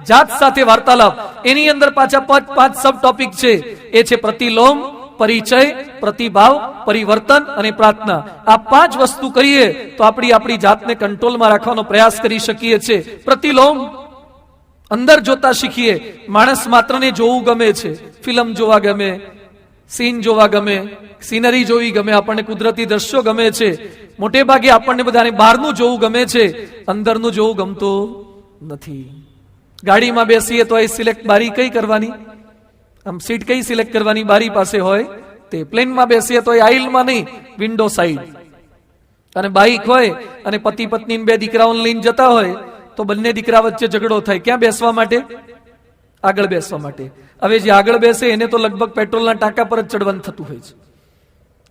Speaker 2: જાત સાથે વાર્તાલાપ. એની અંદર પાછા પાંચ સબ ટોપિક છે. એ છે પ્રતિલોમ, પરિચય, પ્રતિભાવ, પરિવર્તન અને પ્રાર્થના. આ 5 વસ્તુ કરીએ તો આપણી જાતને કંટ્રોલમાં રાખવાનો પ્રયાસ કરી શકીએ છીએ. પ્રતિલોમ, અંદર જોતા શીખીએ. માણસ માત્રને જોવું ગમે છે, ફિલ્મ જોવા ગમે, સીન જોવા ગમે, સીનરી જોવી ગમે, આપણને કુદરતી દ્રશ્યો ગમે છે. મોટે ભાગે આપણને બધાને બહારનું જોવું ગમે છે, અંદરનું જોવું ગમતું નથી. ગાડીમાં બેસીએ તો એ સિલેક્ટ બારી કઈ કરવાની, આમ સીટ કઈ સિલેક્ટ કરવાની? બારી પાસે હોય તે. પ્લેનમાં બેસીએ તો એ આઈલમાં નહીં, વિન્ડો સાઈડ. અને બાઈક હોય અને પતિ પત્ની 2 દીકરાઓને લઈને જતા હોય તો બંને દીકરા વચ્ચે ઝઘડો થાય. ક્યાં બેસવા માટે? આગળ બેસવા માટે. હવે જે આગળ બેસે એને તો લગભગ પેટ્રોલના ટાંકા પર જ ચડવાનું થતું હોય છે.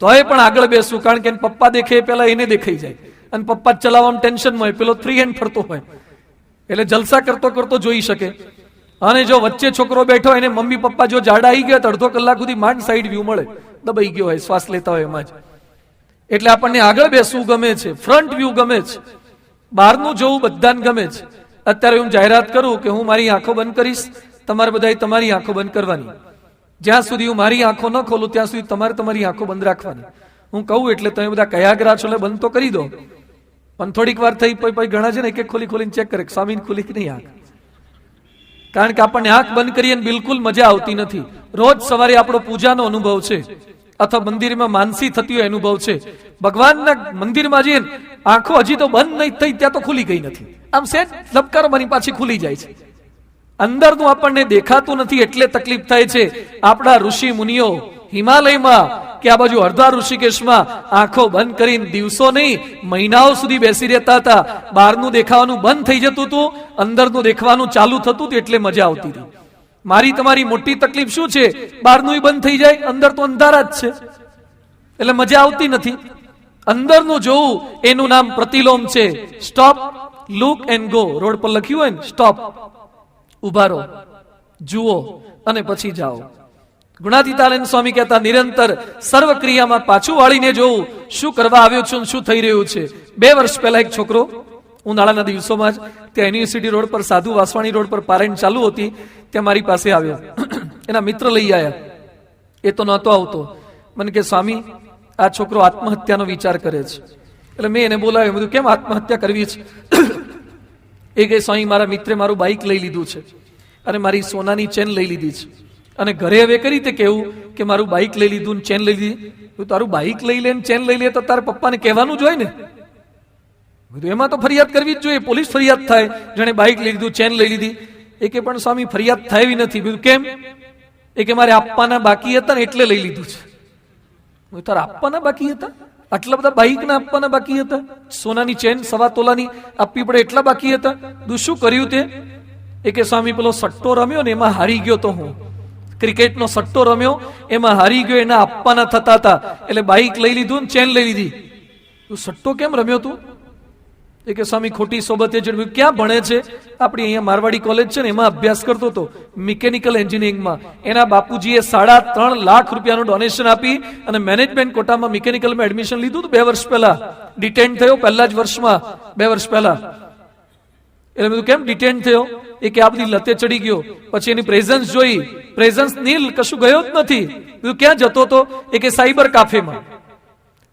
Speaker 2: તોય પણ આગળ બેસવું, કારણ કે પપ્પા દેખે પેલા એને દેખાઈ જાય. અને પપ્પા ચલાવવામાં ટેન્શનમાં હોય, પેલો ફ્રી હેન્ડ ફરતો હોય એટલે જલસા કરતો કરતો જોઈ શકે. અને જો વચ્ચે છોકરો બેઠો એને મમ્મી પપ્પા જો જાડા આવી ગયા તો અડધો કલાક સુધી માંડ સાઈડ વ્યૂ મળે, દબાઈ ગયો હોય, શ્વાસ લેતા હોય એમાં જ. એટલે આપણને આગળ બેસવું ગમે છે, ફ્રન્ટ વ્યૂ ગમે છે, બહારનું જોવું બધાને ગમે છે. અત્યારે હું જાહેરાત કરું કે હું મારી આંખો બંધ કરીશ, તમારે બધાએ તમારી આંખો બંધ કરવાની. જ્યાં સુધી હું મારી આંખો ન ખોલું ત્યાં સુધી તમારે તમારી આંખો બંધ રાખવાની. હું કહું એટલે તમે બધા કયાગ્રા છો એટલે બંધ તો કરી દો. પણ થોડીક વાર થઈ પછી ઘણા છે ને એક ખોલીને ચેક કરે સ્વામીને ખુલી કે નહીં આંખ. કારણ કે આપણને આંખ બંધ કરીએ બિલકુલ મજા આવતી નથી. રોજ સવારે આપણો પૂજાનો અનુભવ છે અથવા મંદિરમાં માનસી થતી હોય અનુભવ છે. ભગવાનના મંદિરમાં જઈએ આંખો હજી તો બંધ નહીં થઈ, ત્યાં તો ખુલી ગઈ નથી. આમ સેજ લપકારો બની પાછી ખુલી જાય છે. અંદરનું આપણને દેખાતું નથી એટલે તકલીફ થાય છે. આપણા ઋષિ મુનિઓ હિમાલયમાં કે આ બાજુ હરદ્વાર ઋષિકેશમાં આંખો બંધ કરીને દિવસો નહીં મહિનાઓ સુધી બેસી રહેતા હતા. બહારનું દેખાવાનું બંધ થઈ જતું હતું, અંદરનું દેખવાનું ચાલુ થતું હતું, એટલે મજા આવતી હતી. મારી તમારી મોટી તકલીફ શું છે? બહારનું બંધ થઈ જાય, અંદર તો અંધારા જ છે, એટલે મજા આવતી નથી. અંદરનું જોવું એનું નામ પ્રતિલોમ છે. Stop, look and go. Road પર લખ્યું હોય ને સ્ટોપ, ઉભા રહો, જુઓ અને પછી જાઓ. ગુણાતીતાનંદ સ્વામી કહેતા નિરંતર સર્વ ક્રિયામાં પાછું વાળીને જોવું, શું કરવા આવ્યો છું, શું થઈ રહ્યું છે. 2 વર્ષ પહેલા એક છોકરો, ઉનાળાના દિવસોમાં જ ત્યાં યુનિવર્સિટી રોડ પર સાધુ વાસવાણી રોડ પર પારાયણ ચાલુ હતી, ત્યાં મારી પાસે આવ્યો. એના મિત્ર લઈ આવ્યા, એ તો નહોતો આવતો. મને કે સ્વામી આ છોકરો આત્મહત્યાનો વિચાર કરે છે. એટલે મેં એને બોલાવ્યો, બધું કેમ આત્મહત્યા કરવી છે? એ કે સ્વામી મારા મિત્રે મારું બાઇક લઈ લીધું છે અને મારી સોનાની ચેન લઈ લીધી છે, અને ઘરે હવે કઈ રીતે કેવું કે મારું બાઇક લઈ લીધું, ચેન લઈ લીધી. તારું બાઇક લઈ લે, ચેન લઈ લે તો તારા પપ્પાને કહેવાનું જ હોય ને. એમાં તો ફરિયાદ કરવી જ જોઈએ, પોલીસ ફરિયાદ થાય, જેને બાઇક લઈ લીધું, ચેન લઈ લીધી. એ કે પણ સ્વામી ફરિયાદ થાય એવી નથી. બીજું કેમ? એ કે મારે આપવાના બાકી હતા ને એટલે લઈ લીધું છે. તારે આપવાના બાકી હતા આટલા બધા બાઈક ના આપવાના બાકી હતા, સોનાની ચેન 1.25 તોલાની આપવી પડે એટલા બાકી હતા. તું શું કર્યું તે? એ કે સ્વામી પેલો સટ્ટો રમ્યો ને એમાં હારી ગયો તો હું, ક્રિકેટનો સટ્ટો રમ્યો એમાં હારી ગયો, એના આપવાના થતા હતા એટલે બાઈક લઈ લીધું ને ચેન લઈ લીધી. તું સટ્ટો કેમ રમ્યો તું? એ કે સ્વામી ખોટી સોબતે જડ્યું. ક્યાં ભણે છે? આપણી અહીંયા મારવાડી કોલેજ છે ને એમાં અભ્યાસ કરતો હતો, મિકેનિકલ એન્જિનિયરિંગમાં. એના બાપુજીએ 3.5 લાખ રૂપિયાનું ડોનેશન આપી અને મેનેજમેન્ટ કોટામાં મિકેનિકલમાં એડમિશન લીધું હતું 2 વર્ષ પહેલા. ડિટેન થયો પહેલા જ વર્ષમાં, 2 વર્ષ પહેલા. એટલે બધું કેમ ડિટેન થયો? એ કે આ બધી લતે ચડી ગયો. પછી એની પ્રેઝન્સ જોઈ, પ્રેઝન્સ નીલ, કશું ગયો જ નથી. બધું ક્યાં જતો હતો? એ કે સાયબર કાફેમાં.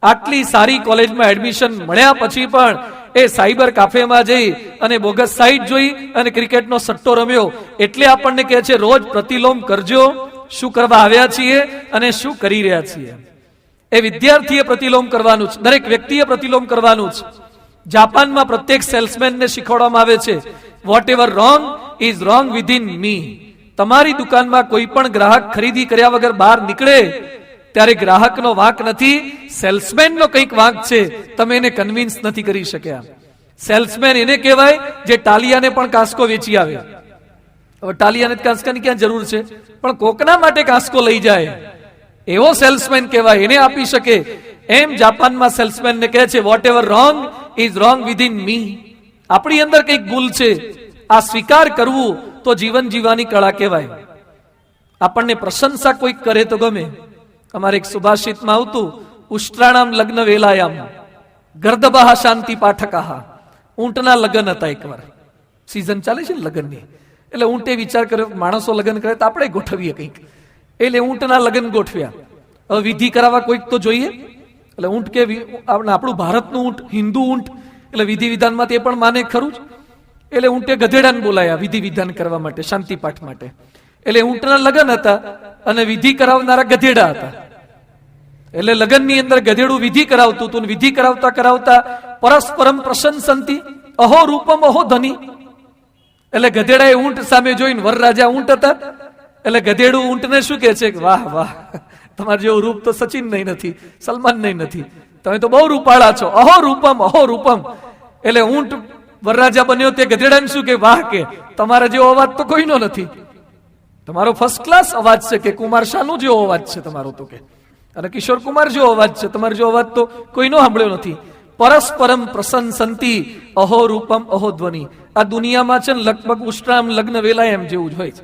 Speaker 2: આટલી સારી કોલેજમાં એડમિશન મળ્યા પછી પણ એ સાયબર કાફેમાં જઈ અને બોગસ સાઇટ જોઈ અને ક્રિકેટનો સટ્ટો રમ્યો. એટલે આપણને કહે છે રોજ પ્રતિલોમ કરજો, શું કરવા આવ્યા છીએ અને શું કરી રહ્યા છીએ. એ વિદ્યાર્થીએ પ્રતિલોમ કરવાનું છે, દરેક વ્યક્તિએ પ્રતિલોમ કરવાનું છે. જાપાનમાં પ્રત્યેક સેલ્સમેનને શીખવાડવામાં આવે છે whatever wrong is wrong within me. તમારી દુકાનમાં કોઈ પણ ગ્રાહક ખરીદી કર્યા વગર બહાર નીકળે ત્યારે ગ્રાહકનો વાંક નથી, સેલ્સમેનનો કંઈક વાંક છે. તમે એને કન્વિન્સ નથી કરી શક્યા. સેલ્સમેન એને કહેવાય જે ટાલિયાને પણ કાંસકો વેચી આવે. હવે ટાલિયાને કાંસકાની ક્યાં જરૂર છે, પણ કોકના માટે કાંસકો લઈ જાય એવો સેલ્સમેન કહેવાય, એને આપી શકે. એમ જાપાનમાં સેલ્સમેનને કહે છે whatever wrong is wrong within me. આપણી અંદર કંઈક ભૂલ છે, આ સ્વીકાર કરવું તો જીવન જીવવાની કળા કહેવાય. આપણને પ્રશંસા કોઈક કરે તો ગમે. અમારે એક સુભાષિતમાં આવતું, ઉષ્ટ્રાણામ લગ્ન વેલાયામ ગર્દબાહ શાંતિ પાઠકાહ. ઊંટના લગ્ન હતા એકવાર, સીઝન ચાલે છે ને લગ્નની, એટલે ઊંટે વિચાર કર્યો માણસો લગ્ન કરે તો આપણે ગોઠવીએ કંઈક, એટલે ઊંટના લગ્ન ગોઠવ્યા. હવે વિધિ કરાવવા કોઈક તો જોઈએ, એટલે ઊંટ કે આપણું ભારતનું ઊંટ, હિન્દુ ઊંટ, એટલે વિધિ વિધાનમાં તે પણ માને ખરું જ. એટલે ઊંટે ગધેડાને બોલાયા વિધિ વિધાન કરવા માટે, શાંતિ પાઠ માટે. એટલે ઊંટના લગ્ન હતા અને વિધિ કરાવનારા ગધેડા હતા. એટલે લગ્નની અંદર ગધેડું વિધિ કરાવતું હતું, વિધિ કરાવતા કરાવતા પરસ્પરમ પ્રશંસંતી અહો રૂપમ અહો ધની. એટલે ગધેડાએ ઊંટ સામે જોઈને, વરરાજા ઊંટ હતા, એટલે ગધેડું ઊંટને શું કહે છે કે વાહ વાહ, તમારું જેવું રૂપ તો સચિન નહીં નથી, સલમાન નહીં નથી, તમે તો બહુ રૂપાળા છો, અહો રૂપમ અહો રૂપમ. એટલે ઊંટ વરરાજા બન્યો તે ગધેડાને શું કે વાહ, કે તમારા જેવો અવાજ તો કોઈનો નથી, તમારો ફર્સ્ટ ક્લાસ અવાજ છે, કે કુમાર શાનુ જેવો અવાજ છે તમારો તો, કે અને કિશોર કુમાર જેવો અવાજ છે, તમારો જેવો અવાજ તો કોઈનો સાંભળ્યો નથી. પરસ્પરમ પ્રશંસંતી અહો રૂપમ અહો ધ્વનિ. આ દુનિયામાં છે ને લગભગ ઉષ્ટ્રામ લગ્ન વેલા એમ જેવું જ હોય છે.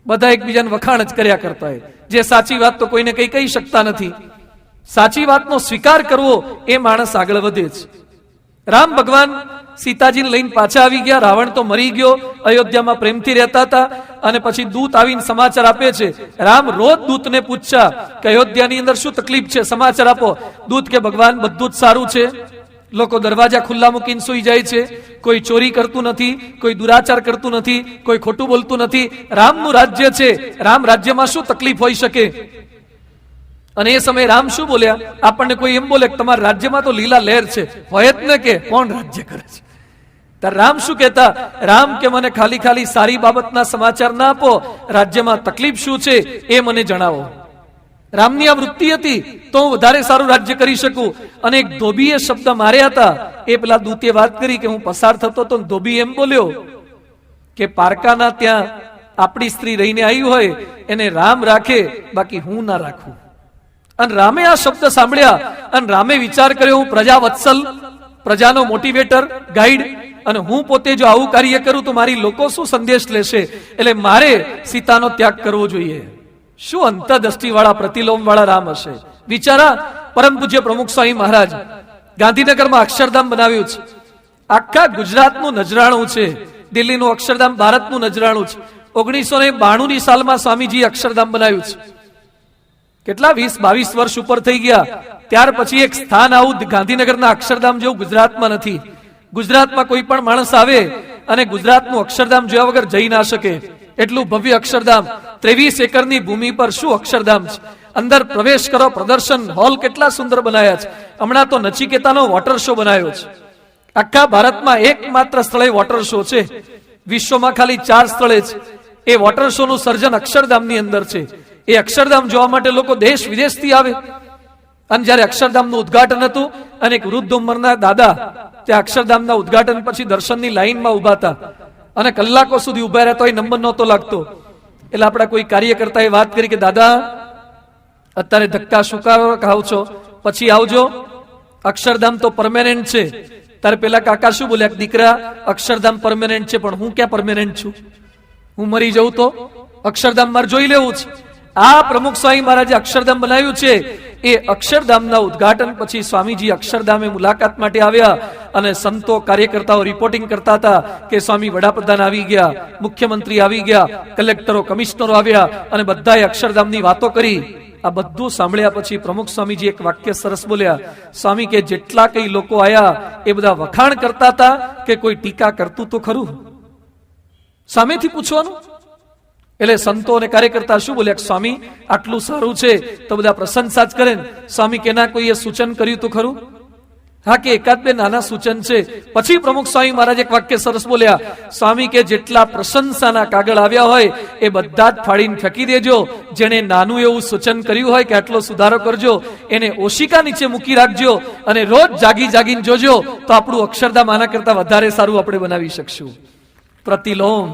Speaker 2: બધા એકબીજાને વખાણ જ કર્યા કરતા હોય. જે સાચી વાત તો કોઈને કઈ કહી શકતા નથી. સાચી વાતનો સ્વીકાર કરવો એ માણસ આગળ વધે છે. રામ ભગવાન સીતાજીને લઈને પાછા આવી ગયા. રાવણ તો મરી ગયો, અયોધ્યામાં પ્રેમથી રહેતા હતા. અને પછી દૂત આવીને સમાચાર આપે છે. રામ રોજ દૂતને પૂછ્યા કે અયોધ્યાની અંદર શું તકલીફ છે, સમાચાર આપો. દૂત કે ભગવાન બધું જ સારું છે, લોકો દરવાજા ખુલ્લા મૂકીને સુઈ જાય છે, કોઈ ચોરી કરતું નથી, કોઈ દુરાચાર કરતું નથી, કોઈ ખોટું બોલતું નથી. રામનું રાજ્ય છે, રામ રાજ્યમાં શું તકલીફ હોઈ શકે? અને એ સમયે રામ શું બોલ્યા? આપણને કોઈ એમ બોલે કે તમારા રાજ્યમાં તો લીલા લહેર છે, હોય જ ને, કે કોણ રાજ્ય કરે છે? ત્યારે રામ શું કહેતા? રામ કે મને ખાલી ખાલી સારી બાબતના સમાચાર ના આપો, રાજ્યમાં તકલીફ શું છે એ મને જણાવો. રામની આ વૃત્તિ હતી તો હું વધારે સારું રાજ્ય કરી શકું. અને એક ધોબીએ શબ્દ માર્યા હતા, એ પેલા દૂતે વાત કરી કે હું પસાર થતો તો ધોબી એમ બોલ્યો કે પારકાના ત્યાં આપણી સ્ત્રી રહીને આવી હોય એને રામ રાખે, બાકી હું ના રાખું. અને રામે આ શબ્દ સાંભળ્યા અને રામે વિચાર કર્યો, હું પ્રજા વત્સલ, પ્રજાનો મોટિવેટર, ગાઈડ, અને હું પોતે જો આવું કાર્ય કરું તો મારી લોકો શું સંદેશ લેશે, એટલે મારે સીતાનો ત્યાગ કરવો જોઈએ. શું અંતરદ્રષ્ટિ વાળા, પ્રતિલોમ વાળા રામ હશે. વિચારા, પરમ પૂજ્ય પ્રમુખ સ્વામી મહારાજ ગાંધીનગરમાં અક્ષરધામ બનાવ્યું છે. આખા ગુજરાતનું નજરાણું છે. દિલ્હીનું અક્ષરધામ ભારતનું નજરાણું છે. 1992ની સાલમાં સ્વામીજી અક્ષરધામ બનાવ્યું છે. કેટલા 20-22 વર્ષ ઉપર થઈ ગયા. ત્યાર પછી એક સ્થાન આવું ગાંધીનગરના અક્ષરધામ જેવું ગુજરાતમાં નથી. ગુજરાતમાં કોઈ પણ માણસ આવે અને ગુજરાતનું અક્ષરધામ જોયા વગર જઈ ના શકે. એટલું ભવ્ય અક્ષરધામ, 23 એકરની ભૂમિ પર શું અક્ષરધામ છે. અંદર પ્રવેશ કરો, પ્રદર્શન હોલ કેટલા સુંદર બનાવ્યા છે. હમણાં તો નચિકેતાનો વોટર શો બનાવ્યો છે. આખા ભારતમાં એકમાત્ર સ્થળે વોટર શો છે, વિશ્વમાં ખાલી 4 સ્થળે છે. એ વોટર શો નું સર્જન અક્ષરધામની અંદર છે. એ અક્ષરધામ જોવા માટે લોકો દેશ વિદેશથી આવે. અને જ્યારે અક્ષરધામનું ઉદ્ઘાટન હતું અને એક વૃદ્ધ ઉંમરના દાદા ત્યાં અક્ષરધામના ઉદ્ઘાટન પછી દર્શનની લાઈનમાં ઉભા હતા અને કલાકો સુધી ઉભા રહ્યા તો એ નંબર નહોતો લાગતો. એટલે આપણા કોઈ કાર્યકર્તાએ વાત કરી કે દાદા અત્યારે ધક્કા શું ખાવ છો, પછી આવજો, અક્ષરધામ તો પરમેનન્ટ છે. તારે પેલા કાકા શું બોલ્યા, દીકરા અક્ષરધામ પરમેનન્ટ છે, પણ હું ક્યાં પરમેનન્ટ છું? હું મરી જઉં તો અક્ષરધામ મારે જોઈ લેવું છે. આ પ્રમુખ સ્વામી મહારાજે અક્ષરધામ બનાવ્યું છે. એ અક્ષરધામના ઉદ્ઘાટન પછી સ્વામીજી અક્ષરધામે મુલાકાત માટે આવ્યા અને સંતો કાર્યકર્તાઓ રિપોર્ટિંગ કરતા હતા કે સ્વામી વડાપ્રધાન આવી ગયા, મુખ્યમંત્રી આવી ગયા, કલેક્ટરો કમિશનરો આવ્યા અને બધાએ અક્ષરધામની વાતો કરી. આ બધું સાંભળ્યા પછી પ્રમુખ સ્વામીજી એક વાક્ય સરસ બોલ્યા, સ્વામી કે જેટલા કઈ લોકો આયા એ બધા વખાણ કરતા હતા કે કોઈ ટીકા કરતું તો ખરું? સામેથી પૂછવાનું. એટલે સંતો અને કાર્યકર્તા શું બોલ્યા, સ્વામી આટલું સારું છે તો બધા પ્રશંસા જ કરે. સ્વામી કેના કોઈએ સૂચન કર્યું તો ખરું? હા કે એકાદ બે નાના સૂચન છે. પછી પ્રમુખ સ્વામી મહારાજ એક વાક્ય સરસ બોલ્યા, સ્વામી કે જેટલા પ્રશંસાના કાગળ આવ્યા હોય એ બધા જ ફાડીને ફેંકી દેજો. જેણે નાનું એવું સૂચન કર્યું હોય કે આટલો સુધારો કરજો એને ઓશિકા નીચે મૂકી રાખજો અને રોજ જાગી જાગીને જોજો તો આપણું અક્ષરધામ આના કરતા વધારે સારું આપણે બનાવી શકશું. પ્રતિલોમ.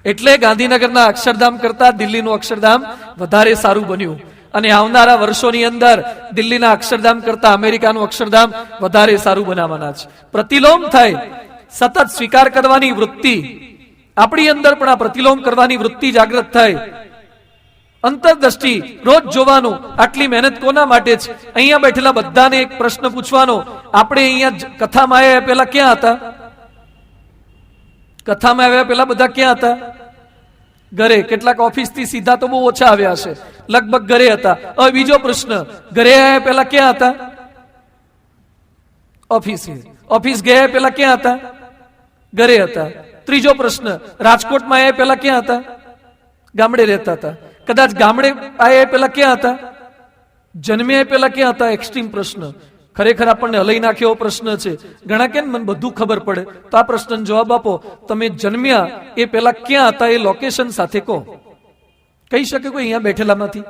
Speaker 2: એટલે ગાંધીનગરના અક્ષરધામ કરતા દિલ્હીનું અક્ષરધામ વધારે સારું બન્યું અને આવનારા વર્ષોની અંદર દિલ્હીના અક્ષરધામ કરતા અમેરિકાનું અક્ષરધામ વધારે સારું બનાવવાના છે. પ્રતિલોમ થાય, સતત સ્વીકાર કરવાની વૃત્તિ આપણી અંદર પણ આ પ્રતિલોમ કરવાની વૃત્તિ જાગૃત થાય. અંતરદ્રષ્ટિ રોજ જોવાનું, આટલી મહેનત કોના માટે છે? અહીંયા બેઠેલા બધાને એક પ્રશ્ન પૂછવાનો, આપણે અહીંયા કથામાં આવ્યા પહેલા ક્યાં હતા? કથામાં આવ્યા પહેલા બધા ક્યાં હતા? ઘરે. કેટલાક ઓફિસ થી સીધા તો બહુ ઓછા આવ્યા હશે, લગભગ ઘરે હતા. હવે બીજો પ્રશ્ન, ઘરે આવ્યા પહેલા ક્યાં હતા? ઓફિસે. ઓફિસ ગયા પહેલા ક્યાં હતા? ઘરે હતા. ત્રીજો પ્રશ્ન, રાજકોટમાં આવ્યા પહેલા ક્યાં હતા? ગામડે રહેતા હતા. કદાચ ગામડે આવ્યા પહેલા ક્યાં હતા? જન્મ્યા પહેલા ક્યાં હતા? એક્સ્ટ્રીમ પ્રશ્ન. ખરેખર આપણને હલાઈ નાખે એવો પ્રશ્ન છે. ઘણા કે મને બધું ખબર પડે, તો આ પ્રશ્નનો જવાબ આપો. તમે જન્મ્યા એ પહેલા ક્યાં હતા એ લોકેશન સાથે કહો. કહી શકે કોઈ અહીંયા બેઠેલામાંથી?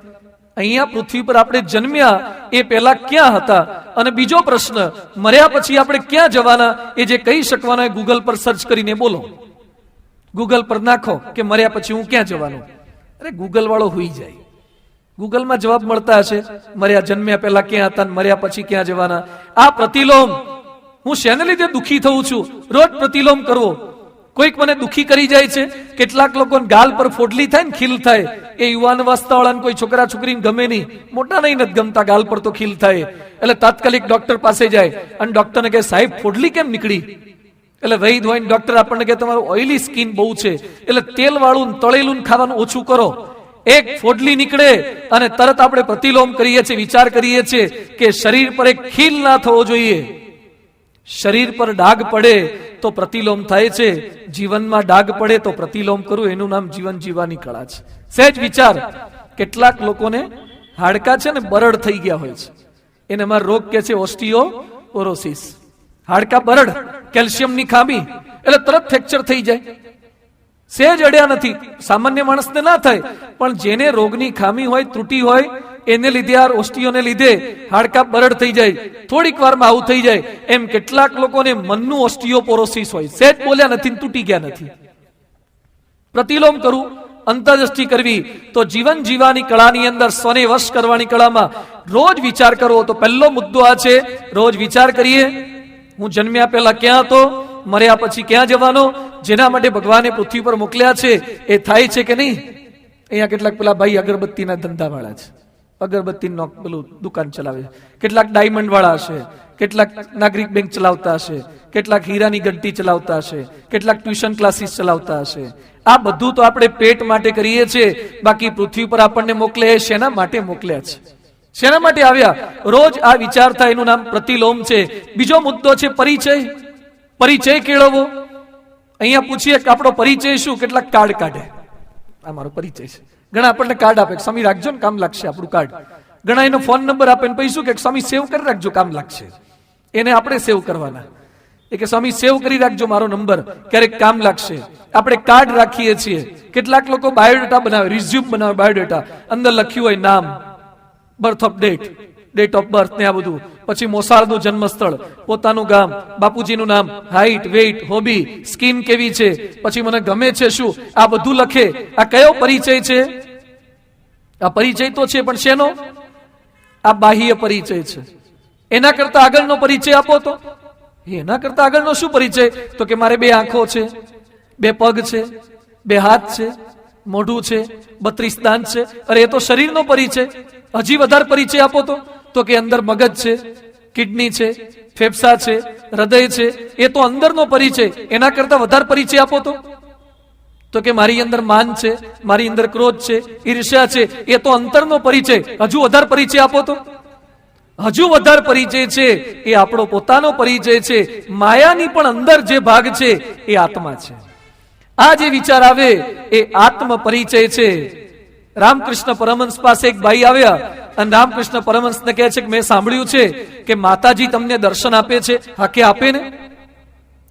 Speaker 2: અહીંયા પૃથ્વી પર આપણે જન્મ્યા એ પહેલા ક્યાં હતા? અને બીજો પ્રશ્ન, મર્યા પછી આપણે ક્યાં જવાના એ જે કહી શકવાના એ ગૂગલ પર સર્ચ કરીને બોલો. ગૂગલ પર નાખો કે મર્યા પછી હું ક્યાં જવાનું. અરે ગૂગલ વાળો હોઈ જાય, ગૂગલમાં જવાબ મળતા હશે. મર્યા જન્મ્યા પહેલા ક્યાં હતા, મર્યા પછી ક્યાં જવાના. આ પ્રતિલોમ. હું શેને લીધે દુખી થઉં છું? રોજ પ્રતિલોમ કરવો. કોઈક મને દુખી કરી જાય છે. કેટલાક લોકો ગાલ પર ફોડલી થાય ને ખીલ થાય, એ યુવાન અવસ્થા વાળાને કોઈ છોકરા છોકરીને ગમે નહીં, મોટા નહીં નથી ગમતા, ગાલ પર તો ખીલ થાય. એટલે તાત્કાલિક ડોક્ટર પાસે જાય અને ડોક્ટરને કહે સાહેબ ફોડલી કેમ નીકળી? એટલે વૈદ હોય ને ડોક્ટર આપણને કહે તમારું ઓઇલી સ્કિન બહુ છે, એટલે તેલ વાળું તળેલું ખાવાનું ઓછું કરો. એક ફોડલી નીકળે અને તરત આપણે પ્રતિલોમ કરીએ છીએ, વિચાર કરીએ છીએ કે શરીર પર એક ખીલ ના થવો જોઈએ. શરીર પર ડાઘ પડે તો પ્રતિલોમ થાય છે, જીવનમાં ડાઘ પડે તો પ્રતિલોમ કરવું, એનું નામ જીવન જીવવાની કળા છે. સહેજ વિચાર, કેટલાક લોકોને હાડકા છે ને બરડ થઈ ગયા હોય છે, એને અમારો રોગ કે છે ઓસ્ટિયોપોરોસિસ. હાડકા બરડ, કેલ્શિયમની ખામી, એટલે તરત ફ્રેક્ચર થઈ જાય. સહેજ અડ્યા નથી, સામાન્ય માણસને ના થાય, પણ જેને રોગની ખામી હોય, ત્રુટી હોય, એને લીધે આ ઓસ્ટિયોને લીધે હાડકા બરડ થઈ જાય. થોડીક વારમાં આવું થઈ જાય. એમ કેટલાક લોકોને મનનું ઓસ્ટિયોપોરોસિસ હોય, સહેજ બોલ્યા નથી, તૂટી ગયા નથી. પ્રતિલોમ કરવું, અંતરદ્રષ્ટિ કરવી, તો જીવન જીવવાની કળાની અંદર સ્વને વશ કરવાની કળામાં રોજ વિચાર કરવો. તો પહેલો મુદ્દો આ છે, રોજ વિચાર કરીએ હું જન્મ્યા પહેલા ક્યાં હતો, મર્યા પછી ક્યાં જવાનો. જેના માટે ભગવાને પૃથ્વી પર મોકલ્યા છે એ થાય છે કે નહીં? અહીંયા કેટલાક પેલા ભાઈ અગરબત્તીના ધંધા વાળા છે, અગરબત્તી પેલું દુકાન ચલાવે છે. કેટલાક ડાયમંડ વાળા હશે, કેટલાક નાગરિક બેંક ચલાવતા હશે, કેટલાક હીરાની ગંટી ચલાવતા હશે, કેટલાક ટ્યુશન ક્લાસીસ ચલાવતા હશે. આ બધું તો આપણે પેટ માટે કરીએ છીએ. બાકી પૃથ્વી પર આપણને મોકલે એ શેના માટે મોકલ્યા છે? શેના માટે આવ્યા? રોજ આ વિચાર થાય, એનું નામ પ્રતિલોમ છે. બીજો મુદ્દો છે પરિચય. પરિચય કેળવવો. અહીંયા પૂછીએ કે આપણો પરિચય શું? કેટલાક કાર્ડ કાઢે, આ મારો પરિચય છે. ઘણા આપણને કાર્ડ આપે, સ્વામી રાખજો ને કામ લાગશે આપણું કાર્ડ. ઘણા એનો ફોન નંબર આપે ને પછી શું કે સ્વામી સેવ કરી રાખજો કામ લાગશે. એને આપણે સેવ કરવાના. એ કે સ્વામી સેવ કરી રાખજો મારો નંબર, ક્યારેક કામ લાગશે. આપણે કાર્ડ રાખીએ છીએ. કેટલાક લોકો બાયોડેટા બનાવે, રિઝ્યુમ બનાવે, બાયોડેટા અંદર લખ્યું હોય નામ, birth of date, date of birth ને આ બધું, પછી મોસાળનું જન્મસ્થળ, પોતાનું ગામ, બાપુજીનું નામ, હાઈટ, વેઇટ, હોબી, સ્કિન કેવી છે, પછી મને ગમે છે શું, આ બધું લખે. આ કયો પરિચય છે? આ પરિચય તો છે, પણ શેનો? આ બાહ્ય પરિચય છે. એના કરતા આગળનો પરિચય આપો તો. એના કરતા આગળનો શું પરિચય? તો કે મારે 2 આંખો છે, 2 પગ છે, 2 હાથ છે, મોઢું છે, 32 દાંત છે. અરે એ તો શરીરનો પરિચય. હજી વધારે પરિચય આપો તો કે અંદર મગજ છે, કિડની છે, ફેફસા છે, હૃદય છે. એ તો અંદરનો પરિચય. એના કરતા વધારે પરિચય આપો તો કે મારી અંદર માન છે, મારી અંદર ક્રોધ છે, ઈર્ષ્યા છે. એ તો અંતરનો પરિચય. હજુ વધારે પરિચય આપો તો. હજુ વધારે પરિચય છે એ આપણો પોતાનો પરિચય છે. માયાની પણ અંદર જે ભાગ છે એ આત્મા છે. આ જે વિચાર આવે એ આત્મ પરિચય છે. રામકૃષ્ણ પરમહંસ પાસે એક ભાઈ આવ્યા અને રામકૃષ્ણ પરમહંસને કહે છે કે મેં સાંભળ્યું છે કે માતાજી તમને દર્શન આપે છે. હા, કે આપે ને?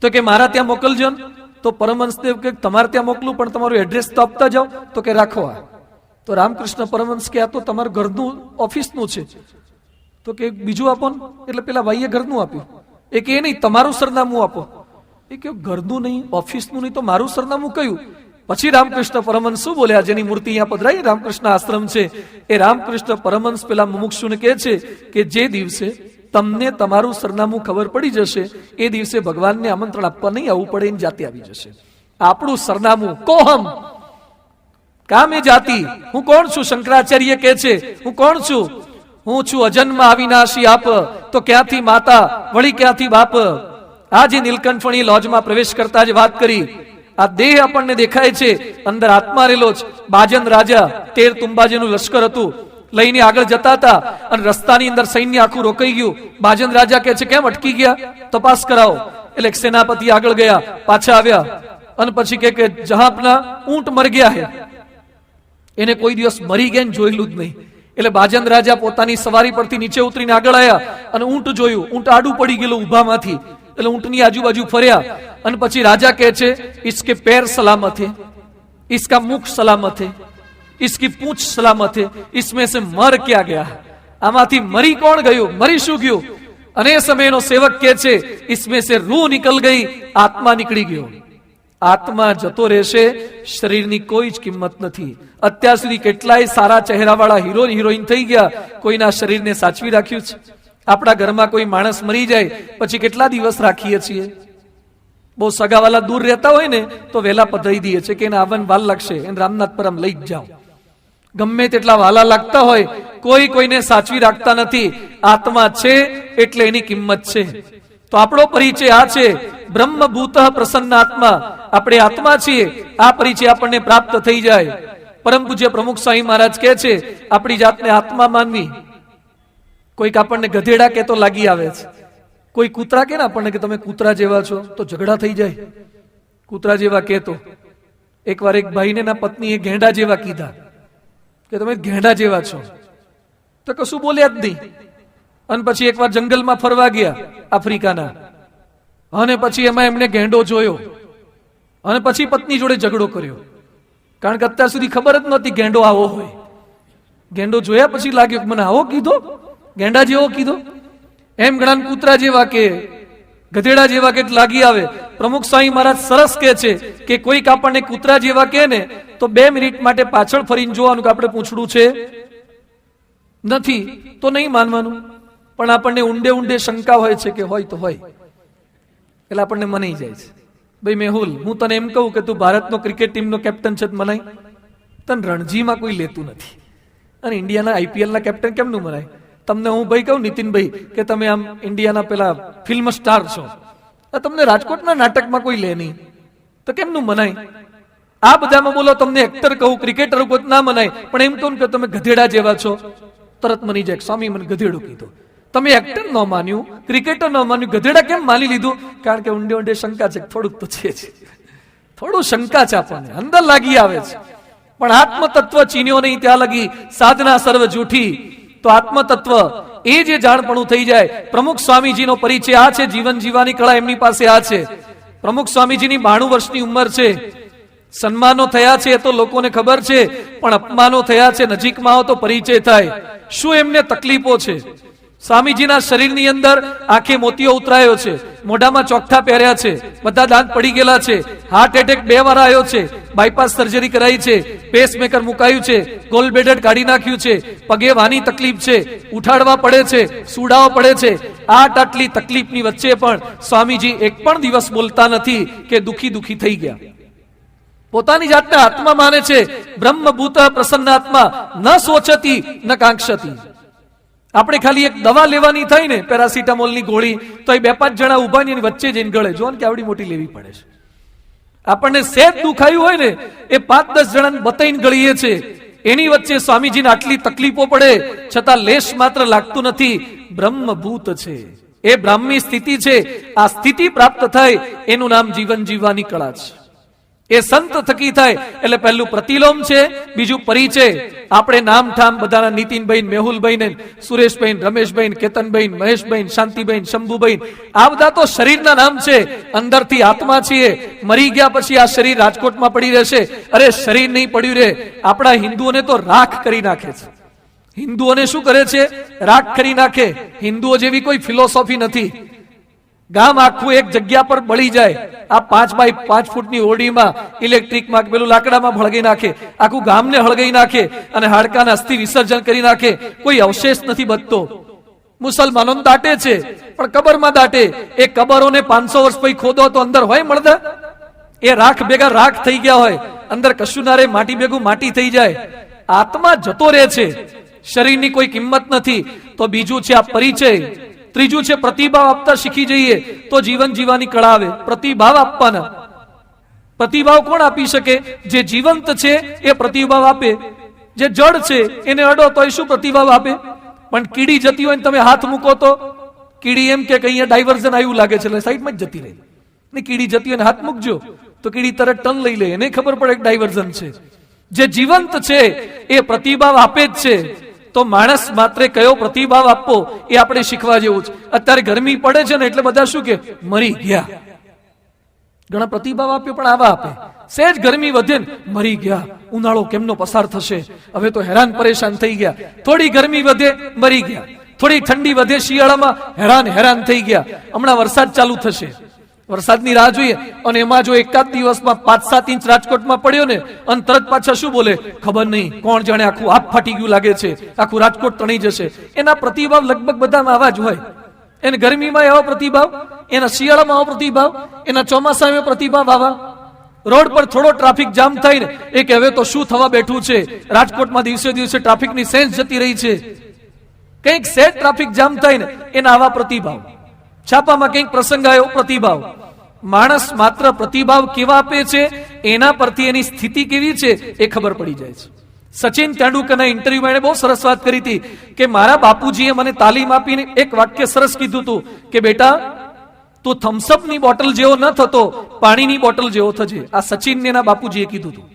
Speaker 2: તો કે મારા ત્યાં મોકલજો ને. તો પરમહંસદેવ કે તમારે ત્યાં મોકલું, પણ તમારું એડ્રેસ તો આપતા જાઓ. તો કે રાખો આ. તો રામકૃષ્ણ પરમહંસ કે આ તો તમારું ઘરનું ઓફિસનું છે. તો કે બીજું આપો ને. એટલે પેલા ભાઈએ ઘરનું આપ્યું. એ કે નહીં, તમારું સરનામું આપો. એ કે ઘરનું નહીં, ઓફિસનું નહીં, તો મારું સરનામું કયું? પછી રામકૃષ્ણ પરમહંસ શું બોલ્યા, જેની મૂર્તિ અહીંયા પધરાઈ, રામકૃષ્ણ આશ્રમ છે. એ રામકૃષ્ણ પરમહંસ પેલા મુમુક્ષુને કહે છે કે જે દિવસે તમને તમારું સરનામું ખબર પડી જશે એ દિવસે ભગવાનને આમંત્રણ આપવા નહીં આવવું પડે, એની જાતિ આવી જશે. આપણું સરનામું કોહમ, કામે જાતિ. હું કોણ છું? શંકરાચાર્ય કહે છે હું કોણ છું? હું છું અજન્મ અવિનાશી આપ. તો ક્યાંથી માતા, વળી ક્યાંથી બાપ? આ જે નીલકંઠવણી લોજમાં પ્રવેશ કરતા જ વાત કરી. આ દેહ આપણને દેખાય છે, અંદર આત્મા રહેલો જ. બાજન રાજા 13 તુંબાજીનું લશ્કર હતું, લઈને આગળ જતા હતા અને રસ્તાની અંદર સૈન્ય આખું રોકાઈ ગયું. બાજન રાજા કહે છે કેમ અટકી ગયા? તપાસ કરાવો. એટલે સેનાપતિ આગળ ગયા, પાછા આવ્યા અને પછી કે જહાંપના ઊંટ મર ગયા હે. એને કોઈ દિવસ મરી ગયા જોયેલું જ નહીં. એટલે બાજન રાજા પોતાની સવારી પરથી નીચે ઉતરીને આગળ આવ્યા અને ઊંટ જોયું. ઊંટ આડું પડી ગયેલું ઊભામાંથી. એટલે ઊંટની આજુબાજુ ફર્યા અને પછી રાજા કહે છે इसके पैर सलामत है, इसका मुख सलामत है, इसकी पूंछ सलामत है, इसमें से मर क्या गया? આમાંથી મરી કોણ ગયું? મરી શું ગયું? અને એ સમયનો સેવક કહે છે इसमें से रूह निकल गई, આત્મા નીકળી ગયો. આત્મા જતો રહેશે, શરીરની કોઈ જ કિંમત નથી. અત્યાર સુધી કેટલાય સારા ચહેરાવાળા હીરો હિરોઈન થઈ ગયા, કોઈના શરીરને સાચવી રાખ્યું છે? આપણા ઘરમાં કોઈ માણસ મરી જાય પછી કેટલા દિવસ રાખીએ છીએ? બહુ સગાવાલા દૂર રહેતા હોય ને તો વહેલા પધરાઈ દઈએ છે કે એને આવન વાલ લાગશે, એને રામનાથપુરમ લઈ જ જાઓ. ગમે તેટલા વાલા લાગતા હોય, કોઈ કોઈને સાચવી રાખતા નથી. આત્મા છે એટલે એની કિંમત છે. તો આપણો પરિચય આ છે, બ્રહ્મભૂત પ્રસન્ન આત્મા. આપણે આત્મા છીએ. આ પરિચય આપણને પ્રાપ્ત થઈ જાય. પરમ પૂજ્ય પ્રમુખ સ્વામી મહારાજ કહે છે આપણી જાતને આત્મા માનવી. કોઈક આપણને ગધેડા કહેતો લાગી આવે છે, કોઈ કૂતરા કે ને આપણને કે તમે કૂતરા જેવા છો, તો ઝઘડા થઈ જાય. કૂતરા જેવા કહેતો. એકવાર એક ભાઈને ના પત્નીએ ગેંડા જેવા કીધા કે તમે ગેંડા જેવા છો, તો કશું બોલ્યા જ નહીં. અને પછી એકવાર જંગલમાં ફરવા ગયા આફ્રિકાના, અને પછી એમાં એમને ગેંડો જોયો અને પછી પત્ની જોડે ઝઘડો કર્યો. કારણ કે અત્યાર સુધી ખબર જ નહોતી ગેંડો આવો હોય. ગેંડો જોયા પછી લાગ્યો કે મને આવો કીધો, ગેંડા જેવો કીધો. એમ ઘણા કૂતરા જેવા કે ગધેડા જેવા કે લાગી આવે. પ્રમુખ સ્વામી મહારાજ સરસ કહે છે કે કોઈક આપણને કૂતરા જેવા કહે ને તો 2 મિનિટ માટે પાછળ ફરીને જોવાનું કે આપણે પૂંછડું છે નથી તો નહીં માનવાનું. પણ આપણને ઊંડે ઊંડે શંકા હોય છે કે હોય તો હોય. એટલે આપણને મનાઈ જાય છે. ભાઈ મેહુલ, હું તને એમ કહું કે તું ભારતનો ક્રિકેટ ટીમનો કેપ્ટન છે, મનાય? તને રણજીમાં કોઈ લેતું નથી અને ઇન્ડિયાના IPL ના કેપ્ટન કેમનું મનાય? તમને હું ભાઈ કહું નીતિનભાઈ કે તમે આમ ઇન્ડિયાના પેલા ફિલ્મ સ્ટાર છો, તમને રાજકોટના નાટકમાં કોઈ લે નહીં તો કેમનું મનાય? આ બધામાં બોલો તમને એક્ટર કહું, ક્રિકેટર ના મનાય. પણ એમ કહું કે તમે ગધેડા જેવા છો, તરત મની જાય. સ્વામી મને ગધેડું કીધું. તમે એક્ટર ન માન્યું, ક્રિકેટર ન માન્યું, ગધેડા કેમ માની લીધું? કારણ કે ઊંડે ઊંડે શંકા છે, થોડુંક તો છે જ, થોડું શંકા છે આપણને અંદર લાગી આવે છે. પણ આત્મતત્વ ચીન્યો નહીં ત્યાં લગી સાધના સર્વ જૂઠી. તો આત્મતત્વ એ જે જાણપણું થઈ જાય. પ્રમુખ સ્વામીજીનો પરિચય આ છે, જીવન જીવવાની કળા એમની પાસે આ છે. પ્રમુખ સ્વામીજીની 92 વર્ષની ઉંમર છે. સન્માનો થયા છે એ તો લોકોને ખબર છે, પણ અપમાનો થયા છે. નજીકમાં આવો તો પરિચય થાય. શું એમને તકલીફો છે, સ્વામીજીના શરીરની અંદર આંખે મોતિયો ઉતરાયો છે, મોઢામાં ચોકઠા પહેર્યા છે, બધા દાંત પડી ગયેલા છે, હાર્ટ એટેક 2 વાર આવ્યો છે, બાયપાસ સર્જરી કરાઈ છે, પેસમેકર મુકાયું છે, ગોલ બ્લેડર કાઢી નાખ્યું છે, પગે વાની તકલીફ છે, ઉઠાડવા પડે છે, સુડાવવા પડે છે. આટલી તકલીફની વચ્ચે પણ સ્વામીજી એક પણ દિવસ બોલતા નથી કે દુખી થઈ ગયા. પોતાની જાતને આત્મા માને છે. બ્રહ્મભૂત પ્રસન્નાત્મા ન સોચતી ન કાંક્ષતી. આપણે ખાલી એક દવા લેવાની થાય ને, પેરાસિટામોલની ગોળી, તો એ 2-5 જણા ઉભા ની વચ્ચે જઈને ગળે. જો ને કે આવડી મોટી લેવી પડે છે. આપણને સેજ દુખાયું હોય ને, એ 5-10 જણાને બતાઈને ગળીએ છે. એની વચ્ચે સ્વામીજીને આટલી તકલીફો પડે છતાં લેશ માત્ર લાગતું નથી. બ્રહ્મભૂત છે, એ બ્રાહ્મી સ્થિતિ છે. આ સ્થિતિ પ્રાપ્ત થાય એનું નામ જીવન જીવવાની કળા છે. એ સંત થકી થાય. એટલે પહેલું પ્રતિલોમ છે, બીજું પરિચય. આપણે નામ ઠામ બધાના નીતિનભાઈ, મેહુલભાઈ ને સુરેશભાઈ, રમેશભાઈ, કેતનભાઈ, મહેશભાઈ, શાંતિભાઈ, શંભુભાઈ, આ બધા તો શરીરના નામ છે. અંદરથી આત્મા છીએ. મરી ગયા પછી આ શરીર રાજકોટમાં પડી રહેશે. અરે શરીર નહીં પડ્યું રે. આપણા હિન્દુઓને તો રાખ કરી નાખે છે. હિન્દુઓને શું કરે છે? રાખ કરી નાખે. હિન્દુઓ જેવી કોઈ ફિલોસોફી નથી. ગામ આખું એક જગ્યા પર બળી જાય. આ 5x5 ફૂટની ઓરડીમાં ઇલેક્ટ્રિકમાં પેલું લાકડામાં હળગાઈ નાખે, આખું ગામને હળગાઈ નાખે અને હાડકાના અસ્થિ વિસર્જન કરી નાખે. કોઈ અવશેષ નથી બચતો. મુસલમાનો દાટે છે પણ કબરમાં દાટે. એ કબરોને 500 વર્ષ પછી ખોદો તો અંદર હોય મળદા? એ રાખ ભેગા રાખ થઈ ગયા હોય. અંદર કશું ના રે, માટી ભેગું માટી થઈ જાય. આત્મા જતો રહે છે. શરીરની કોઈ કિંમત નથી. તો બીજું છે આ પરિચય. ત્રીજું છે પ્રતિભાવ આપતા શીખી જઈએ તો જીવન જીવવાની કળા આવે. પ્રતિભાવ આપવાના. પ્રતિભાવ કોણ આપી શકે? જે જીવંત છે એ પ્રતિભાવ આપે. જે જડ છે એને અડો તો એ શું પ્રતિભાવ આપે? પણ કીડી જતી હોય ને તમે હાથ મૂકો તો કીડી એમ કે અહીંયા ડાયવર્ઝન આવ્યું લાગે છે એટલે સાઈડમાં જ જતી રહે. ને કીડી જતી હોય ને હાથ મૂકજો તો કીડી તરત ટન લઈ લે. એને ખબર પડે કે ડાયવર્ઝન છે. જે જીવંત છે એ પ્રતિભાવ આપે જ છે. તો માણસ માત્ર કયો પ્રતિભાવ આપવો એ આપણે શીખવા જેવું છે. અત્યારે ગરમી પડે છે ને એટલે બધા શું કે મરી ગયા. ઘણા પ્રતિભાવ આપ્યો પણ આવા આપે. સહેજ ગરમી વધે ને મરી ગયા. ઉનાળો કેમનો પસાર થશે, હવે તો હેરાન પરેશાન થઈ ગયા. થોડી ગરમી વધે મરી ગયા. થોડી ઠંડી વધે શિયાળામાં હેરાન થઈ ગયા. હમણાં વરસાદ ચાલુ થશે, વરસાદની રાહ જોઈએ અને એમાં જો એકાદ દિવસમાં 5-7 ઇંચ રાજકોટમાં પડ્યો ને અને તરત પાછા શું બોલે ખબર નહીં, કોણ જાણે, આખું આપ ફાટી ગયું લાગે છે, આખું રાજકોટ તણી જશે. એના પ્રતિભાવ લગભગ બધામાં આવા જ હોય. એને ગરમીમાં એવો પ્રતિભાવ, એના શિયાળામાં આવો પ્રતિભાવ, એના ચોમાસામાં એવો પ્રતિભાવ આવા. રોડ પર થોડો ટ્રાફિક જામ થાય ને એ કે હવે તો શું થવા બેઠું છે. રાજકોટમાં દિવસે દિવસે ટ્રાફિકની સેન્સ જતી રહી છે. કંઈક સેજ ટ્રાફિક જામ થાય ને એના આવા પ્રતિભાવ. છાપામાં કંઈક પ્રસંગ આવ્યો પ્રતિભાવ. માણસ માત્ર પ્રતિભાવ કેવા આપે છે એના પરથી એની સ્થિતિ કેવી છે એ ખબર પડી જાય છે. સચિન તેંડુલકરના ઇન્ટરવ્યુમાં એને બહુ સરસ વાત કરી હતી કે મારા બાપુજીએ મને તાલીમ આપીને એક વાક્ય સરસ કીધું હતું કે બેટા તું થમ્સઅપની બોટલ જેવો ન થતો, પાણીની બોટલ જેવો થજે. આ સચિનને એના બાપુજીએ કીધું હતું.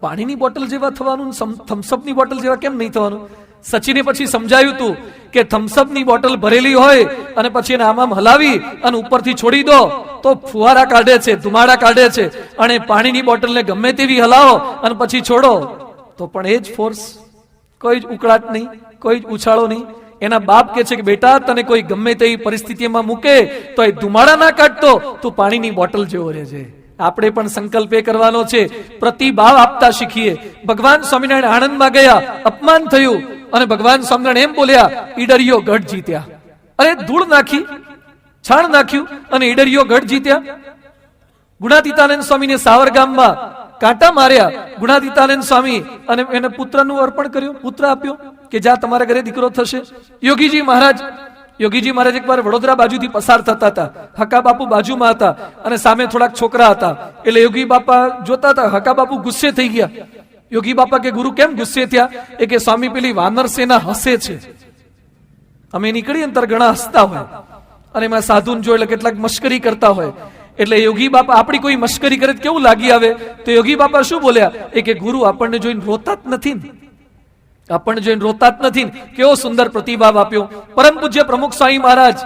Speaker 2: પાણીની બોટલ જેવા થવાનું, થમ્સઅપની બોટલ જેવા કેમ નહીં થવાનું? સચિને પછી સમજાયું હતું કે થમ્સઅપની બોટલ ભરેલી હોય અને પછી એને આમ હલાવી અને ઉપરથી છોડી દો તો ફુવારા કાઢે છે, ધુમાડા કાઢે છે. અને પાણીની બોટલને ગમે તેવી હલાવો અને પછી છોડો તો પણ એ જ ફોર્સ, કોઈ જ ઉકળાટ નહીં, કોઈ જ ઉછાળો નહીં. એના બાપ કે છે કે બેટા તને કોઈ ગમે તેવી પરિસ્થિતિમાં મૂકે તો એ ધુમાડા ના કાઢતો, તું પાણીની બોટલ જેવો રહેજે. આપણે પણ સંકલ્પ એ કરવાનો છે, પ્રતિભાવ આપતા શીખીએ. ભગવાન સ્વામિનારાયણ આણંદમાં ગયા, અપમાન થયું અને ભગવાન સ્વામિનારાયણ એમ બોલ્યા ઈડરિયો ગઢ જીત્યા. અરે ધૂળ નાખી, છાણ નાખ્યું અને ઈડરિયો ગઢ જીત્યા. ગુણાતીતાનંદ સ્વામીને સાવરગામમાં કાંટા માર્યા. ગુણાતીતાનંદ સ્વામી અને એને પુત્રનું અર્પણ કર્યું, પુત્ર આપ્યો કે જા તમારા ઘરે દીકરો થશે. યોગીજી મહારાજ એકવાર વડોદરા બાજુથી પસાર થતા હતા. હકા બાપુ બાજુમાં હતા અને સામે થોડાક છોકરા હતા. એટલે યોગી બાપા જોતા હતા, હકા બાપુ ગુસ્સે થઈ ગયા. યોગી બાપા કે ગુરુ કેમ ગુસ્સે થયા? એ કે સ્વામી પેલી વાનર સેના હસે છે. અમે નીકળીએ ને ત્યારે ઘણા હસતા હોય અને એમાં સાધુન જો એટલે કેટલાક મશ્કરી કરતા હોય. એટલે યોગી બાપા આપણી કોઈ મશ્કરી કરે કેવું લાગી આવે? તો યોગી બાપા શું બોલ્યા? એ કે ગુરુ આપણને જોઈને રોતા જ નથી ને, આપણને જોઈને રોતા જ નથી. કેવો સુંદર પ્રતિભાવ આપ્યો. પરમ પૂજ્ય પ્રમુખ સ્વામી મહારાજ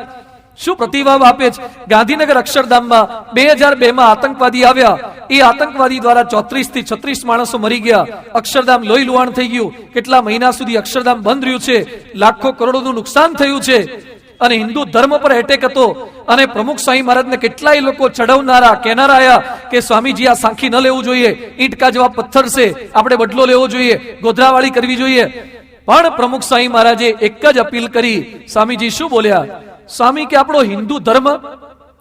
Speaker 2: શું પ્રતિભાવ આપે છે? ગાંધીનગર અક્ષરધામમાં 2002માં આતંકવાદી આવ્યા, એ આતંકવાદી દ્વારા 34 થી 36 માણસો મરી ગયા, અક્ષરધામ લોહી લુહાણ થઈ ગયું, કેટલા મહિના સુધી અક્ષરધામ બંધ રહ્યું છે, લાખો કરોડોનું નુકસાન થયું છે, અને હિન્દુ ધર્મ પર એટેક હતો, અને પ્રમુખ સ્વામી મહારાજને કેટલાય લોકો ચડવનારા કહેનારા આયા કે સ્વામીજી આ સાંખી ન લેવું જોઈએ, ઈંટકા જેવા પથ્થર છે, આપણે બદલો લેવો જોઈએ, ગોધરાવાળી કરવી જોઈએ. પણ પ્રમુખ સ્વામી મહારાજે એક જ અપીલ કરી. સ્વામીજી શું બોલ્યા? સ્વામી કે આપણો હિન્દુ ધર્મ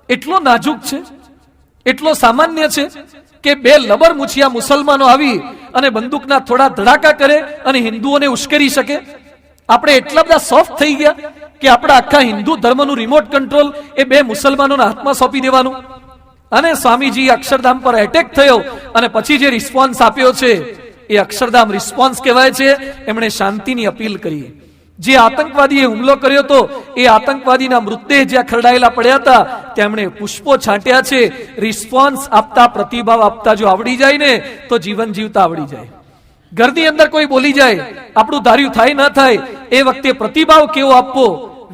Speaker 2: એટલો નાજુક છે, એટલો સામાન્ય છે કે બે લબર મુછિયા મુસલમાનો આવી અને બંદૂકના થોડા ધડાકા કરે અને હિન્દુઓને ઉશ્કેરી શકે? આપણે એટલા બધા સોફ્ટ થઈ ગયા કે આપણા આખા હિન્દુ ધર્મનું રિમોટ કંટ્રોલ એ બે મુસલમાનોના હાથમાં સોંપી દેવાનું? અને સ્વામીજી અક્ષરધામ પર એટેક થયો અને પછી જે રિસ્પોન્સ આપ્યો છે એ અક્ષરધામ રિસ્પોન્સ કહેવાય છે. એમણે શાંતિની અપીલ કરી. જે આતંકવાદીએ હુમલો કર્યો હતો એ આતંકવાદીના મૃતદેહ જ્યાં ખરડાયેલા પડ્યા હતા તેમણે પુષ્પો છાંટ્યા છે. રિસ્પોન્સ આપતા, પ્રતિભાવ આપતા જો આવડી જાય ને તો જીવન જીવતા આવડી જાય. ઘરની અંદર કોઈ બોલી જાય, આપણું ધાર્યું થાય ન થાય, એ વખતે પ્રતિભાવ કેવો આપવો?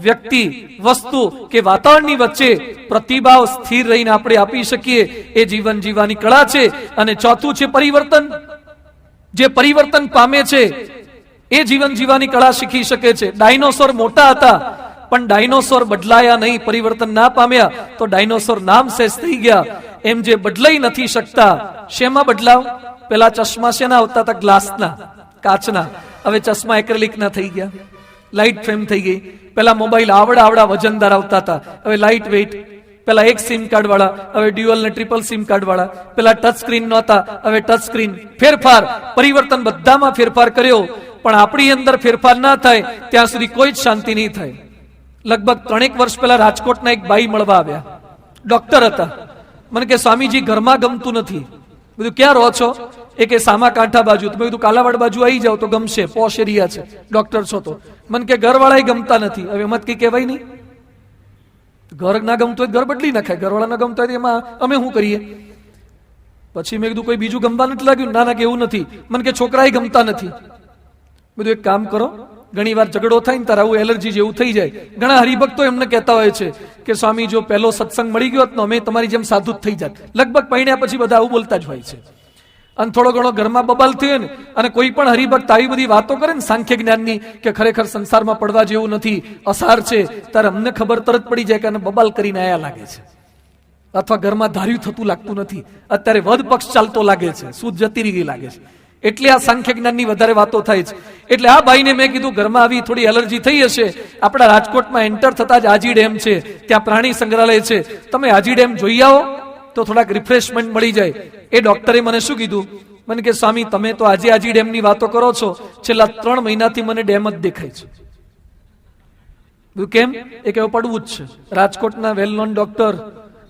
Speaker 2: વ્યક્તિ, વસ્તુ કે વાતાવરણની વચ્ચે પ્રતિભાવ સ્થિર રહીને આપણે આપી શકીએ, એ જીવન જીવવાની કળા છે. અને ચોથું છે પરિવર્તન. જે પરિવર્તન પામે છે એ જીવન જીવવાની કળા શીખી શકે છે. ડાયનોસોર મોટા હતા પણ ડાયનોસોર બદલાયા નહીં, પરિવર્તન ના પામ્યા તો ડાયનોસોર નામ શેષ થઈ ગયા. એમ જે બદલાઈ નથી શકતા, શેમાં બદલાવ? પેલા ચશ્મા શેના આવતા હતા? ગ્લાસના, કાચના. હવે ચશ્મા એક્રેલિકના થઈ ગયા, લાઇટ ફ્રેમ થઈ ગઈ. પેલા મોબાઈલ આવડા વજનદાર આવતા હતા, હવે લાઇટ વેઇટ. પેલા એક સિમ કાર્ડ વાળા, હવે ડ્યુઅલ ને ટ્રિપલ સિમ કાર્ડ વાળા. પેલા ટચ સ્ક્રીન નહોતા, હવે ટચ સ્ક્રીન. ફેરફાર, પરિવર્તન બધામાં ફેરફાર કર્યો. પણ આપણી અંદર ફેરફાર ના થાય ત્યાં સુધી કોઈ જ શાંતિ નહીં થાય. લગભગ 3 વર્ષ પહેલા રાજકોટના એક બાઈ મળવા આવ્યા, ડોક્ટર હતા. મને કે સ્વામીજી ઘરમાં ગમતું નથી. બધું ક્યાં રહો છો? એ કે સામા કાંઠા બાજુ. તો મેં કીધું કાલાવાડ બાજુ આવી જાવ તો ગમશે, પોશ એરિયા છે, ડોક્ટર છો તો. મને કે ઘરવાળા ગમતા નથી. હવે એમાં કઈ કહેવાય નહીં. ઘર ના ગમતું હોય ઘર બદલી નાખાય, ઘરવાળા ના ગમતા હોય એમાં અમે શું કરીએ? પછી મેં કીધું કોઈ બીજું ગમવા નથી લાગ્યું? ના કે એવું નથી. મને કે છોકરા ગમતા નથી. બધું એક કામ કરો, ઘણી વાર ઝઘડો થાય ને તારે આવું એલર્જી જેવું થઈ જાય. ઘણા હરિભક્તો એમને કહેતા હોય છે કે સ્વામી જો પહેલો સત્સંગ મળી ગયો તો અમે તમારી જેમ સાધુ જ થઈ જાત. લગભગ પૈણ્યા પછી બધા આવું બોલતા જ હોય છે. અને થોડો ઘણો ઘરમાં બબાલ થયો ને અને કોઈ પણ હરિભક્ત આવી બધી વાતો કરે ને સાંખ્ય જ્ઞાનની કે ખરેખર સંસારમાં પડવા જેવું નથી, અસાર છે, ત્યારે અમને ખબર તરત પડી જાય કે આને બબાલ કરીને આયા લાગે છે, અથવા ઘરમાં ધાર્યું થતું લાગતું નથી, અત્યારે વધ પક્ષ ચાલતો લાગે છે, સૂદ જતી રહી લાગે છે. એટલે આ સાંખ્ય જ્ઞાનની વધારે વાતો થાય છે. એટલે આ ભાઈને મેં કીધું ઘરમાં આવી થોડી એલર્જી થઈ હશે. આપણા રાજકોટમાં એન્ટર થતા જ આજી ડેમ છે, ત્યાં પ્રાણી સંગ્રહાલય છે, તમે આજી ડેમ જોઈ આવો તો થોડાક રિફ્રેશમેન્ટ મળી જાય. એ ડોક્ટરે મને શું કીધું? મને કે સ્વામી તમે તો આજે આજી ડેમની વાતો કરો છો, છેલ્લા 3 મહિનાથી મને ડેમ જ દેખાય છે. કેમ? એ કેવું પડવું જ છે. રાજકોટના વેલ નોન ડોક્ટર,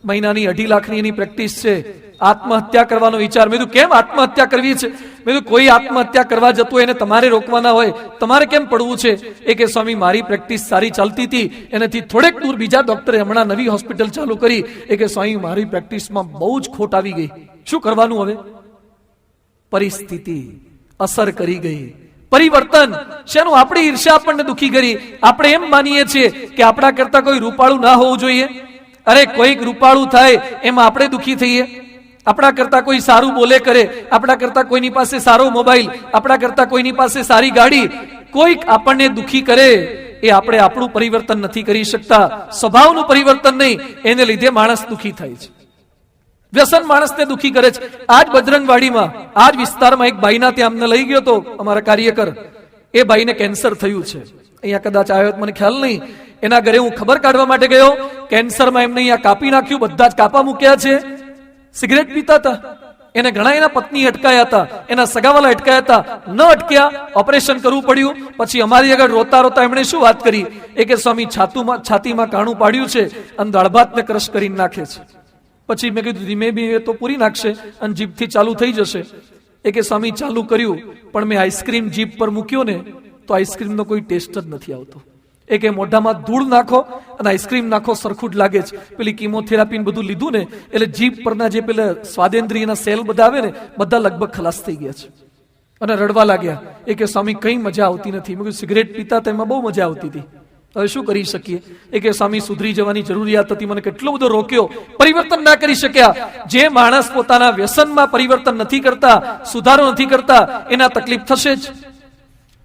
Speaker 2: મહિનાની 2.5 લાખની એની પ્રેક્ટિસ છે. આત્મહત્યા કરવાનો વિચાર. મેં કીધું કેમ આત્મહત્યા કરવી છે? મેં કીધું કોઈ આત્મહત્યા કરવા જતું એને તમારે રોકવાના હોય, તમારે કેમ પડવું છે? એ કે સ્વામી મારી પ્રેક્ટિસ સારી ચાલતી હતી, એનાથી થોડેક દૂર બીજા ડોક્ટરે હમણાં નવી હોસ્પિટલ ચાલુ કરી. એ કે સ્વામી મારી પ્રેક્ટિસમાં બહુ જ ખોટ આવી ગઈ. શું કરવાનું હવે? પરિસ્થિતિ અસર કરી ગઈ. પરિવર્તન શેનું? આપણી ઈર્ષ્યા આપણને દુખી કરી. આપણે એમ માનીએ છીએ કે આપણા કરતા કોઈ રૂપાળું ના હોવું જોઈએ. અરે કોઈક રૂપાળું થાય એમાં આપણે દુખી થઈએ. આપણા કરતા કોઈ સારું બોલે કરે, આપણા કરતા કોઈની પાસે સારો મોબાઈલ, આપણા કરતા કોઈની પાસે સારી ગાડી, કોઈક આપણને દુખી કરે એ આપણે આપણું પરિવર્તન નથી કરી શકતા. સ્વભાવનું પરિવર્તન નહીં, એને લીધે માણસ દુખી થાય છે. વ્યસન માણસને દુખી કરે છે. આજ બજરંગવાડીમાં, આજ વિસ્તારમાં એક ભાઈના ત્યાં અમને લઈ ગયો તો અમારા કાર્યકર. એ ભાઈને કેન્સર થયું છે. અહીંયા કદાચ આવ્યો મને ખ્યાલ નહીં. એના ઘરે હું ખબર કાઢવા માટે ગયો. કેન્સરમાં એમને અહીંયા કાપી નાખ્યું, બધા જ કાપા મૂક્યા છે. સિગરેટ પીતા હતા. એને ઘણા એના પત્ની અટકાયા હતા, એના સગાવાલા અટકાયા હતા, ન અટક્યા, ઓપરેશન કરવું પડ્યું. પછી અમારી આગળ રોતા રોતા એમણે શું વાત કરી? એ કે સ્વામી છાતીમાં કાણું પાડ્યું છે અને દાળ ભાતને ક્રશ કરીને નાખે છે. પછી મેં કીધું ધીમે ધીમે તો પૂરી નાખશે અને જીભથી ચાલુ થઈ જશે. એ કે સ્વામી ચાલુ કર્યું પણ મેં આઈસ્ક્રીમ જીભ પર મૂક્યો ને તો આઈસ્ક્રીમનો કોઈ ટેસ્ટ જ નથી આવતો. એ કે મોઢામાં ધૂળ નાખો અને આઈસ્ક્રીમ નાખો સરખું જ લાગે છે. પેલી કિમોથેરાપી બધું લીધું ને એટલે જીભ પરના જે પેલા સ્વાદેન્દ્રિયના સેલ બધા આવે ને બધા લગભગ ખલાસ થઈ ગયા છે અને રડવા લાગ્યા. એ કે સ્વામી કઈ મજા આવતી નથી. મેં કીધું સિગરેટ પીતા તેમાં બહુ મજા આવતી હતી. હવે શું કરી શકીએ? એ કે સ્વામી સુધરી જવાની જરૂરિયાત હતી, મને કેટલો બધો રોક્યો, પરિવર્તન ના કરી શક્યા. જે માણસ પોતાના વ્યસનમાં પરિવર્તન નથી કરતા, સુધારો નથી કરતા, એના તકલીફ થશે જ.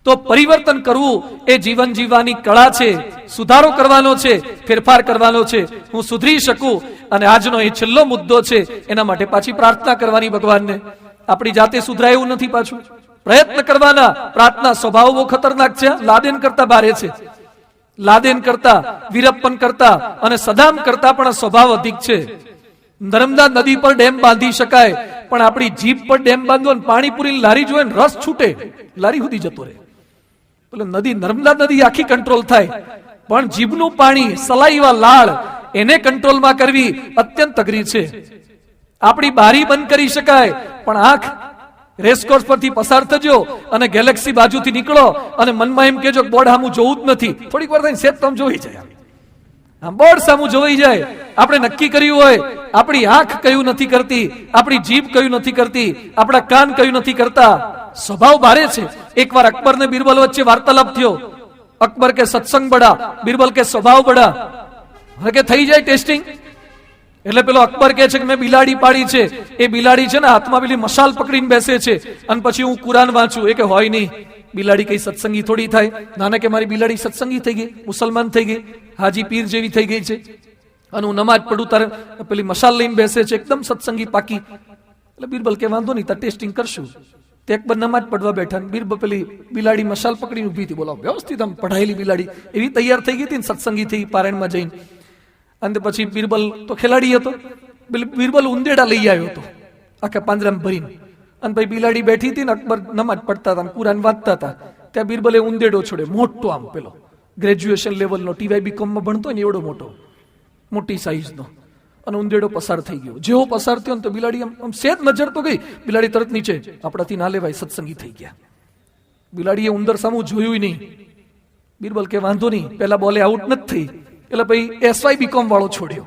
Speaker 2: તો પરિવર્તન કરવું એ જીવન જીવવાની કળા છે, સુધારો કરવાનો છે, ફેરફાર કરવાનો છે. હું સુધરી શકું, અને આજનો એ છેલ્લો મુદ્દો છે, એના માટે પાછી પ્રાર્થના કરવાની ભગવાનને. આપણી જાતે સુધરાય એવું નથી, પાછું પ્રયત્ન કરવાના. પ્રાર્થના સ્વભાવ બહુ ખતરનાક છે, લાદેન કરતા ભારે છે. લાદેન કરતા, વીરપ્પન કરતા અને સદામ કરતા પણ સ્વભાવ અધિક છે. નર્મદા નદી પર ડેમ બાંધી શકાય, પણ આપણી જીભ પર ડેમ બાંધો, પાણીપુરી લારી જોઈએ રસ છૂટે, લારી સુધી જતો રહે. એટલે નદી, નર્મદા નદી આખી કંટ્રોલ થાય, પણ જીભનું પાણી, સલાઈવા લાળ, એને કંટ્રોલમાં કરવી અત્યંત અઘરી છે. આપણી બારી બંધ કરી શકાય, પણ આંખ રેસકોર્સ પરથી પસાર થજો અને ગેલેક્સી બાજુથી નીકળો અને મનમાં એમ કેજો બોર્ડ સામું જોવું જ નથી, થોડીક વાર થઈને સેટ તમે જોઈ જાય, આમ બોર્ડ સામું જોઈ જાય. આપણે નક્કી કર્યું હોય, આપણી આંખ કયું નથી કરતી, આપણી જીભ કયું નથી કરતી, આપણા કાન કયું નથી કરતા. સ્વભાવ ભારે છે. એકવાર અકબર ને બિરબલ વચ્ચે વાર્તાલાપ થયો. અકબર કે સત્સંગ બડા, બિરબલ કે સ્વભાવ બડા. હવે કે થઈ જાય ટેસ્ટિંગ. એટલે પેલો અકબર કે છે કે મેં બિલાડી પાડી છે, એ બિલાડી છે ને હાથમાં પેલી મશાલ પકડીને બેસે છે, અને પછી હું કુરાન વાંચું. એ કે હોય નહીં, બિલાડી કઈ સત્સંગી થોડી થાય. નાના કે મારી બિલાડી સત્સંગી થઈ ગઈ, મુસલમાન થઈ ગઈ, હાજી પીર જેવી થઈ ગઈ છે, અને હું નમાજ પડું તારે પેલી મશાલ લઈને બેસે છે, એકદમ સત્સંગી પાકી. એટલે બિરબલ કે વાંધો નહીં, તાર ટેસ્ટિંગ કરશું. તે અકબર નમાજ પડવા બેઠા, બિરબલ પેલી બિલાડી મશાલ પકડીને ઊભી હતી. બોલો વ્યવસ્થિત આમ પઢાયેલી બિલાડી એવી તૈયાર થઈ ગઈ હતી ને, સત્સંગી થઈ પારાયણમાં જઈને. અને પછી બિરબલ તો ખેલાડી હતો, બિરબલ ઉંદેડા લઈ આવ્યો હતો આખા પાંજરામાં ભરીને. અને પછી બિલાડી બેઠી હતી ને, અકબર નમાજ પડતા હતા, કુરાન વાંચતા હતા. ત્યાં બિરબલે ઉંદેડો છોડ્યો, મોટો, આમ પેલો ગ્રેજ્યુએશન લેવલનો, TY BCom માં ભણતો ને એવડો મોટો, મોટી સાઈઝનો. અને ઉંદેડો પસાર થઈ ગયો. જેવો પસાર થયો ને તો બિલાડી આમ સેજ નજર તો ગઈ, બિલાડી તરત નીચે, આપણાથી ના લેવાય, સત્સંગી થઈ ગયા. બિલાડીએ ઉંદર સામું જોયું નહીં. બિરબલ કે વાંધો નહીં, પેલા બોલે આઉટ નથી થઈ. એટલે પછી SY BCom વાળો છોડ્યો.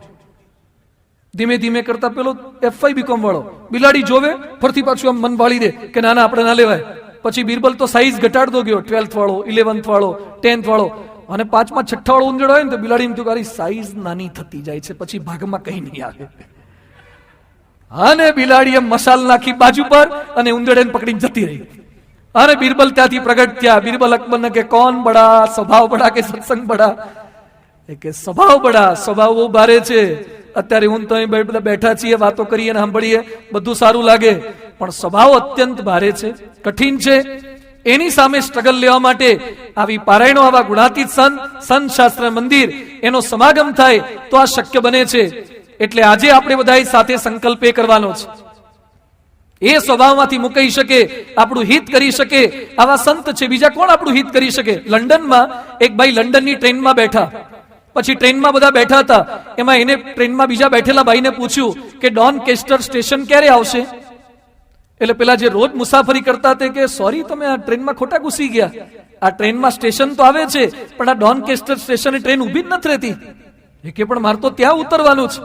Speaker 2: ધીમે ધીમે કરતા પેલો FY BCom વાળો, બિલાડી જોવે ફરતી પાછું આમ મન વાળી દે કે ના ના આપણે ના લેવાય. પછી બિરબલ તો સાઈઝ ઘટાડતો ગયો, 12th વાળો, 11th વાળો, 10th વાળો, અને 5મા 6ઠા વાળો ઉંદેડો હોય ને તો બિલાડી એમ તારી સાઈઝ નાની થતી જાય છે, પછી ભાગમાં કઈ નહીં આવે. અને બિલાડી એમ મસાલ નાખી બાજુ પર અને ઉંદેડાને પકડીને જતી રહી. અને બિરબલ ત્યાંથી પ્રગટ થયા. બિરબલ અકબરને કે કોણ બડા, સ્વભાવ બડા કે સત્સંગ બડા? એ કે સ્વભાવ બડા. સ્વભાવ બહુ ભારે છે. અત્યારે હું તો બધા બેઠા છીએ, વાતો કરીએ ને સાંભળીએ, બધું સારું લાગે, પણ સ્વભાવ અત્યંત ભારે છે, કઠિન છે. એની સામે સ્ટ્રગલ લેવા માટે આવી પારાયણો, આવા ગુણાતીત સંત શાસ્ત્ર મંદિર, એનો સમાગમ થાય તો આ શક્ય બને છે. એટલે આજે આપણે બધા સાથે સંકલ્પ એ કરવાનો છે. એ સ્વભાવમાંથી મુકાઈ શકે, આપણું હિત કરી શકે આવા સંત છે. બીજા કોણ આપણું હિત કરી શકે? લંડનમાં એક ભાઈ લંડનની ટ્રેનમાં બેઠા, પછી ટ્રેનમાં બધા બેઠા હતા, એમાં એને ટ્રેનમાં બીજા બેઠેલા ભાઈને પૂછ્યું કે ડોનકેસ્ટર સ્ટેશન ક્યારે આવશે? એટલે પેલા જે રોજ મુસાફરી કરતા તે કે સોરી, તમે આ ટ્રેનમાં ખોટા ઘૂસી ગયા. આ ટ્રેનમાં સ્ટેશન તો આવે છે, પણ આ ડોનકેસ્ટર સ્ટેશને ટ્રેન ઊભી જ નથી રહેતી. એ કે પણ મારે તો ત્યાં ઉતરવાનું છે.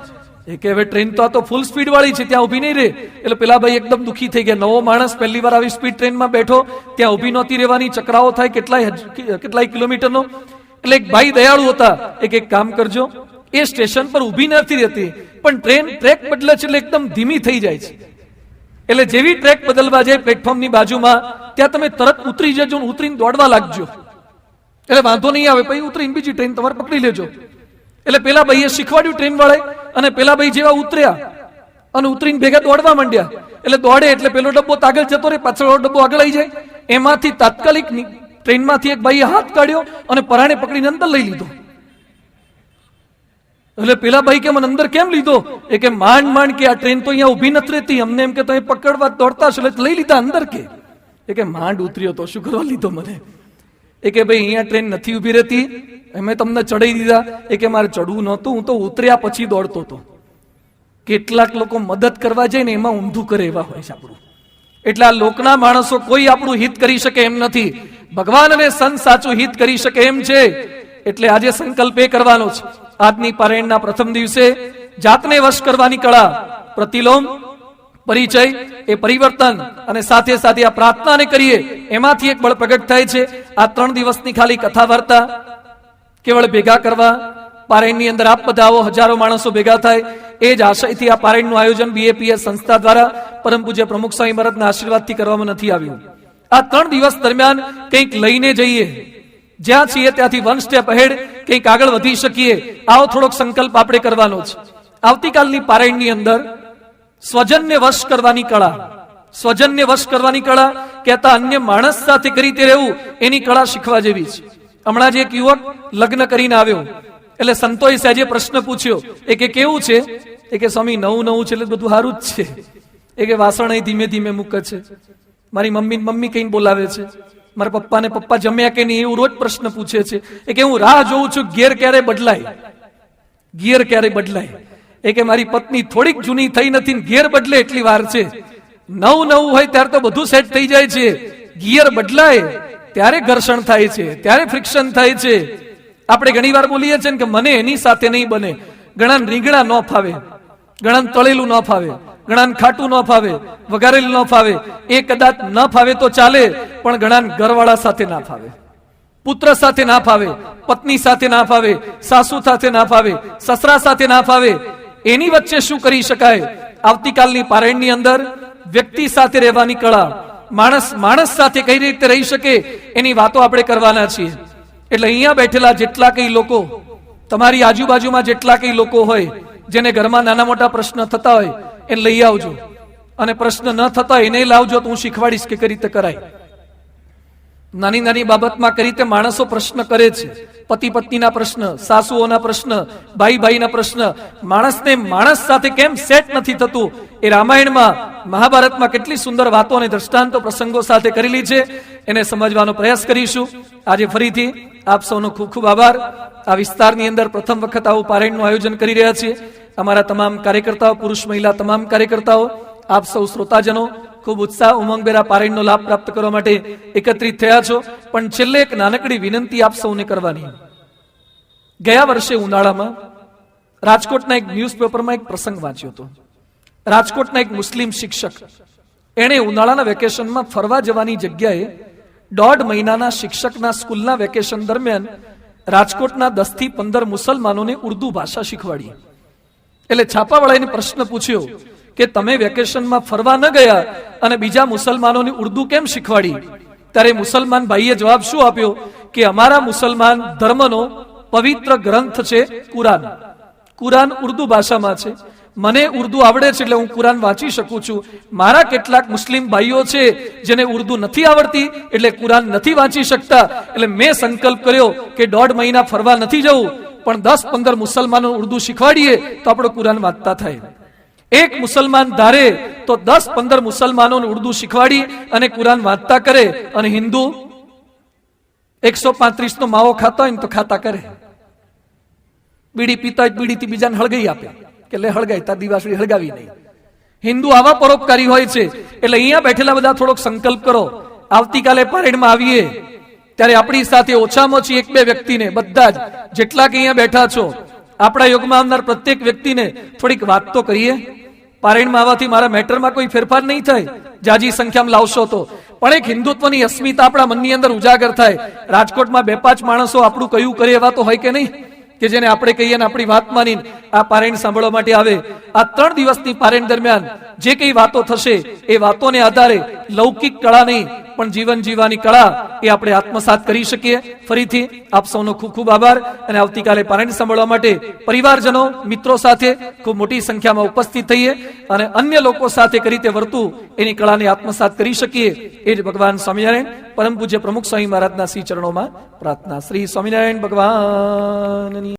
Speaker 2: એ કે હવે ટ્રેન તો આ તો ફૂલ સ્પીડ વાળી છે, ત્યાં ઊભી નહીં રહે. એટલે પેલા ભાઈ એકદમ દુખી થઈ ગયા. નવો માણસ પહેલી વાર આવી સ્પીડ ટ્રેનમાં બેઠો, ત્યાં ઊભી નહોતી રહેવાની, ચક્રાઓ થાય કેટલાય કિલોમીટરનો. એટલે એક ભાઈ દયાળુ હતા, એક કામ કરજો, એ સ્ટેશન પર ઊભી નથી રહેતી, પણ ટ્રેન ટ્રેક બદલે છે એટલે એકદમ ધીમી થઈ જાય છે. એટલે જેવી ટ્રેક બદલવા જાય પ્લેટફોર્મની બાજુમાં, ત્યાં તમે તરત ઉતરી જજો, ઉતરીને દોડવા લાગજો, એટલે વાંધો નહીં આવે. પછી ઉતરીને બીજી ટ્રેન તમારે પકડી લેજો. એટલે પેલા ભાઈએ શીખવાડ્યું ટ્રેન વાળાએ, અને પેલા ભાઈ જેવા ઉતર્યા અને ઉતરીને ભેગા દોડવા માંડ્યા. એટલે દોડે એટલે પેલો ડબ્બો આગળ જતો રહે, પાછળ ડબ્બો આગળ આવી જાય. એમાંથી તાત્કાલિક ટ્રેનમાંથી એક ભાઈએ હાથ કાઢ્યો અને પરાણે પકડીને અંદર લઈ લીધો. એટલે પેલા ભાઈ કે મને અંદર કેમ લીધો? એ કે માંડ કે આ ટ્રેન તો અહીંયા ઊભી નથી રહેતી, અમને એમ કે તમે પકડવા દોડતા છો એટલે લઈ લીધા અંદર. કે માંડ ઉતર્યો તો શું કરવા લીધો મને? એ કે ભાઈ અહીંયા ટ્રેન નથી ઊભી રહેતી, અમે તમને ચડાવી દીધા. એ કે મારે ચડવું નહોતું, હું તો ઉતર્યા પછી દોડતો હતો. કેટલાક લોકો મદદ કરવા જાય ને એમાં ઊંધું કરે એવા હોય છે આપણું. એટલે આ લોકના માણસો કોઈ આપણું હિત કરી શકે એમ નથી, ભગવાન અને સંત સાચું હિત કરી શકે એમ છે. એટલે આજે સંકલ્પ એ કરવાનો છે. આજની પારાયણના પ્રથમ દિવસે જાતને વશ કરવાની કળા, પ્રતિલોમ, પરિચય, એ પરિવર્તન, અને સાથે સાથે આ પ્રાર્થનાને કરીએ એમાંથી એક બળ પ્રગટ થાય છે. આ 3 દિવસની ખાલી કથા વાર્તા, કેવળ ભેગા કરવા, પારાયણની અંદર આપ બધા આવો, હજારો માણસો ભેગા થાય, એ જ આશયથી આ પારાયણનું આયોજન બીએપીએસ સંસ્થા દ્વારા પરમ પૂજ્ય પ્રમુખ સ્વામી મહારાજના આશીર્વાદથી કરવામાં નથી આવ્યું. આ 3 દિવસ દરમિયાન કંઈક લઈને જઈએ, જ્યાં છીએ ત્યાંથી 1 સ્ટેપ અહેડ કંઈક આગળ વધી શકીએ, આવો થોડોક સંકલ્પ આપણે કરવાનો છે. આવતીકાલની પારાયણની અંદર સ્વજનને વશ કરવાની કળા, સ્વજનને વશ કરવાની કળા કહેતા અન્ય માણસ સાથે કઈ રીતે રહેવું એની કળા શીખવા જેવી છે. હમણાં જ એક યુવક લગ્ન કરીને આવ્યો, એટલે સંતોએ સહેજે પ્રશ્ન પૂછ્યો, એ કે કેવું છે? એ કે સ્વામી નવું છે એટલે બધું સારું જ છે. એ કે વાસણ અહીં ધીમે ધીમે મૂકે છે, મારી મમ્મી કઈ બોલાવે છે, મારા પપ્પાને પપ્પા જમ્યા કે નહીં એવું રોજ પ્રશ્ન પૂછે છે. એ કે હું રાહ જોઉં છું ગિયર ક્યારે બદલાય, ગિયર ક્યારે બદલાય. એ કે મારી પત્ની થોડીક જૂની થઈ નથી, ગિયર બદલે એટલી વાર છે. નવું હોય ત્યારે તો બધું સેટ થઈ જાય છે, ગિયર બદલાય ત્યારે ઘર્ષણ થાય છે, ત્યારે ફ્રિક્શન થાય છે. આપણે ઘણી વાર બોલીએ છીએ કે મને એની સાથે નહીં બને. ઘણા રીંગણા ન ફાવે, ઘણા તળેલું ન ફાવે, ઘણા ખાટું ન ફાવે, વઘારેલું ન ફાવે. એ કદાચ ન ફાવે તો ચાલે, પણ ઘણા ઘરવાળા સાથે ના ફાવે, પુત્ર સાથે ના ફાવે, પત્ની સાથે ના ફાવે, સાસુ સાથે ના ફાવે, સસરા સાથે ના ફાવે. એની વચ્ચે શું કરી શકાય? આવતીકાલની પારાયણની અંદર વ્યક્તિ સાથે રહેવાની કળા, માણસ સાથે કઈ રીતે રહી શકે એની વાતો આપણે કરવાના છીએ. એટલે અહીંયા બેઠેલા જેટલા કઈ લોકો, તમારી આજુબાજુમાં જેટલા કઈ લોકો હોય, જેને ઘરમાં નાના મોટા પ્રશ્ન થતા હોય એને લઈ આવજો, અને પ્રશ્ન ન થતા હોય એને લાવજો, તો હું શીખવાડીશ કે કઈ રીતે કરાય. નાની બાબતમાં કઈ રીતે માણસો પ્રશ્ન કરે છે, પતિ પત્નીના પ્રશ્ન, સાસુઓના પ્રશ્ન, ભાઈના પ્રશ્ન, માણસને માણસ સાથે કેમ સેટ નથી થતું, એ રામાયણમાં, મહાભારતમાં કેટલી સુંદર વાતો અને દ્રષ્ટાંતો પ્રસંગો સાથે કરેલી છે, એને સમજવાનો પ્રયાસ કરીશું. આજે ફરીથી આપ સૌનો ખૂબ ખૂબ આભાર. આ વિસ્તારની અંદર પ્રથમ વખત આવું પારાયણનું આયોજન કરી રહ્યા છીએ. અમારા તમામ કાર્યકર્તાઓ, પુરુષ મહિલા તમામ કાર્યકર્તાઓ, આપ સૌ શ્રોતાજનો ખૂબ ઉત્સાહ ઉમંગભેરા પારાયણનો લાભ પ્રાપ્ત કરવા માટે એકત્રિત થયા છો. પણ છેલ્લે એક નાનકડી વિનંતી આપ સૌને કરવાની. ગયા વર્ષે ઉનાળામાં રાજકોટના એક ન્યૂઝપેપરમાં એક પ્રસંગ વાંચ્યો હતો. રાજકોટના એક મુસ્લિમ શિક્ષક, એણે ઉનાળાના વેકેશનમાં ફરવા જવાની જગ્યાએ 1.5 મહિનાના શિક્ષકના સ્કૂલના વેકેશન દરમિયાન રાજકોટના 10 થી 15 મુસલમાનોને ઉર્દુ ભાષા શીખવાડી. એટલે છાપાવાળાએ પ્રશ્ન પૂછ્યો કે તમે વેકેશનમાં ફરવા ન ગયા અને બીજા મુસલમાનોને ઉર્દુ કેમ શીખવાડી? ત્યારે મુસલમાન ભાઈએ જવાબ શું આપ્યો કે અમારા મુસલમાન ધર્મનો પવિત્ર ગ્રંથ છે કુરાન. કુરાન ઉર્દુ ભાષામાં છે, મને ઉર્દુ આવડે છે એટલે હું કુરાન વાંચી શકું છું. મારા કેટલાક મુસ્લિમ ભાઈઓ છે જેને ઉર્દુ નથી આવડતી એટલે કુરાન નથી વાંચી શકતા. એટલે મેં સંકલ્પ કર્યો કે 1.5 મહિના ફરવા નથી જવું, પણ 10-15 મુસલમાનો ઉર્દુ શીખવાડીએ તો આપણો કુરાન વાંચતા થાય. એક મુસલમાન ધારે તો 10-15 મુસલમાનોને ઉર્દુ શીખવાડી અને કુરાન વાંચતા કરે, અને હિન્દુ 135 નો માવો ખાતા હોય ને તો ખાતા કરે, બીડી પીતા હોય બીડીથી બીજાને હળગાઈ આપે કે લે હળગાઈ, તાર દિવાસળી હળગાવી નહીં. હિન્દુ આવા પરોપકારી હોય છે. એટલે અહીંયા બેઠેલા બધા થોડોક સંકલ્પ કરો, આવતીકાલે પારેડમાં આવીએ ત્યારે આપણી સાથે ઓછામાં ઓછી 1-2 વ્યક્તિને, બધા જ જેટલા કે અહીંયા બેઠા છો, આપણા યુગમાં આવનાર પ્રત્યેક વ્યક્તિને થોડીક વાત તો કરીએ. પારાયણમાં આવવાથી મારા મેટરમાં કોઈ ફેરફાર નહીં થાય, જાજી સંખ્યામાં લાવશો તો, પણ એક હિન્દુત્વની અસ્મિતા આપણા મનની અંદર ઉજાગર થાય. રાજકોટમાં 2-5 માણસો આપણું કયું કરે એવા તો હોય કે નહીં, કે જેને આપણે કહીએ ને આપણી વાત માની આ પારાયણ સાંભળવા માટે આવે. આ 3 દિવસની પારાયણ દરમિયાન જે કઈ વાતો થશે એ વાતોને આધારે લૌકિક કળા નહીં પણ જીવન જીવવાની કળા એ આપણે આત્મસાત કરી શકીએ. ફરીથી આપ સૌનો ખૂબ ખૂબ આભાર. અને આવતીકાલે પારાયણ સાંભળવા માટે પરિવારજનો, મિત્રો સાથે ખૂબ મોટી સંખ્યામાં ઉપસ્થિત થઈએ અને અન્ય લોકો સાથે કઈ રીતે વર્તવું એની કળાને આત્મસાત કરી શકીએ એ જ ભગવાન સ્વામિનારાયણ પરમ પૂજ્ય પ્રમુખ સ્વામી મહારાજના શ્રી ચરણોમાં પ્રાર્થના. શ્રી સ્વામિનારાયણ ભગવાન.